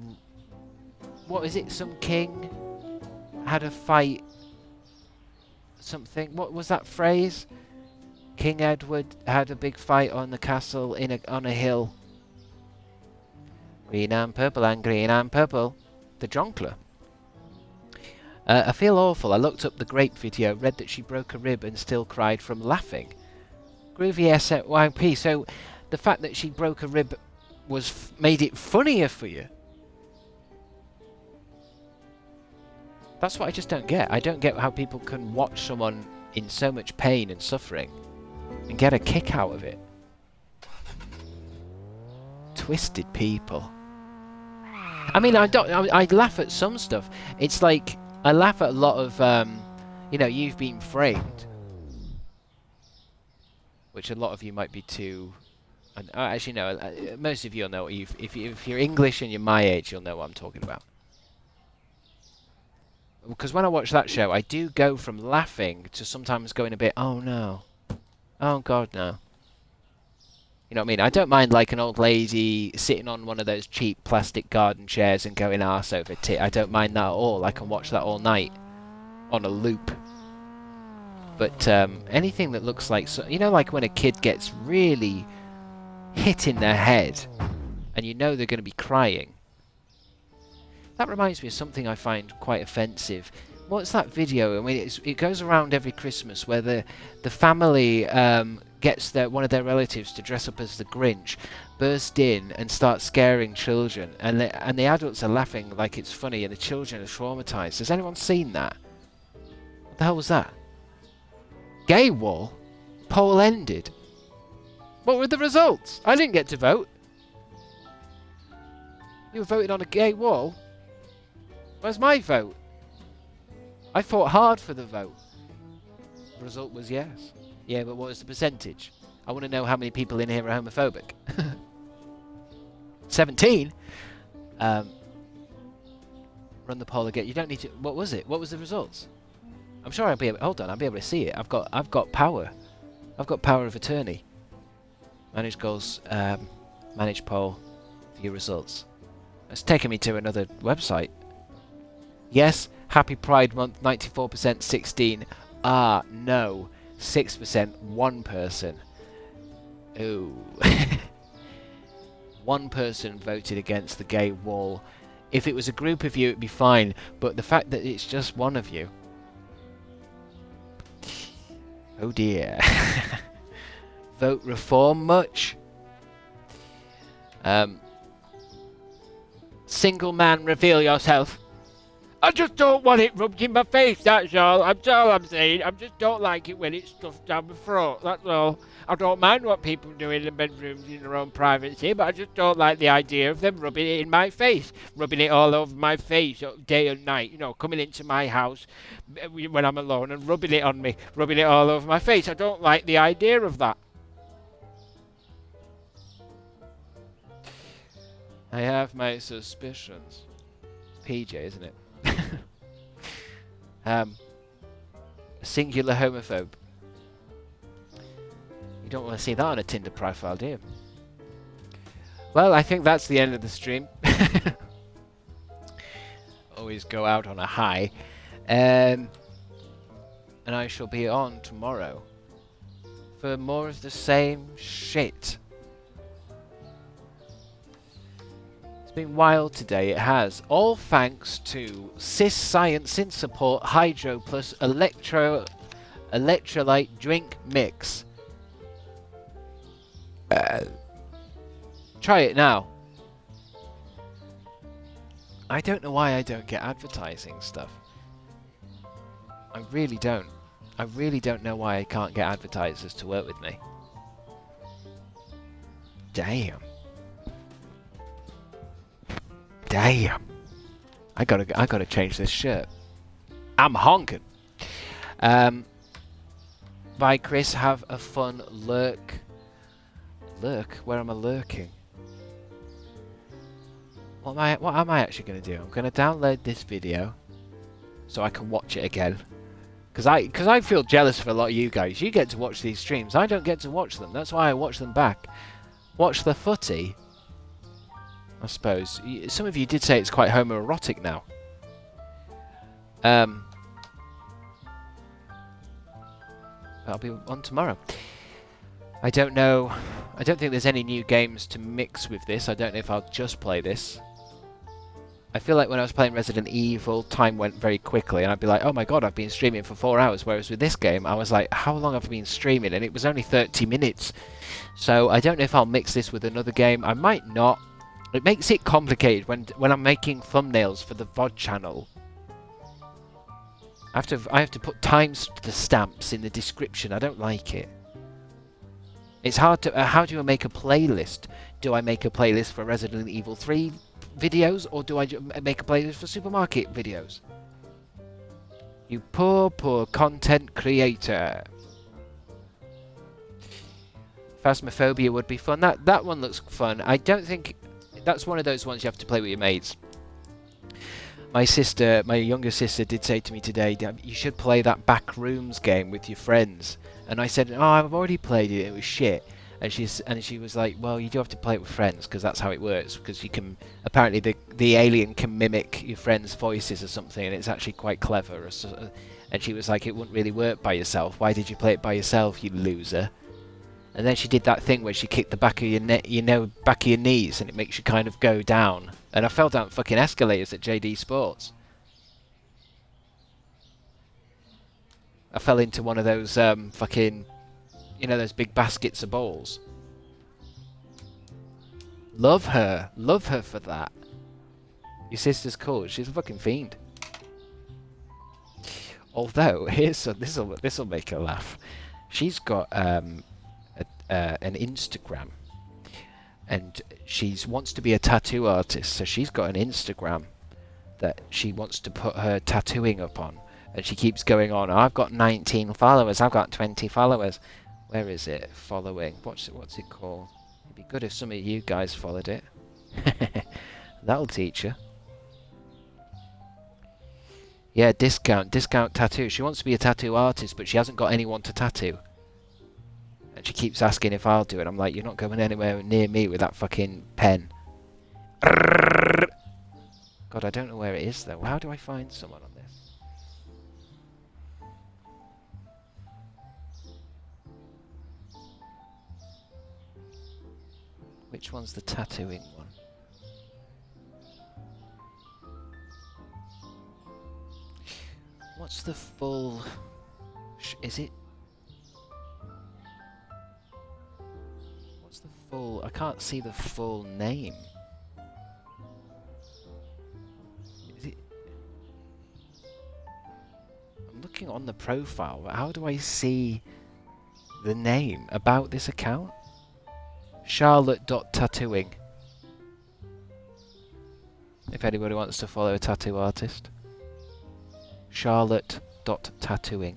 What is it? Some king had a fight. Something. What was that phrase? King Edward had a big fight on the castle on a hill. Green and purple and green and purple. The jongleur. I feel awful. I looked up the grape video, read that she broke a rib and still cried from laughing. Groovy SYP. So the fact that she broke a rib made it funnier for you. That's what I just don't get. I don't get how people can watch someone in so much pain and suffering and get a kick out of it. Twisted people. I mean, I laugh at some stuff. It's like I laugh at a lot of, you know, You've Been Framed, which a lot of you might be too. Actually, no. Most of you will know what if you're English and you're my age, you'll know what I'm talking about. Because when I watch that show, I do go from laughing to sometimes going a bit, oh no. Oh god, no. You know what I mean? I don't mind like an old lady sitting on one of those cheap plastic garden chairs and going arse over tit. I don't mind that at all. I can watch that all night on a loop. But anything that looks like, you know, like when a kid gets really hit in their head and you know they're going to be crying. That reminds me of something I find quite offensive. What's that video? I mean, it goes around every Christmas where the family gets one of their relatives to dress up as the Grinch, burst in and start scaring children, and the adults are laughing like it's funny, and the children are traumatized. Has anyone seen that? What the hell was that? Gay wall? Poll ended. What were the results? I didn't get to vote. You voted on a gay wall? Where's my vote? I fought hard for the vote. The result was yes. Yeah, but what was the percentage? I want to know how many people in here are homophobic. 17? Run the poll again. You don't need to... What was it? What was the results? I'm sure I'll be able... Hold on, I'll be able to see it. I've got power. I've got power of attorney. Manage goals. Manage poll. View results. It's taking me to another website. Yes, happy Pride Month, 94%, 16. Ah, no, 6%, 1 person. Ooh. one person voted against the gay wall. If it was a group of you, it'd be fine. But the fact that it's just one of you. Oh dear. Vote reform much? Single man, reveal yourself. I just don't want it rubbed in my face, that's all. That's all I'm saying. I just don't like it when it's stuffed down my throat, that's all. I don't mind what people do in the bedrooms in their own privacy, but I just don't like the idea of them rubbing it in my face. Rubbing it all over my face day and night, you know, coming into my house when I'm alone and rubbing it on me, rubbing it all over my face. I don't like the idea of that. I have my suspicions. It's PJ, isn't it? Singular homophobe. You don't want to see that on a Tinder profile, do you? Well, I think that's the end of the stream. Always go out on a high. And I shall be on tomorrow for more of the same shit. Been wild today, it has. All thanks to Cis Science in Support Hydro Plus Electrolyte Drink Mix. Try it now. I don't know why I don't get advertising stuff. I really don't. I really don't know why I can't get advertisers to work with me. Damn. Damn. I gotta change this shirt. I'm honking. Bye, Chris. Have a fun lurk. Lurk? Where am I lurking? What am I actually gonna do? I'm gonna download this video so I can watch it again. Cause I feel jealous for a lot of you guys. You get to watch these streams. I don't get to watch them. That's why I watch them back. Watch the footy. I suppose. Some of you did say it's quite homoerotic now. I'll be on tomorrow. I don't know. I don't think there's any new games to mix with this. I don't know if I'll just play this. I feel like when I was playing Resident Evil, time went very quickly, and I'd be like, oh my god, I've been streaming for 4 hours, whereas with this game, I was like, how long have I been streaming? And it was only 30 minutes. So I don't know if I'll mix this with another game. I might not. It makes it complicated when I'm making thumbnails for the VOD channel. I have to put timestamps in the description. I don't like it. It's hard to... how do I make a playlist? Do I make a playlist for Resident Evil 3 videos, or do I make a playlist for supermarket videos? You poor, poor content creator. Phasmophobia would be fun. That one looks fun. I don't think... That's one of those ones you have to play with your mates. My younger sister did say to me today, you should play that Backrooms game with your friends. And I said, oh, I've already played it, it was shit. And she was like, well, you do have to play it with friends, because that's how it works. Because you can, apparently the alien can mimic your friends' voices or something, and it's actually quite clever. And she was like, it wouldn't really work by yourself. Why did you play it by yourself, you loser? And then she did that thing where she kicked the back of your back of your knees, and it makes you kind of go down. And I fell down fucking escalators at JD Sports. I fell into one of those fucking, you know, those big baskets of balls. Love her for that. Your sister's cool. She's a fucking fiend. Although this'll make her laugh. She's got an Instagram, and she wants to be a tattoo artist, so she's got an Instagram that she wants to put her tattooing up on, and she keeps going on, I've got 19 followers, I've got 20 followers. Where is it? Following. What's it called? It'd be good if some of you guys followed it. That'll teach you. Yeah, discount tattoo. She wants to be a tattoo artist, but she hasn't got anyone to tattoo. And she keeps asking if I'll do it. I'm like, you're not going anywhere near me with that fucking pen. God, I don't know where it is, though. How do I find someone on this? Which one's the tattooing one? What's the full... is it... what's the full... I can't see the full name. Is it... I'm looking on the profile, but how do I see the name about this account? Charlotte.tattooing. If anybody wants to follow a tattoo artist. Charlotte.tattooing.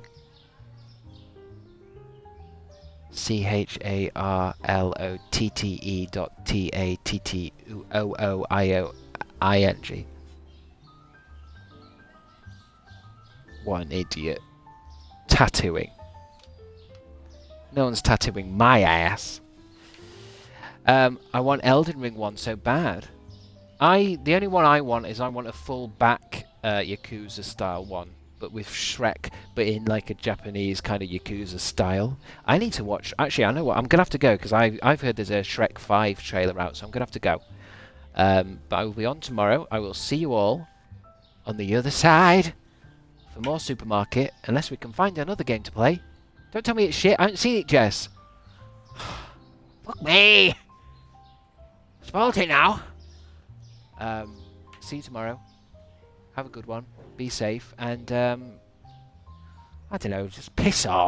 CHARLOTTE.TATTOOIOING. What an idiot. Tattooing. No one's tattooing my ass. I want Elden Ring one so bad. The only one I want is I want a full back Yakuza style one, but with Shrek, but in like a Japanese kind of Yakuza style. I need to watch. Actually, I know what. I'm gonna have to go because I've heard there's a Shrek 5 trailer out, so I'm gonna have to go. But I will be on tomorrow. I will see you all on the other side for more Supermarket, unless we can find another game to play. Don't tell me it's shit. I haven't seen it, Jess. Fuck me. Spoiled it now. See you tomorrow. Have a good one. Be safe. And, I don't know, just piss off.